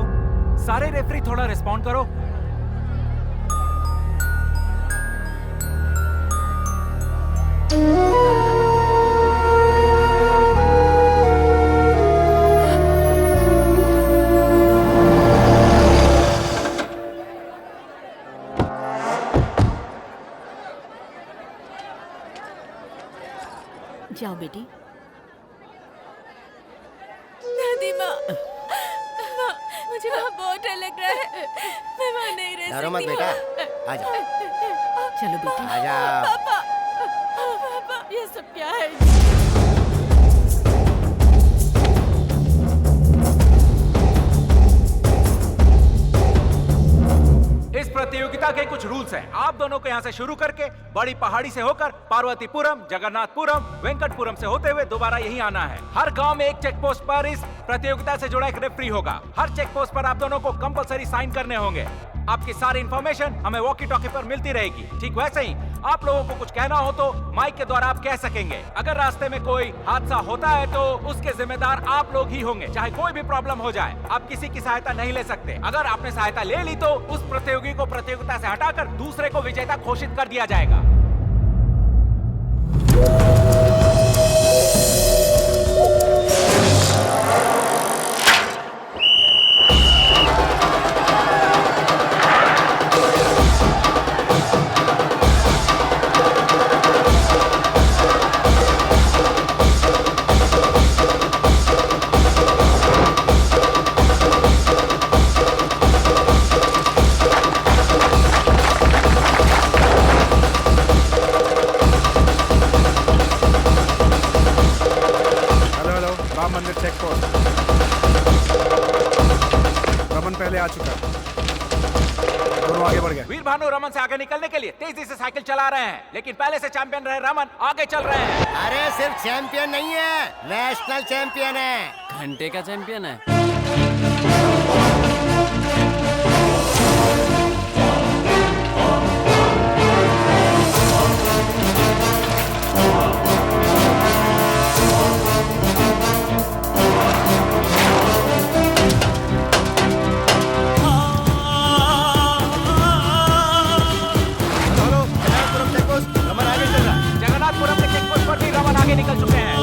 [SPEAKER 7] सारे रेफरी थोड़ा रिस्पॉन्ड करो।
[SPEAKER 9] जाओ बेटी।
[SPEAKER 4] दादी माँ, मुझे वहाँ बहुत डर लग रहा है। मैं वहाँ नहीं रह सकती।
[SPEAKER 10] डरो मत बेटा, आजा।
[SPEAKER 9] चलो बेटी।
[SPEAKER 10] आजा।
[SPEAKER 4] पापा,
[SPEAKER 11] सब क्या है?
[SPEAKER 7] इस प्रतियोगिता के कुछ रूल्स हैं। आप दोनों को यहाँ से शुरू करके बड़ी पहाड़ी से होकर पार्वतीपुरम, जगन्नाथपुरम, वेंकटपुरम से होते हुए दोबारा यहीं आना है। हर गांव में एक चेक पोस्ट पर इस प्रतियोगिता से जुड़ा एक रेफरी होगा। हर चेक पोस्ट पर आप दोनों को कंपलसरी साइन करने होंगे। आपकी सारी इंफॉर्मेशन हमें वॉकी टॉकी पर मिलती रहेगी। ठीक वैसे ही आप लोगों को कुछ कहना हो तो माइक के द्वारा आप कह सकेंगे। अगर रास्ते में कोई हादसा होता है तो उसके जिम्मेदार आप लोग ही होंगे, चाहे कोई भी प्रॉब्लम हो जाए। आप किसी की सहायता नहीं ले सकते। अगर आपने सहायता ले ली तो उस प्रतियोगी को प्रतियोगिता से हटाकर दूसरे को विजेता घोषित कर दिया जाएगा।
[SPEAKER 12] चेक पोस्ट रमन पहले आ चुका है, दोनों आगे बढ़ गए।
[SPEAKER 7] वीर भानु रमन से आगे निकलने के लिए तेजी से साइकिल चला रहे हैं, लेकिन पहले से चैंपियन रहे रमन आगे चल रहे हैं।
[SPEAKER 3] अरे सिर्फ चैंपियन नहीं है, नेशनल चैंपियन है।
[SPEAKER 8] घंटे का चैंपियन है।
[SPEAKER 7] जगन्नाथपुरम के चेक पोस्ट पर भी रमन आगे निकल चुके हैं।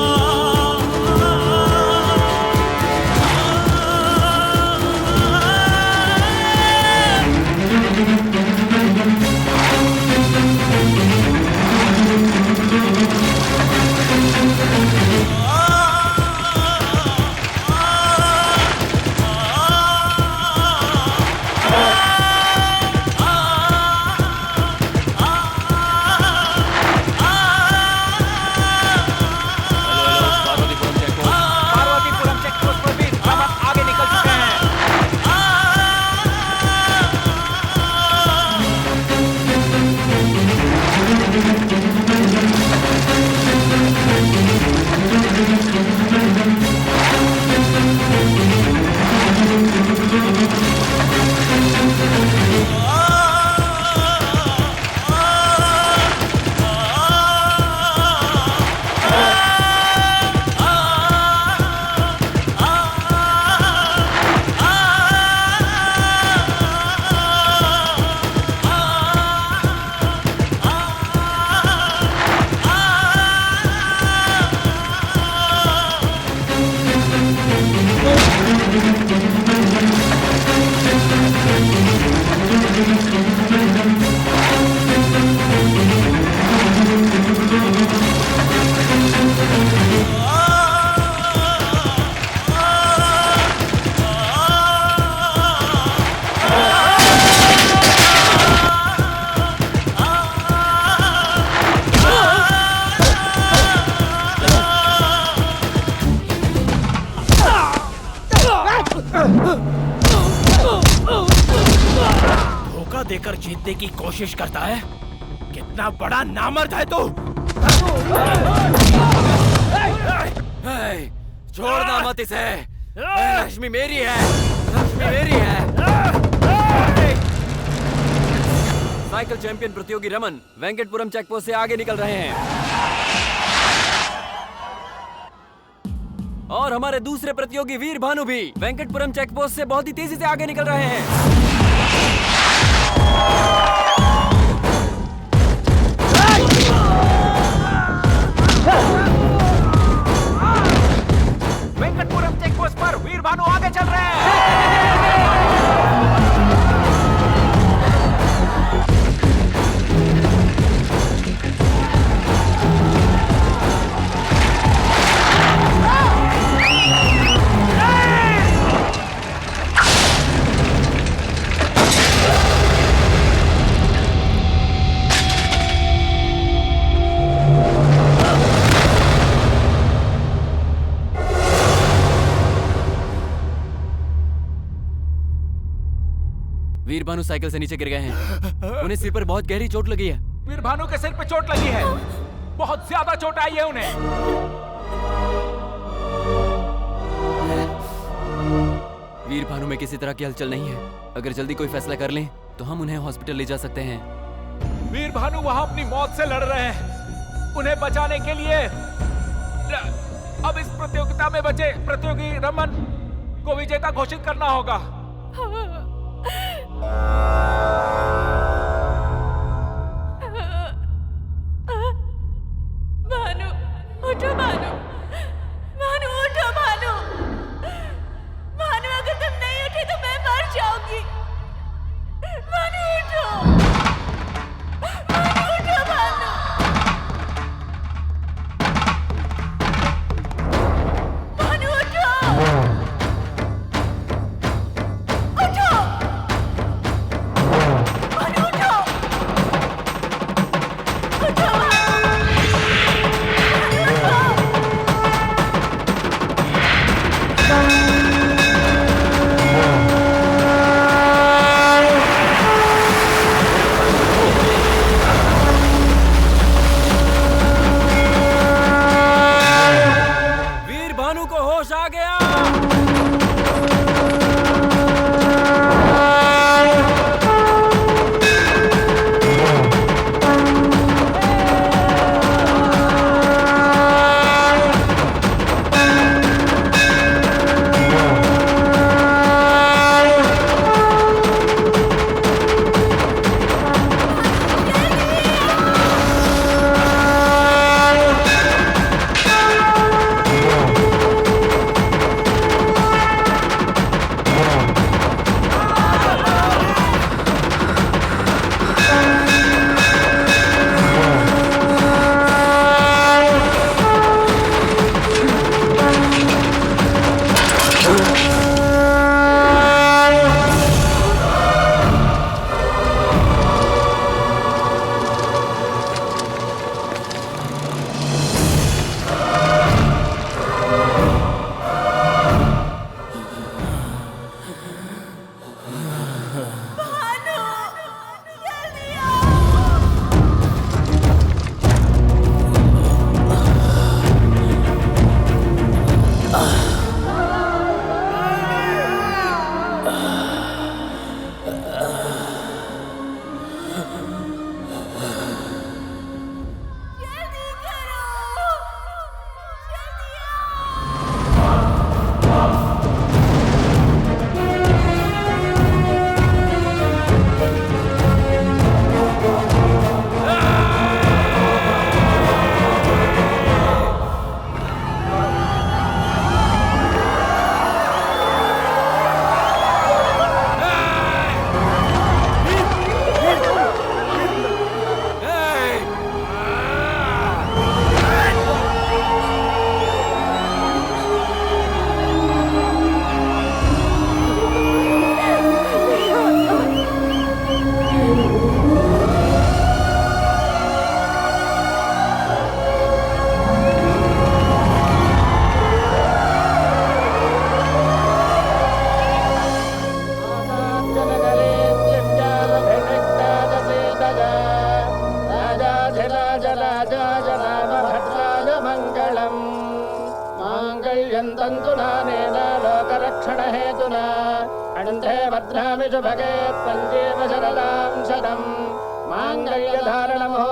[SPEAKER 2] धोखा देकर जीतने की कोशिश करता है। कितना बड़ा नामर्द है तू।
[SPEAKER 8] छोड़ना मत इसे। लक्ष्मी मेरी है, लक्ष्मी मेरी है। साइकिल चैंपियन प्रतियोगी रमन वेंकटपुरम चेकपोस्ट से आगे निकल रहे हैं और हमारे दूसरे प्रतियोगी वीर भानु भी वेंकटपुरम चेकपोस्ट से बहुत ही तेजी से आगे निकल रहे हैं।
[SPEAKER 7] वेंकटपुरम चेकपोस्ट पर वीर भानु आगे चल रहे हैं।
[SPEAKER 8] भानु साइकिल से नीचे गिर गए हैं। उन्हें सिर पर बहुत गहरी चोट लगी है।
[SPEAKER 7] वीर भानु के सिर पे चोट लगी है, बहुत ज्यादा चोट आई है उन्हें।
[SPEAKER 8] वीर भानु में किसी तरह की हलचल नहीं है। अगर जल्दी कोई फैसला कर लें तो हम उन्हें हॉस्पिटल ले जा सकते हैं।
[SPEAKER 7] वीर भानु वहां अपनी मौत से लड़ रहे हैं। उन्हें बचाने के लिए अब इस प्रतियोगिता में बचे प्रतियोगी रमन को विजेता घोषित करना होगा।
[SPEAKER 4] भानु उठो, भानु भानु उठो, भानु भानु अगर तुम नहीं उठे तो मैं मर जाऊंगी। भानु उठो, भानु उठो, भानु भानु उठो, उठो भानु उठो, उठो
[SPEAKER 8] वीर भानु को होश आ गया।
[SPEAKER 14] हेतुना अनन्ते भद्रामि शुभगे त्वञ्जीव शरदां शतम् माङ्गल्यधारणमहो